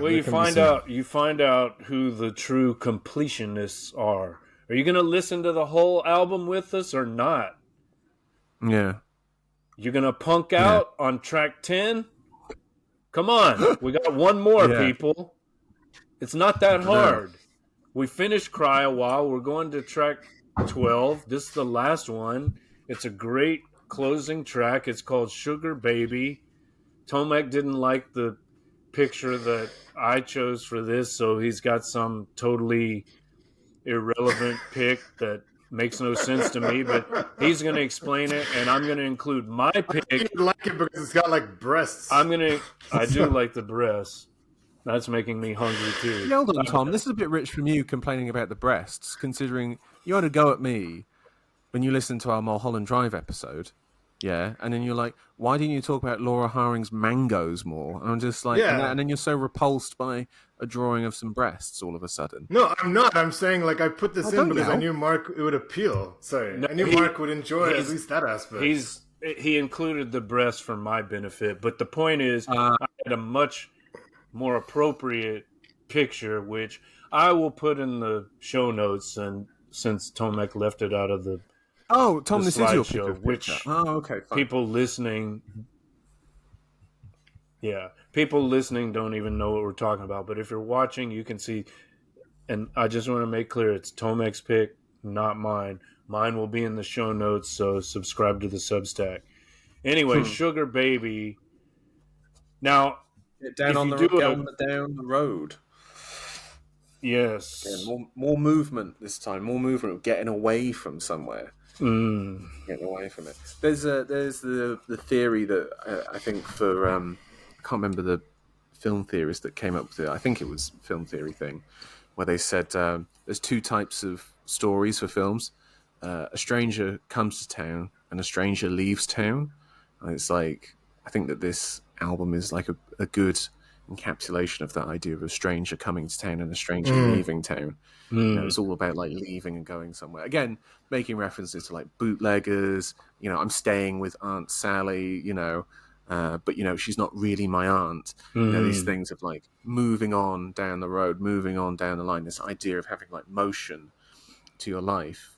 Well, you find out who the true completionists are. Are you going to listen to the whole album with us or not? Yeah. You're going to punk out on track 10? Come on. We got one more, people. It's not that hard. We finished Cry a While. We're going to track 12. This is the last one. It's a great closing track. It's called Sugar Baby. Tomek didn't like the picture that I chose for this, so he's got some totally irrelevant pick that makes no sense to me, but he's going to explain it, and I'm going to include my pick. I like it because it's got like breasts. I do like the breasts. That's making me hungry too. Hold on, Tom. This is a bit rich from you complaining about the breasts, considering you had a go at me when you listened to our Mulholland Drive episode. Yeah, and then you're like, why didn't you talk about Laura Haring's mangoes more? And I'm just like, and then you're so repulsed by a drawing of some breasts all of a sudden. No, I'm not. I'm saying like I put this in because I knew Mark it would appeal. Sorry, I knew Mark would enjoy at least that aspect. He included the breast for my benefit, but the point is, I had a much more appropriate picture, which I will put in the show notes, and since Tomek left it out of the Tom, this is your picture. Which okay, fine. people listening don't even know what we're talking about, but if you're watching, you can see, and I just want to make clear, it's Tomek's pick, not mine. Mine will be in the show notes, so subscribe to the Substack. Anyway, Sugar Baby. Now, down the road. Yes. Yeah, more movement this time. More movement of getting away from somewhere. Getting away from it. There's the theory that I think for I can't remember the film theorist that came up with it. I think it was film theory thing, where they said there's two types of stories for films. A stranger comes to town and a stranger leaves town. And it's like, I think that this album is like a good encapsulation of that idea of a stranger coming to town and a stranger leaving town. You know, it's all about like leaving and going somewhere. Again, making references to like bootleggers. You know, I'm staying with Aunt Sally. You know, but you know she's not really my aunt. You know, these things of like moving on down the road, moving on down the line. This idea of having like motion to your life,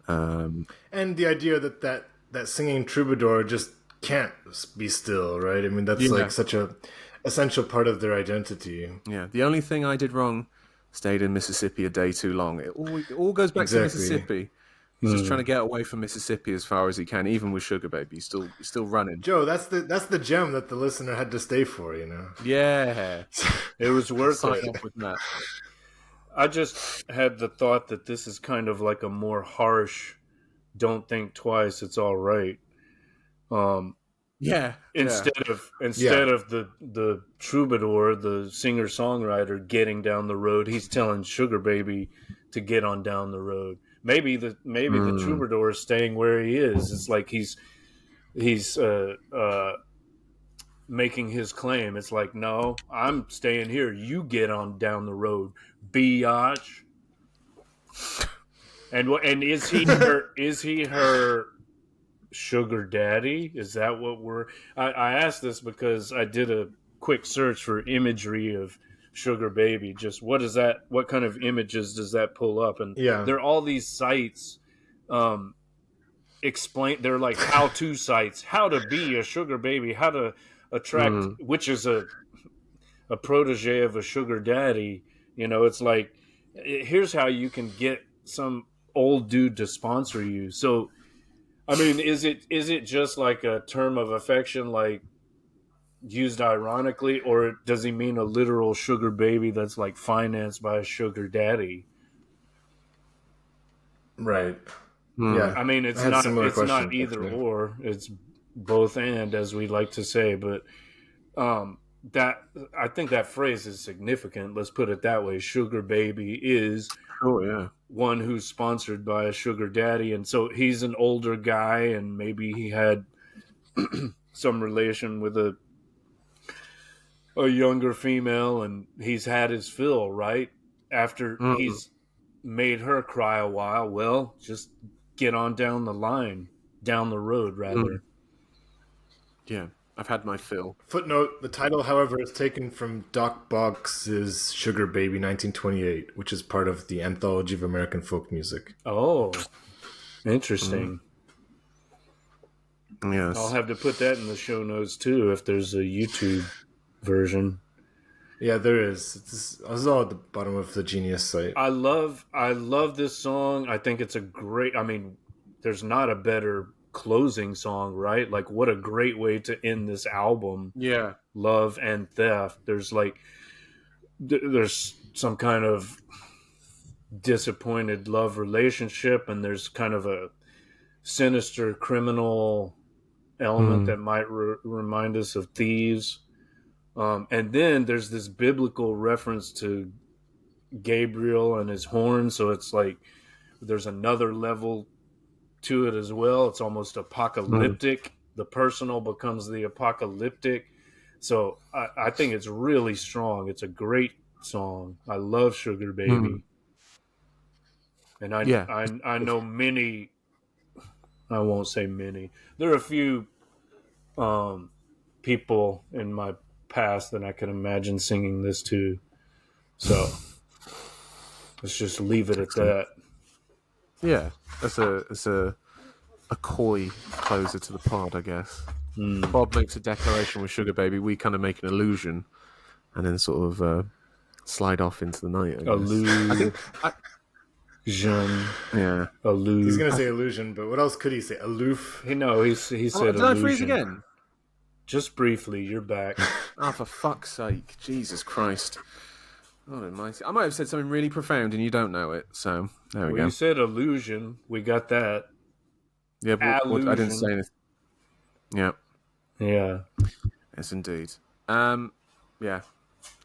and the idea that singing troubadour just can't be still, right? I mean, that's like such a essential part of their identity. Yeah, the only thing I did wrong, stayed in Mississippi a day too long. It all goes back to Mississippi. He's just trying to get away from Mississippi as far as he can, even with Sugar Baby. He's still running. Joe, that's the gem that the listener had to stay for, you know. Yeah, it was worth it. Off with that. I just had the thought that this is kind of like a more harsh, don't think twice, it's all right. Instead of the troubadour, the singer-songwriter getting down the road, he's telling Sugar Baby to get on down the road. Maybe the troubadour is staying where he is. It's like he's making his claim. It's like, no, I'm staying here. You get on down the road, biatch. And is he her sugar daddy? Is that what I asked this because I did a quick search for imagery of Sugar Baby. Just what kind of images does that pull up? And there are all these sites they're like how-to sites, how to be a sugar baby, how to attract, which is a protege of a sugar daddy. You know, it's like, here's how you can get some old dude to sponsor you. So I mean, is it just like a term of affection, like used ironically, or does he mean a literal sugar baby that's like financed by a sugar daddy? Right. Yeah. I mean, it's not either or. It's both and, as we like to say. But that I think that phrase is significant. Let's put it that way. Sugar baby is Cool, yeah. one who's sponsored by a sugar daddy, and so he's an older guy, and maybe he had some relation with a younger female, and he's had his fill, right? After he's made her cry a while, well, just get on down the road, rather. Yeah, I've had my fill. Footnote, the title, however, is taken from Doc Box's Sugar Baby 1928, which is part of the Anthology of American Folk Music. Oh, interesting. Yes. I'll have to put that in the show notes, too, if there's a YouTube version. Yeah, there is. It's all at the bottom of the Genius site. I love this song. I think it's a great, there's not a better closing song, right? Like, what a great way to end this album. Yeah. Love and Theft. There's there's some kind of disappointed love relationship, and there's kind of a sinister criminal element that might remind us of thieves. And then there's this biblical reference to Gabriel and his horn, so it's like there's another level to it as well. It's almost apocalyptic. The personal becomes the apocalyptic. So I think it's really strong. It's a great song. I love Sugar Baby. And I know many, I won't say many. There are a few people in my past that I can imagine singing this to. So let's just leave it at that. Yeah, it's a coy closer to the pod, I guess. Bob makes a declaration with Sugar Baby. We kind of make an illusion, and then sort of slide off into the night. Illusion. Yeah. Aloof. He's gonna say illusion, but what else could he say? Aloof. He said did I illusion. freeze again? Just briefly, you're back. Oh, for fuck's sake. Jesus Christ. Oh, almighty. I might have said something really profound and you don't know it, so there we go. You said illusion. We got that. Yeah, but I didn't say anything. Yeah. Yeah. Yes, indeed. Yeah.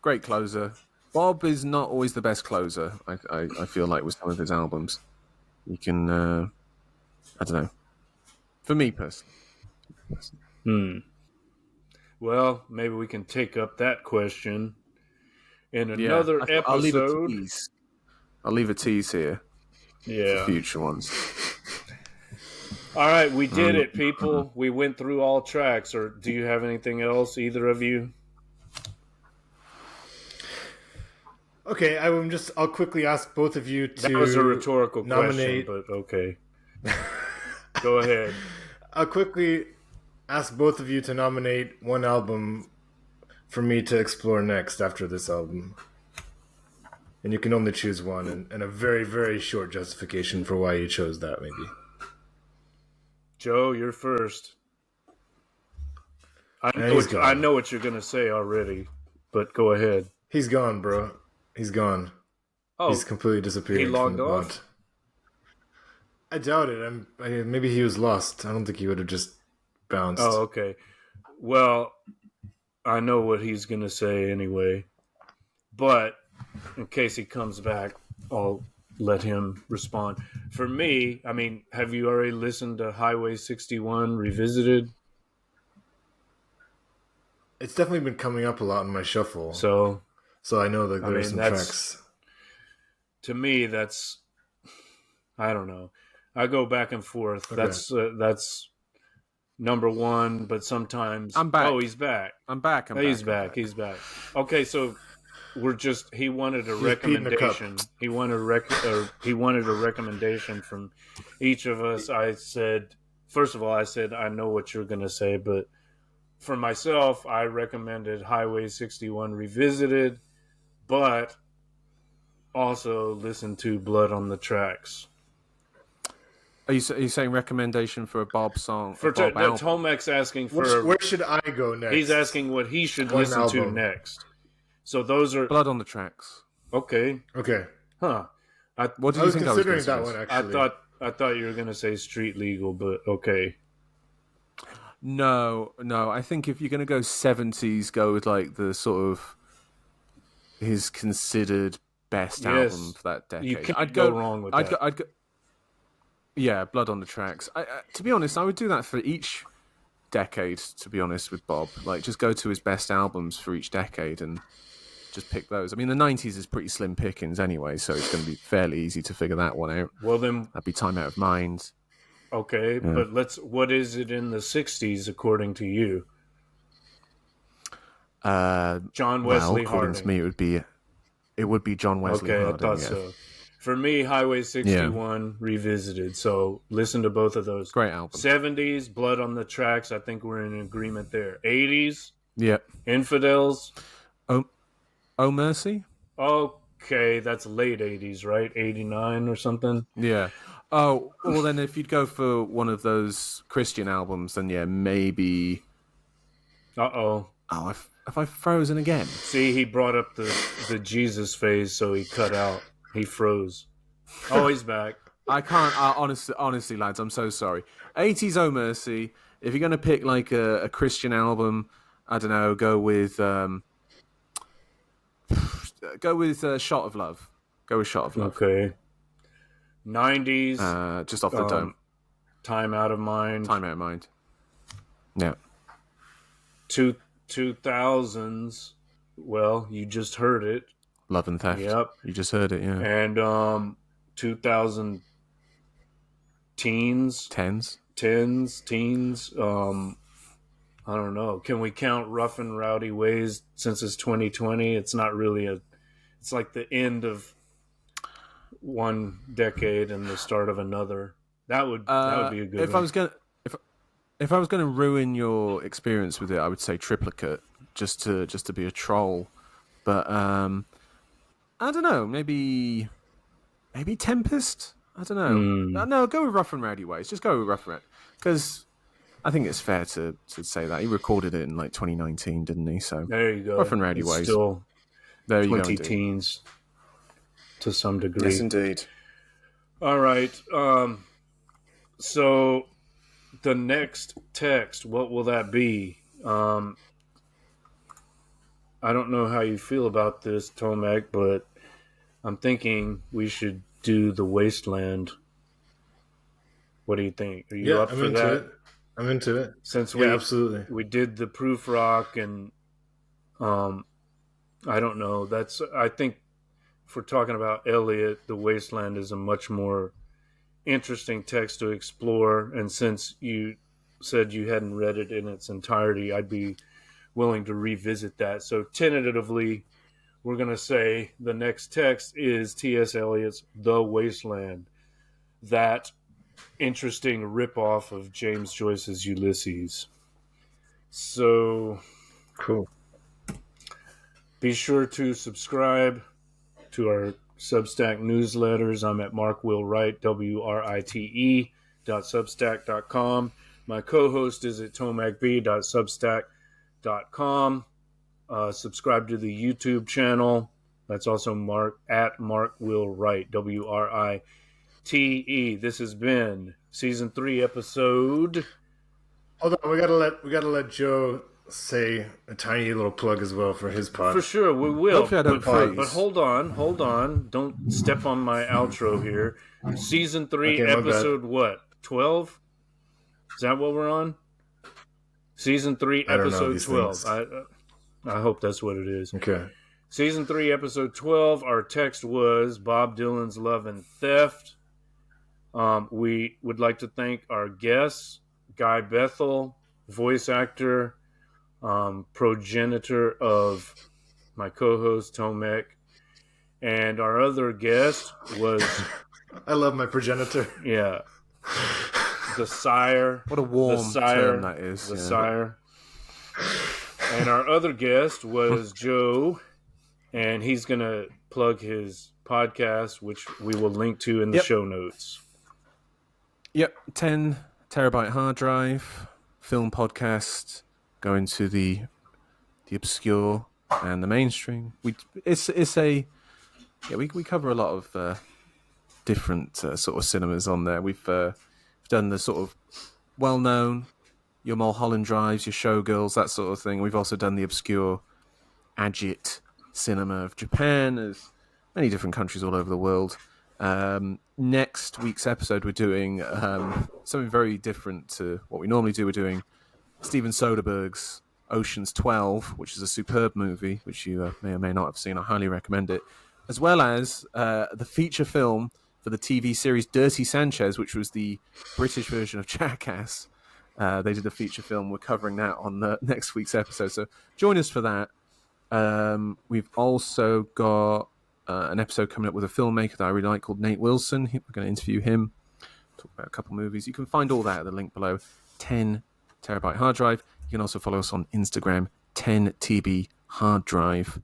Great closer. Bob is not always the best closer, I feel like, with some of his albums. You can, I don't know. For me, personally. Well, maybe we can take up that question in another episode. I'll leave a tease here. Yeah. For future ones. All right, we did it, people. We went through all tracks. Or do you have anything else, either of you? Okay, I'll quickly ask both of you to That was a rhetorical nominate... question, but okay. Go ahead. I'll quickly ask both of you to nominate one album for me to explore next after this album. And you can only choose one, and a very, very short justification for why you chose that, maybe. Joe, you're first. I know what you're going to say already, but go ahead. He's gone, bro. He's gone. Oh, he's completely disappeared. He logged off? I doubt it. Maybe he was lost. I don't think he would have just bounced. Oh, okay. Well, I know what he's going to say anyway. But in case he comes back, I'll let him respond. For me, have you already listened to Highway 61 Revisited? It's definitely been coming up a lot in my shuffle. So I know that there are some tracks. To me, that's... I don't know. I go back and forth. Okay. That's number one, but sometimes... I'm back. Oh, he's back. I'm back. He's back. Okay, so he wanted a recommendation. He wanted a recommendation from each of us. First of all, I said, I know what you're going to say, but for myself, I recommended Highway 61 Revisited, but also listen to Blood on the Tracks. Are you saying recommendation for a Bob song? For Tomek's asking for... Where should I go next? He's asking what he should listen to next. So those are... Blood on the Tracks. Okay. Huh. What did you think I was considering that one, actually. I thought you were going to say Street Legal, but okay. No. I think if you're going to go 70s, go with like the sort of his considered best Yes. album for that decade. You can't go wrong with that. I'd go, yeah, Blood on the Tracks. To be honest, I would do that for each decade, to be honest with Bob. Like, just go to his best albums for each decade and just pick those. I mean, the 90s is pretty slim pickings anyway, so it's going to be fairly easy to figure that one out. Well, then... That'd be Time Out of Mind. Okay, Yeah. but what is it in the 60s, according to you? John Wesley according Harding. to me, it would be John Wesley Harding. I thought so. For me, Highway 61 Revisited. So listen to both of those. Great album. 70s, Blood on the Tracks. I think we're in agreement there. 80s, Yep. Infidels. Oh Mercy? Okay, that's late 80s, right? 89 or something? Yeah. Oh, well then if you'd go for one of those Christian albums, then yeah, maybe... Uh-oh. Oh, have I frozen again? See, he brought up the Jesus phase, so he cut out. He froze. Oh, he's back. I can't. Honestly, lads, I'm so sorry. 80s Oh Mercy. If you're going to pick like a Christian album, I don't know, go with Shot of Love. Go with Shot of Love. Okay. 90s. Just off the dome. Time Out of Mind. Time Out of Mind. Yeah. 2000s. Well, you just heard it. Love and Theft. Yep. You just heard it, yeah. And 2000 teens. Teens. I don't know. Can we count Rough and Rowdy Ways since it's 2020? It's not really it's like the end of one decade and the start of another. That would be a good if one. If I was gonna ruin your experience with it, I would say Triplicate, just to be a troll. But I don't know, maybe Tempest? I don't know. No, go with Rough and Rowdy Ways. Just go with Rough and Rowdy. Because I think it's fair to say that. He recorded it in like 2019, didn't he? So there you go. Rough and Rowdy Ways. Still there you 20 go, teens to some degree. Yes, indeed. All right. So the next text, what will that be? I don't know how you feel about this, Tomek, but I'm thinking we should do The Wasteland. What do you think? Are you up for that? I'm into it. Since absolutely. We did the proof rock and I don't know. I think if we're talking about Eliot, The Wasteland is a much more interesting text to explore. And since you said you hadn't read it in its entirety, I'd be willing to revisit that. So tentatively, we're going to say the next text is T.S. Eliot's The Wasteland. That interesting ripoff of James Joyce's Ulysses. So cool. Be sure to subscribe to our Substack newsletters. I'm at Mark Will Write, WRITE.substack.com. My co-host is at tomacb.substack.com. Subscribe to the YouTube channel. That's also Mark Will Write, WRITE. This has been season 3 episode. Hold on, we gotta let Joe say a tiny little plug as well for his pod. For sure, we will. Hopefully I don't freeze. But hold on. Don't step on my outro here. Season 3, Okay, episode what? 12? Is that what we're on? Season 3, episode 12. I hope that's what it is. Okay. Season 3, episode 12. Our text was Bob Dylan's Love and Theft. We would like to thank our guests, Guy Bethell, voice actor, progenitor of my co-host Tomek, and our other guest was I love my progenitor. Yeah, the sire. What a warm term that is. The sire. And our other guest was Joe, and he's gonna plug his podcast, which we will link to in the show notes. Yep, 10 terabyte hard drive, film podcast, going to the obscure and the mainstream. We cover a lot of different sort of cinemas on there. We've done the sort of well-known, your Mulholland Drives, your Showgirls, that sort of thing. We've also done the obscure Ajit cinema of Japan, as many different countries all over the world. Next week's episode, we're doing something very different to what we normally do. We're doing Steven Soderbergh's Ocean's 12, which is a superb movie, which you may or may not have seen. I highly recommend it. As well as the feature film for the TV series Dirty Sanchez, which was the British version of Jackass. They did a feature film. We're covering that on the next week's episode. So join us for that. We've also got an episode coming up with a filmmaker that I really like called Nate Wilson. We're going to interview him, talk about a couple movies. You can find all that at the link below. 10 terabyte hard drive. You can also follow us on Instagram, 10TB hard drive.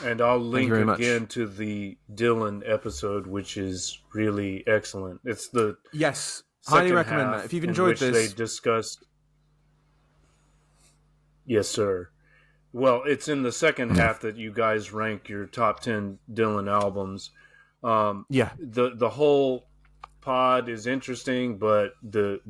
And I'll link again to the Dylan episode, which is really excellent. It's the highly recommend that. If you've enjoyed this, they discussed. Yes, sir. Well, it's in the second half that you guys rank your top 10 Dylan albums. The whole pod is interesting, but the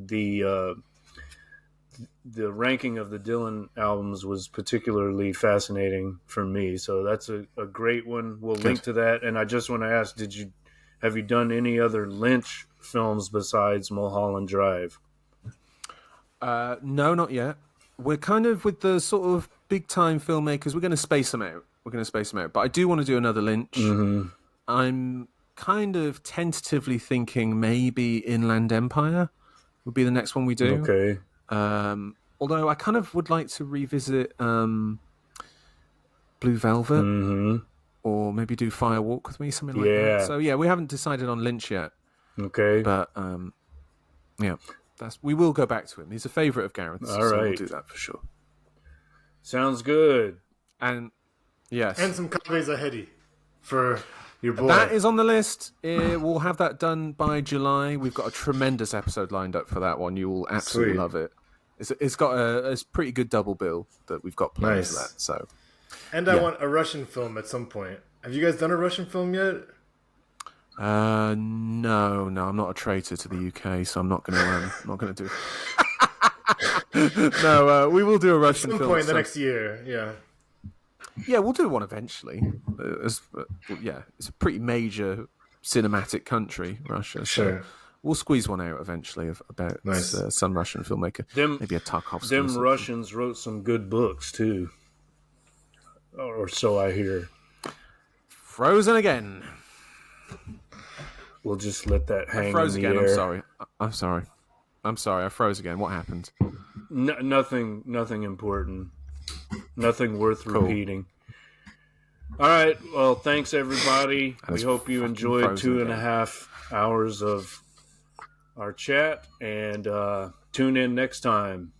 ranking of the Dylan albums was particularly fascinating for me. So that's a great one. We'll link to that. And I just want to ask, have you done any other Lynch films besides Mulholland Drive? No, not yet. We're kind of with the sort of big time filmmakers. We're going to space them out. But I do want to do another Lynch. Mm-hmm. I'm kind of tentatively thinking maybe Inland Empire would be the next one we do. Okay. Although I kind of would like to revisit Blue Velvet, mm-hmm. or maybe do Fire Walk with Me, something like that. So we haven't decided on Lynch yet. Okay. But we will go back to him. He's a favourite of Gareth's, so we'll do that for sure. Sounds good. And yes, and some Kaveh Zahedi for your boy. That is on the list. We'll have that done by July. We've got a tremendous episode lined up for that one. You will absolutely love it. It's got a pretty good double bill that we've got planned for that. So, and I want a Russian film at some point. Have you guys done a Russian film yet? No, I'm not a traitor to the UK, so I'm not going to do it. No, we will do a Russian film at some point in the next year. Yeah, we'll do one eventually. It's a pretty major cinematic country, Russia. Sure. So we'll squeeze one out eventually about some Russian filmmaker. maybe a Tarkovsky. Them Russians wrote some good books too, or so I hear. Frozen again. We'll just let that hang. I froze in the again. air. I'm sorry. I froze again. What happened? Nothing important. Nothing worth repeating. All right. Well, thanks everybody. We hope you enjoyed 2.5 hours of our chat, and tune in next time.